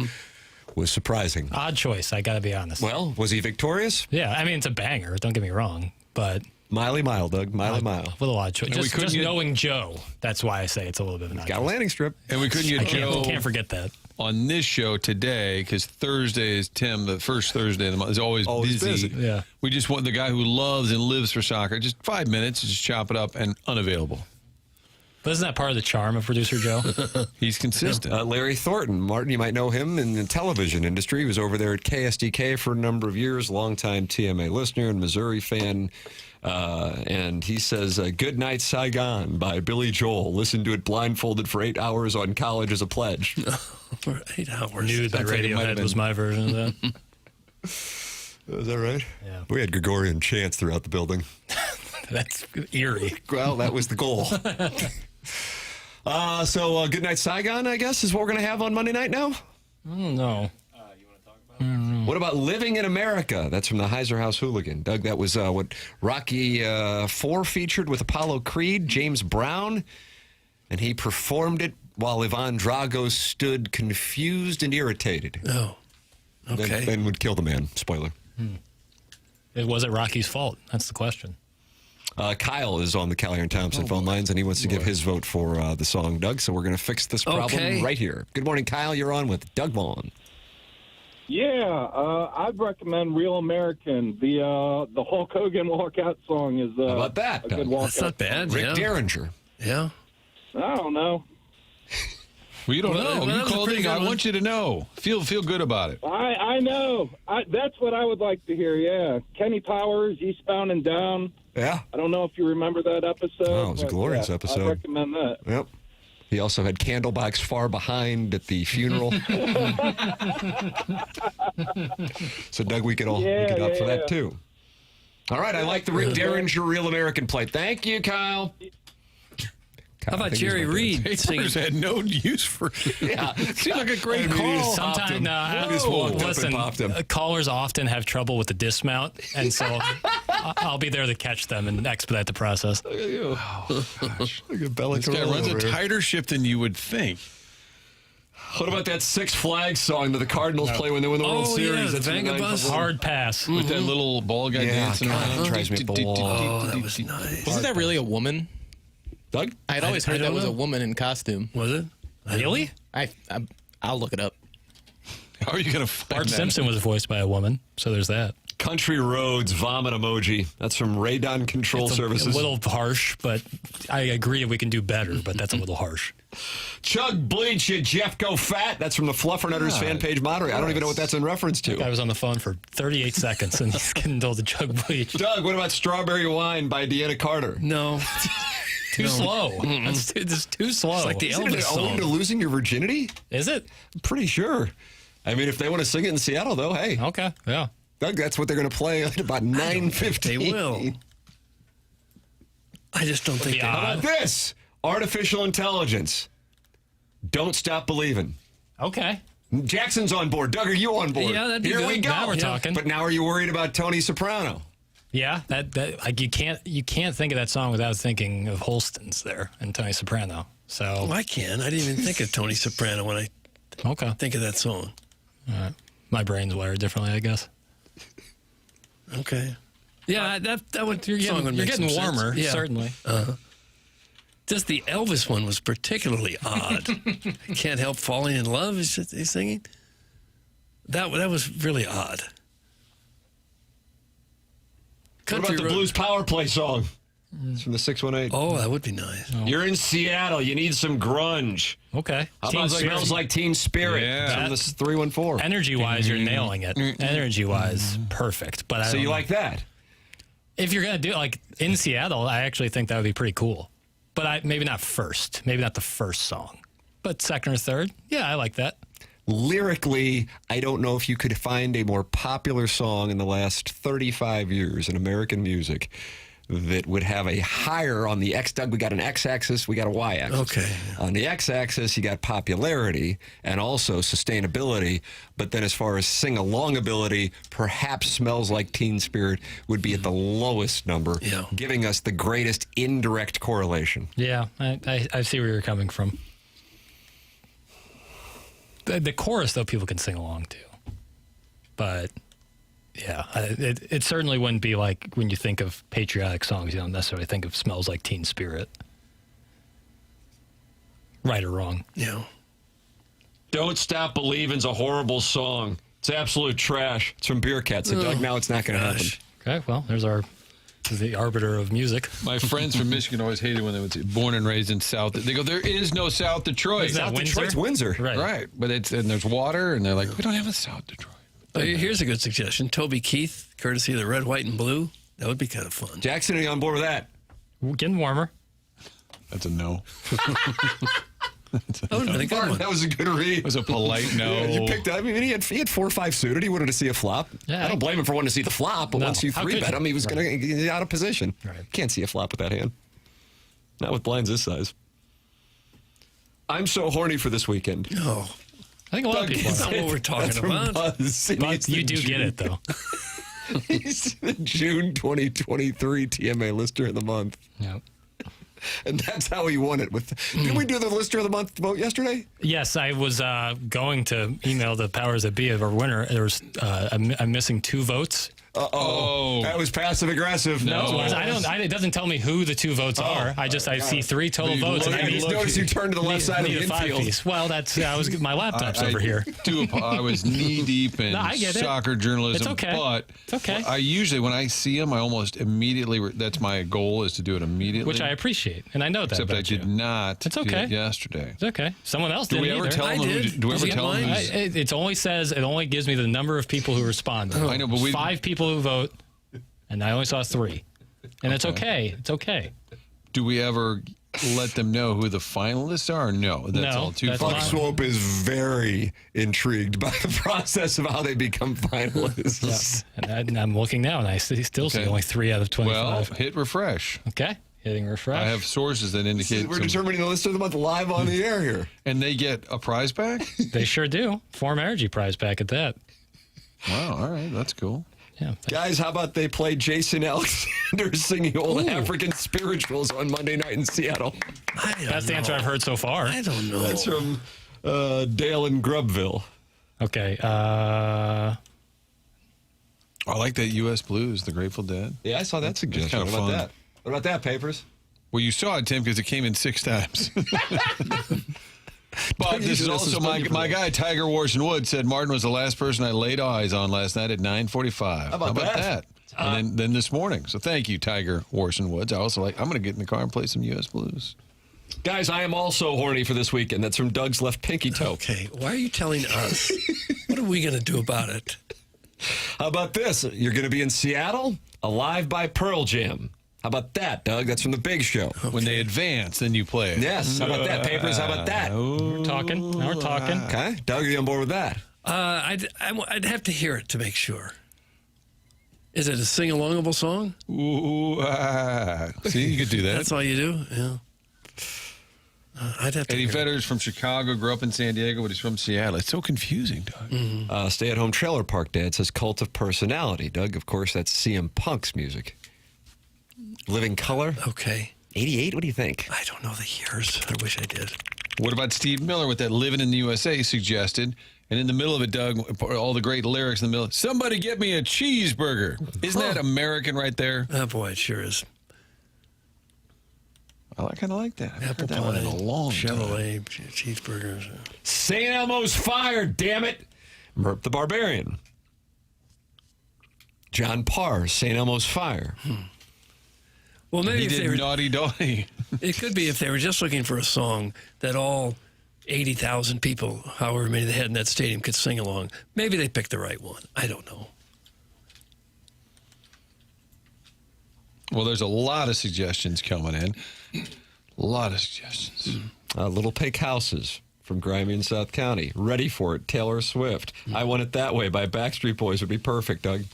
was surprising. Odd choice, I got to be honest. Well, was he victorious? Yeah, I mean, it's a banger, don't get me wrong, but... Miley Mile, Doug. Miley Mile. A little odd choice. Just knowing Joe, that's why I say it's a little bit of an odd choice. Got a landing strip. And we couldn't get Joe. Can't forget that. On this show today, because Thursday is Tim, the first Thursday of the month, is always busy. Yeah. We just want the guy who loves and lives for soccer, just 5 minutes, just chop it up, and unavailable. But isn't that part of the charm of producer Joe? He's consistent. Larry Thornton. Martin, you might know him in the television industry. He was over there at KSDK for a number of years, longtime TMA listener and Missouri fan. And he says, Good Night Saigon by Billy Joel. Listen to it blindfolded for 8 hours on college as a pledge. For 8 hours. Nude by Radiohead was my version of that. Is that right? Yeah. We had Gregorian chants throughout the building. That's eerie. Well, that was the goal. So Good Night Saigon, I guess, is what we're going to have on Monday night now? I don't know. What about Living in America? That's from the Heiser House Hooligan. Doug, that was what Rocky IV featured with Apollo Creed, James Brown, and he performed it while Ivan Drago stood confused and irritated. Oh, okay. Then would kill the man. Spoiler. It wasn't Rocky's fault. That's the question. Kyle is on the Callier and Thompson phone lines, and he wants to give his vote for the song, Doug. So we're going to fix this problem right here. Good morning, Kyle. You're on with Doug Vaughn. Yeah, I'd recommend Real American. The Hulk Hogan walkout song is How about that? a good walkout. That's not bad. Rick Derringer. Yeah. I don't know. Well, you don't know. that You was a called pretty in. good I one. want you to know. Feel good about it. I know. That's what I would like to hear, yeah. Kenny Powers, Eastbound and Down. Yeah. I don't know if you remember that episode. Oh, it was a but, glorious yeah, episode. I'd recommend that. Yep. He also had Candlebox Far Behind at the funeral. So, Doug, we could all opt for that, too. All right, I like the Rick Derringer Real American plate. Thank you, Kyle. How about Jerry Reed singing? Papers had no use for Yeah. Seems like a great call. Sometimes, listen, callers often have trouble with the dismount, and so I'll be there to catch them and expedite the process. Oh, gosh. This guy runs a tighter ship than you would think. What about that Six Flags song that the Cardinals play when they win the World Series? The Vagabus. Hard pass. With that little ball guy dancing around. That drives me balls. Oh, that was nice. Wasn't that really a woman? Doug? I'd always heard that was a woman in costume. Was it? Really? I'll look it up. How are you going to find Bart that? Simpson was voiced by a woman, so there's that. Country Roads vomit emoji. That's from Radon Control Services. A little harsh, but I agree we can do better, but that's a little harsh. Chug bleach, you Jeff go fat. That's from the Fluffernutters fan page moderator. I don't even know what that's in reference to. I was on the phone for 38 seconds and he's getting told to chug bleach. Doug, what about Strawberry Wine by Deanna Carter? No. Too slow. It's too slow. It's like the Isn't Elvis it song. Ode to Losing Your Virginity? Is it? I'm pretty sure. I mean, if they want to sing it in Seattle, though, hey. Okay, yeah. Doug, that's what they're going to play at about 9:15. They will. I just don't think they How about this? Artificial intelligence. Don't stop believing. Okay. Jackson's on board. Doug, are you on board? Yeah, that'd be Here good. we go. Now we're talking. But now are you worried about Tony Soprano? Yeah, that like you can't think of that song without thinking of Holston's there and Tony Soprano. So Well, I can. I didn't even think of Tony Soprano when I think of that song. All right. My brain's wired differently, I guess. Okay. Yeah, that would You're getting warmer, certainly. Just the Elvis one was particularly odd. I can't help falling in love. He's singing. That was really odd. What about the Blues Power Play song? It's from the 618. Oh, that would be nice. You're in Seattle. You need some grunge. Okay. How about Smells Like Teen Spirit? Yeah. From the 314. Energy-wise, you're nailing it. Energy-wise, perfect. But So you like that? If you're going to do it, like in Seattle, I actually think that would be pretty cool. But maybe not first. Maybe not the first song. But second or third, yeah, I like that. Lyrically, I don't know if you could find a more popular song in the last 35 years in American music that would have a higher on the X. Doug, we got an X-axis, we got a Y-axis. Okay. On the X-axis, you got popularity and also sustainability. But then as far as sing-along ability, perhaps Smells Like Teen Spirit would be at the lowest number, giving us the greatest indirect correlation. Yeah, I see where you're coming from. The chorus, though, people can sing along to. But, yeah, it certainly wouldn't be like when you think of patriotic songs, you don't necessarily think of Smells Like Teen Spirit. Right or wrong. Yeah. Don't Stop Believing's a horrible song. It's absolute trash. It's from Beer Cats. So, Doug, now it's not going to happen. Okay, well, there's the arbiter of music. My friends from Michigan always hated when they would say, born and raised in South. They go, there is no South Detroit. South Detroit's Windsor. Right. But and there's water, and they're like, we don't have a South Detroit. Here's a good suggestion. Toby Keith, courtesy of the Red, White, and Blue. That would be kind of fun. Jackson, are you on board with that? Getting warmer. That's a no. That would have been a good one. That was a good read. It was a polite no. Yeah, you picked up. I mean, he had 4 or 5 suited. He wanted to see a flop. Yeah, I don't blame him for wanting to see the flop, but No. once you How 3-bet could him, he was going to get out of position. Right. Can't see a flop with that hand. Not with blinds this size. I'm so horny for this weekend. Oh. I think a lot of people That's not what we're talking about. But you do get it, though. He's the June 2023 TMA Lister of the Month. Yep. And that's how he won it. Didn't we do the Lister of the Month vote yesterday? Yes, I was going to email the powers that be of our winner. There was I'm missing 2 votes. Uh-oh. That was passive-aggressive. No, it doesn't tell me who the 2 votes are. I see 3 total votes. I just noticed you turned to the left side of the infield. Piece. Well, my laptop's over here. I was knee-deep in soccer journalism. It's okay. But it's okay. I usually, when I see them, I almost immediately, that's my goal, is to do it immediately. Which I appreciate, and I know that Except I did not it's okay. do it yesterday. It's okay. Someone else didn't Do we ever either. tell them? Do we ever tell them? It only gives me the number of people who respond. I know, but 5 people who vote, and I only saw 3. And it's okay. It's okay. Do we ever let them know who the finalists are? Or no, that's all too far. Buck Swope is very intrigued by the process of how they become finalists. Yeah. And I'm looking now, and I still see only 3 out of 25. Well, hit refresh. Okay. Hitting refresh. I have sources that indicate We're determining the Lister of the Month live on the air here. And they get a prize back? They sure do. Form Energy prize back at that. Wow, all right. That's cool. Yeah. Guys, how about they play Jason Alexander singing old African spirituals on Monday night in Seattle? That's the answer I've heard so far. I don't know. That's from Dale in Grubville. Okay. I like that U.S. Blues, the Grateful Dead. Yeah, I saw that suggestion. Kind of What about fun. that? What about that, Papers? Well, you saw it, Tim, because it came in 6 times. But this is also my guy, Tiger Warson Wood, said Martin was the last person I laid eyes on last night at 9:45. How about that? And then this morning. So thank you, Tiger Warson Woods. I also I'm going to get in the car and play some U.S. Blues. Guys, I am also horny for this weekend. That's from Doug's left pinky toe. Okay, why are you telling us? What are we going to do about it? How about this? You're going to be in Seattle, Alive by Pearl Jam. How about that, Doug? That's from The Big Show. Okay. When they advance, then you play it. Yes. How about that, Papers? How about that? We're talking. Now we're talking. Okay. Doug, are you on board with that? I'd have to hear it to make sure. Is it a sing-alongable song? Ooh, see, you could do that. That's all you do? Yeah. I'd have to. Eddie Vedder's from Chicago, grew up in San Diego, but he's from Seattle. It's so confusing, Doug. Stay-at-home trailer park dad says Cult of Personality. Doug, of course, that's CM Punk's music. Living Color. Okay. 88, what do you think? I don't know the years. I wish I did. What about Steve Miller with that Living in the USA suggested? And in the middle of it, Doug, all the great lyrics in the middle. Somebody get me a cheeseburger. Isn't that American right there? Oh, boy, it sure is. I kind of like that. I've Apple heard that one in a long Chevrolet, time. cheeseburgers. St. Elmo's Fire, damn it. Merp the Barbarian. John Parr, St. Elmo's Fire. Well, maybe He if did they were, Naughty Doggy. it could be if they were just looking for a song that all 80,000 people, however many they had in that stadium, could sing along. Maybe they picked the right one. I don't know. Well, there's a lot of suggestions coming in. A lot of suggestions. Little Pink Houses from Grimy in South County. Ready for It, Taylor Swift. I Want It That Way by Backstreet Boys would be perfect, Doug.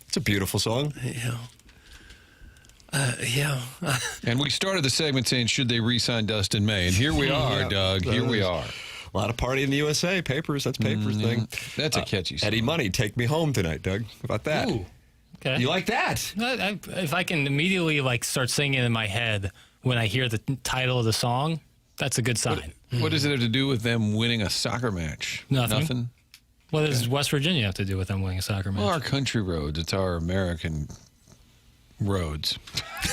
It's a beautiful song. Yeah. Yeah. And we started the segment saying, should they re-sign Dustin May? And here we are, Doug. Here we are. A lot of party in the USA. Papers, that's Papers thing. That's a catchy song. Eddie Money, Take Me Home Tonight, Doug. How about that? Ooh. Okay. You like that? If I can immediately start singing in my head when I hear the title of the song, that's a good sign. What does it have to do with them winning a soccer match? Nothing. What does West Virginia have to do with them winning a soccer match? Well, our country roads. It's our American roads.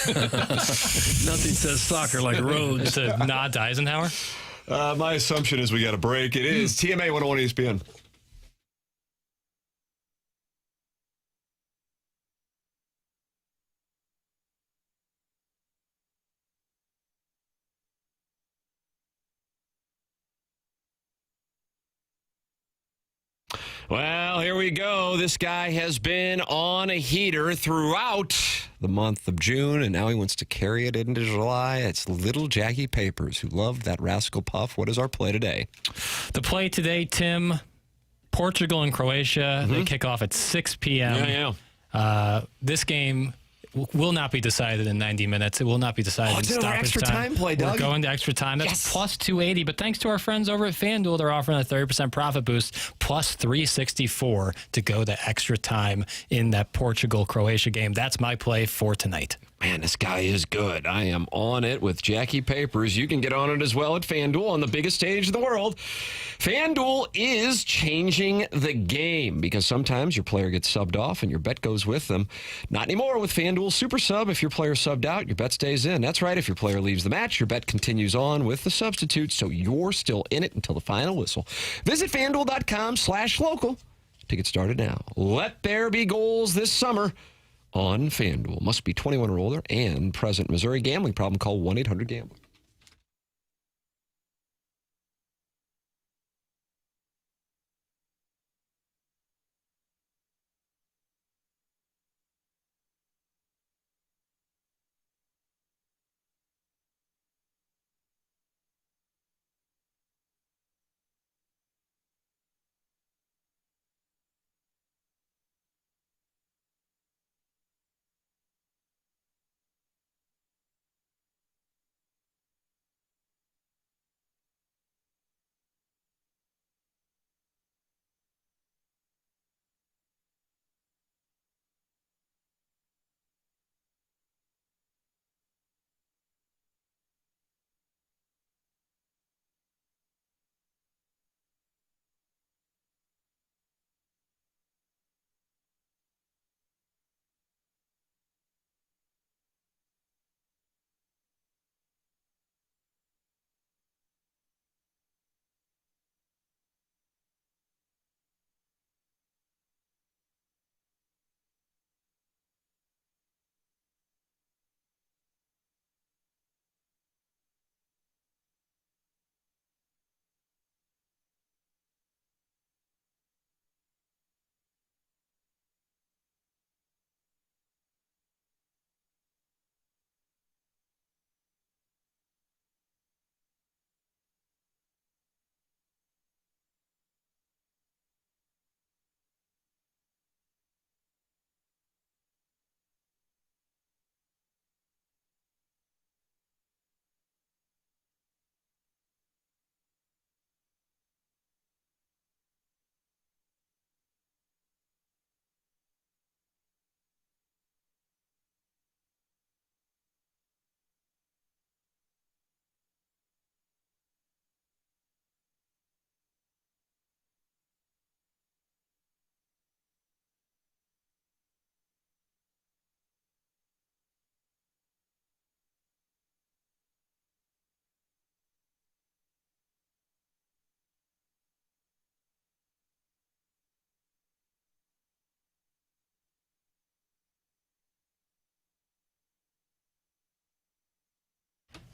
Nothing says soccer like roads. It's a nod to Eisenhower. My assumption is we got a break. It is TMA 101 ESPN. Well, here we go. This guy has been on a heater throughout the month of June, and now he wants to carry it into July. It's little Jackie Papers, who loved that Rascal Puff. What is our play today? The play today, Tim, Portugal and Croatia. They kick off at 6 p.m. This game will not be decided in 90 minutes. It will not be decided in it's another stoppage extra time play, Doug. We're going to extra time. That's plus 280. But thanks to our friends over at FanDuel, they're offering a 30% profit boost, plus 364 to go to extra time in that Portugal-Croatia game. That's my play for tonight. Man, this guy is good. I am on it with Jackie Papers. You can get on it as well at FanDuel on the biggest stage in the world. FanDuel is changing the game because sometimes your player gets subbed off and your bet goes with them. Not anymore with FanDuel Super Sub. If your player subbed out, your bet stays in. That's right. If your player leaves the match, your bet continues on with the substitute, so you're still in it until the final whistle. Visit FanDuel.com/local to get started now. Let there be goals this summer on FanDuel. Must be 21 or older and present. Missouri gambling problem, call 1-800-GAMBLER.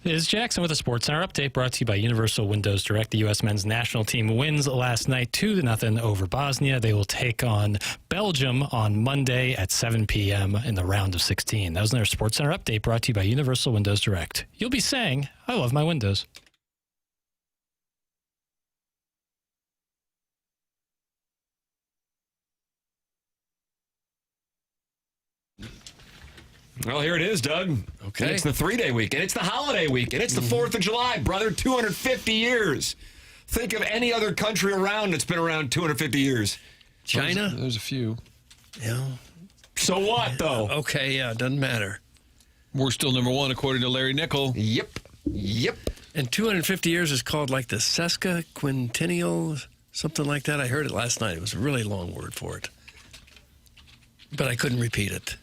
Is Jackson with a SportsCenter update brought to you by Universal Windows Direct. The U.S. men's national team wins last night 2-0 over Bosnia. They will take on Belgium on Monday at 7 p.m. in the round of 16. That was their SportsCenter update brought to you by Universal Windows Direct. You'll be saying, I love my Windows. Well, here it is, Doug. Okay. It's the 3-day weekend. It's the holiday weekend. It's the 4th of July, brother. 250 years. Think of any other country around that's been around 250 years. China? There's a few. Yeah. So what, though? Okay, yeah, doesn't matter. We're still number one, according to Larry Nickel. Yep. And 250 years is called like the sesquiquintennial, something like that. I heard it last night. It was a really long word for it. But I couldn't repeat it.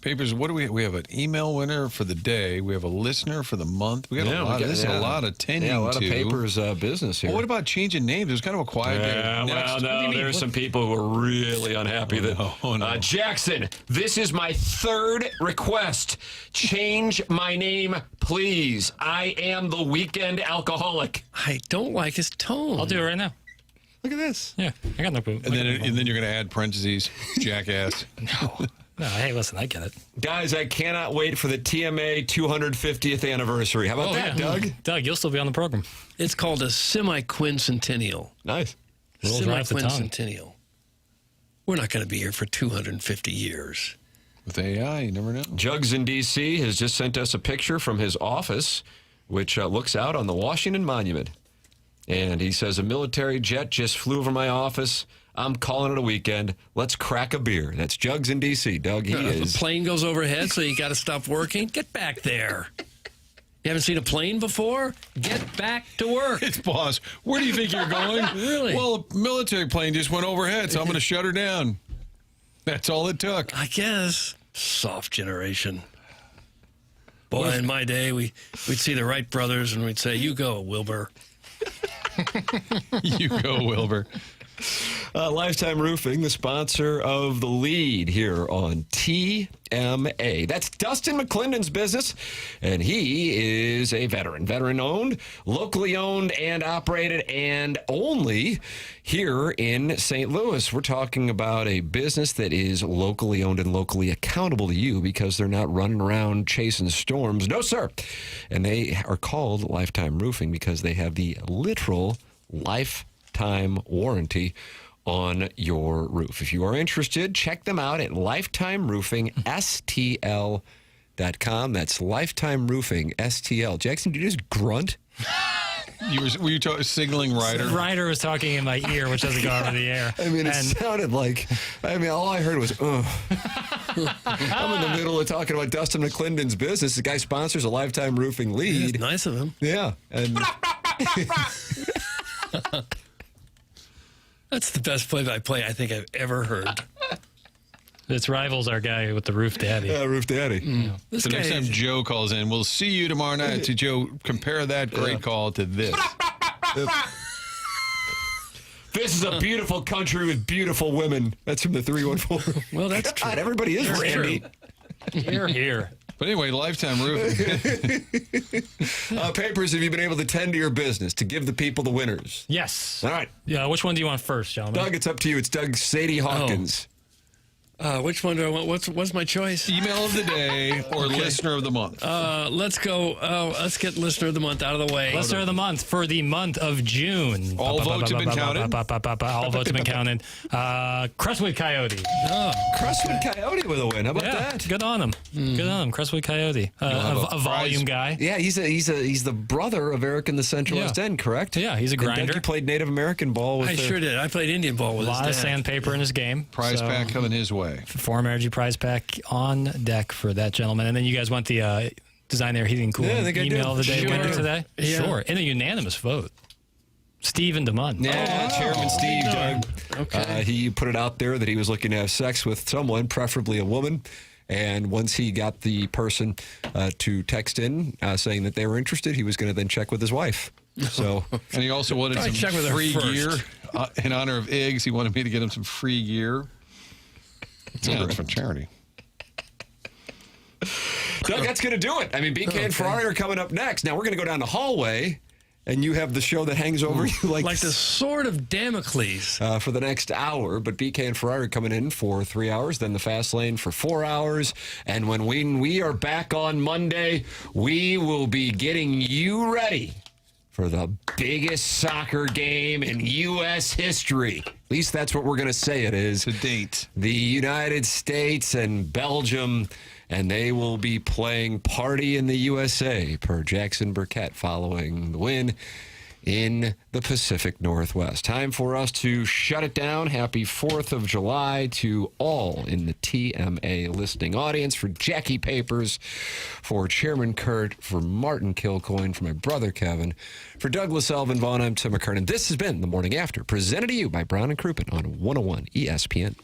Papers, what do we have? An email winner for the day. We have a listener for the month. We got a lot. This is a lot of tending to. Yeah, a lot of Papers business here. Well, what about changing names? There's kind of a quiet day. Well, no, there's some people who are really unhappy Jackson, this is my 3rd request. Change my name, please. I am the weekend alcoholic. I don't like his tone. I'll do it right now. Look at this. Yeah, I got no proof. And then you're going to add parentheses, jackass. No, hey, listen, I get it. Guys, I cannot wait for the TMA 250th anniversary. How about that, Doug? Doug, you'll still be on the program. It's called a semiquincentennial. Nice. Semiquincentennial. We're not going to be here for 250 years. With AI, you never know. Jugs in D.C. has just sent us a picture from his office, which looks out on the Washington Monument. And he says, a military jet just flew over my office. I'm calling it a weekend. Let's crack a beer. That's Jugs in D.C. Doug, he is. A plane goes overhead, so you got to stop working. Get back there. You haven't seen a plane before? Get back to work. It's boss. Where do you think you're going? Really? Well, a military plane just went overhead, so I'm going to shut her down. That's all it took. I guess. Soft generation. Boy, in my day, we'd see the Wright brothers and we'd say, you go, Wilbur. You go, Wilbur. Lifetime Roofing, the sponsor of The Lead here on TMA. That's Dustin McClendon's business, and he is a veteran. Veteran-owned, locally owned and operated, and only here in St. Louis. We're talking about a business that is locally owned and locally accountable to you because they're not running around chasing storms. No, sir. And they are called Lifetime Roofing because they have the literal lifetime warranty on your roof. If you are interested, check them out at lifetimeroofingstl.com. That's Lifetime Roofing STL. Jackson, did you just grunt? Were you signaling Ryder? Ryder was talking in my ear, which doesn't go over the air. I mean, it sounded like, all I heard was, ugh. I'm in the middle of talking about Dustin McClendon's business. The guy sponsors a Lifetime Roofing Lead. It's nice of him. Yeah. And that's the best play-by-play I think I've ever heard. Its rivals our guy with the Roof Daddy. Yeah, Roof Daddy. Mm. So next time Joe calls in, we'll see you tomorrow night. So Joe, compare that great call to this. This is a beautiful country with beautiful women. That's from the 314. Well, that's true. God, everybody is Randy. Here. But anyway, Lifetime Roofing. Papers, have you been able to tend to your business, to give the people the winners? Yes. All right. Yeah, which one do you want first, gentlemen? Doug, it's up to you. It's Doug Sadie Hawkins. Which one do I want? What's my choice? Email of the day or listener of the month? Let's go. Let's get listener of the month out of the way. Listener of the month for the month of June. All votes have been counted? All votes have been counted. Crestwood Coyote. Oh, Crestwood Coyote with a win. How about that? Good on him. Good on him. Crestwood Coyote. A volume guy. Yeah, he's the brother of Eric in the Central West End, correct? Yeah, he's a grinder. And Doug, you played Native American ball with sure did. I played Indian ball with a lot of his dad. sandpaper in his game. Prize pack coming his way. Forum Energy prize pack on deck for that gentleman. And then you guys want the Design Air Heating and Cooling email of the day winner today? Yeah. Sure. In a unanimous vote. Stephen DeMunn. Yeah, Chairman Steve, Doug. Okay. He put it out there that he was looking to have sex with someone, preferably a woman. And once he got the person to text in saying that they were interested, he was going to then check with his wife. So, and he also wanted some free gear in honor of Iggs. He wanted me to get him some free gear. Yeah, it's for charity. Doug, that's going to do it. I mean, BK and Ferrari are coming up next. Now we're going to go down the hallway, and you have the show that hangs over you like the sword of Damocles for the next hour. But BK and Ferrari are coming in for 3 hours, then the Fast Lane for 4 hours. And when we are back on Monday, we will be getting you ready for the biggest soccer game in U.S. history. At least that's what we're going to say it is. To date. The United States and Belgium, and they will be playing Party in the USA per Jackson Burkett following the win in the Pacific Northwest. Time for us to shut it down. Happy 4th of July to all in the TMA listening audience. For Jackie Papers, for Chairman Kurt, for Martin Kilcoyne, for my brother Kevin, for Douglas Elvin Vaughn, I'm Tim McKernan. This has been The Morning After, presented to you by Brown and Crouppen on 101 ESPN.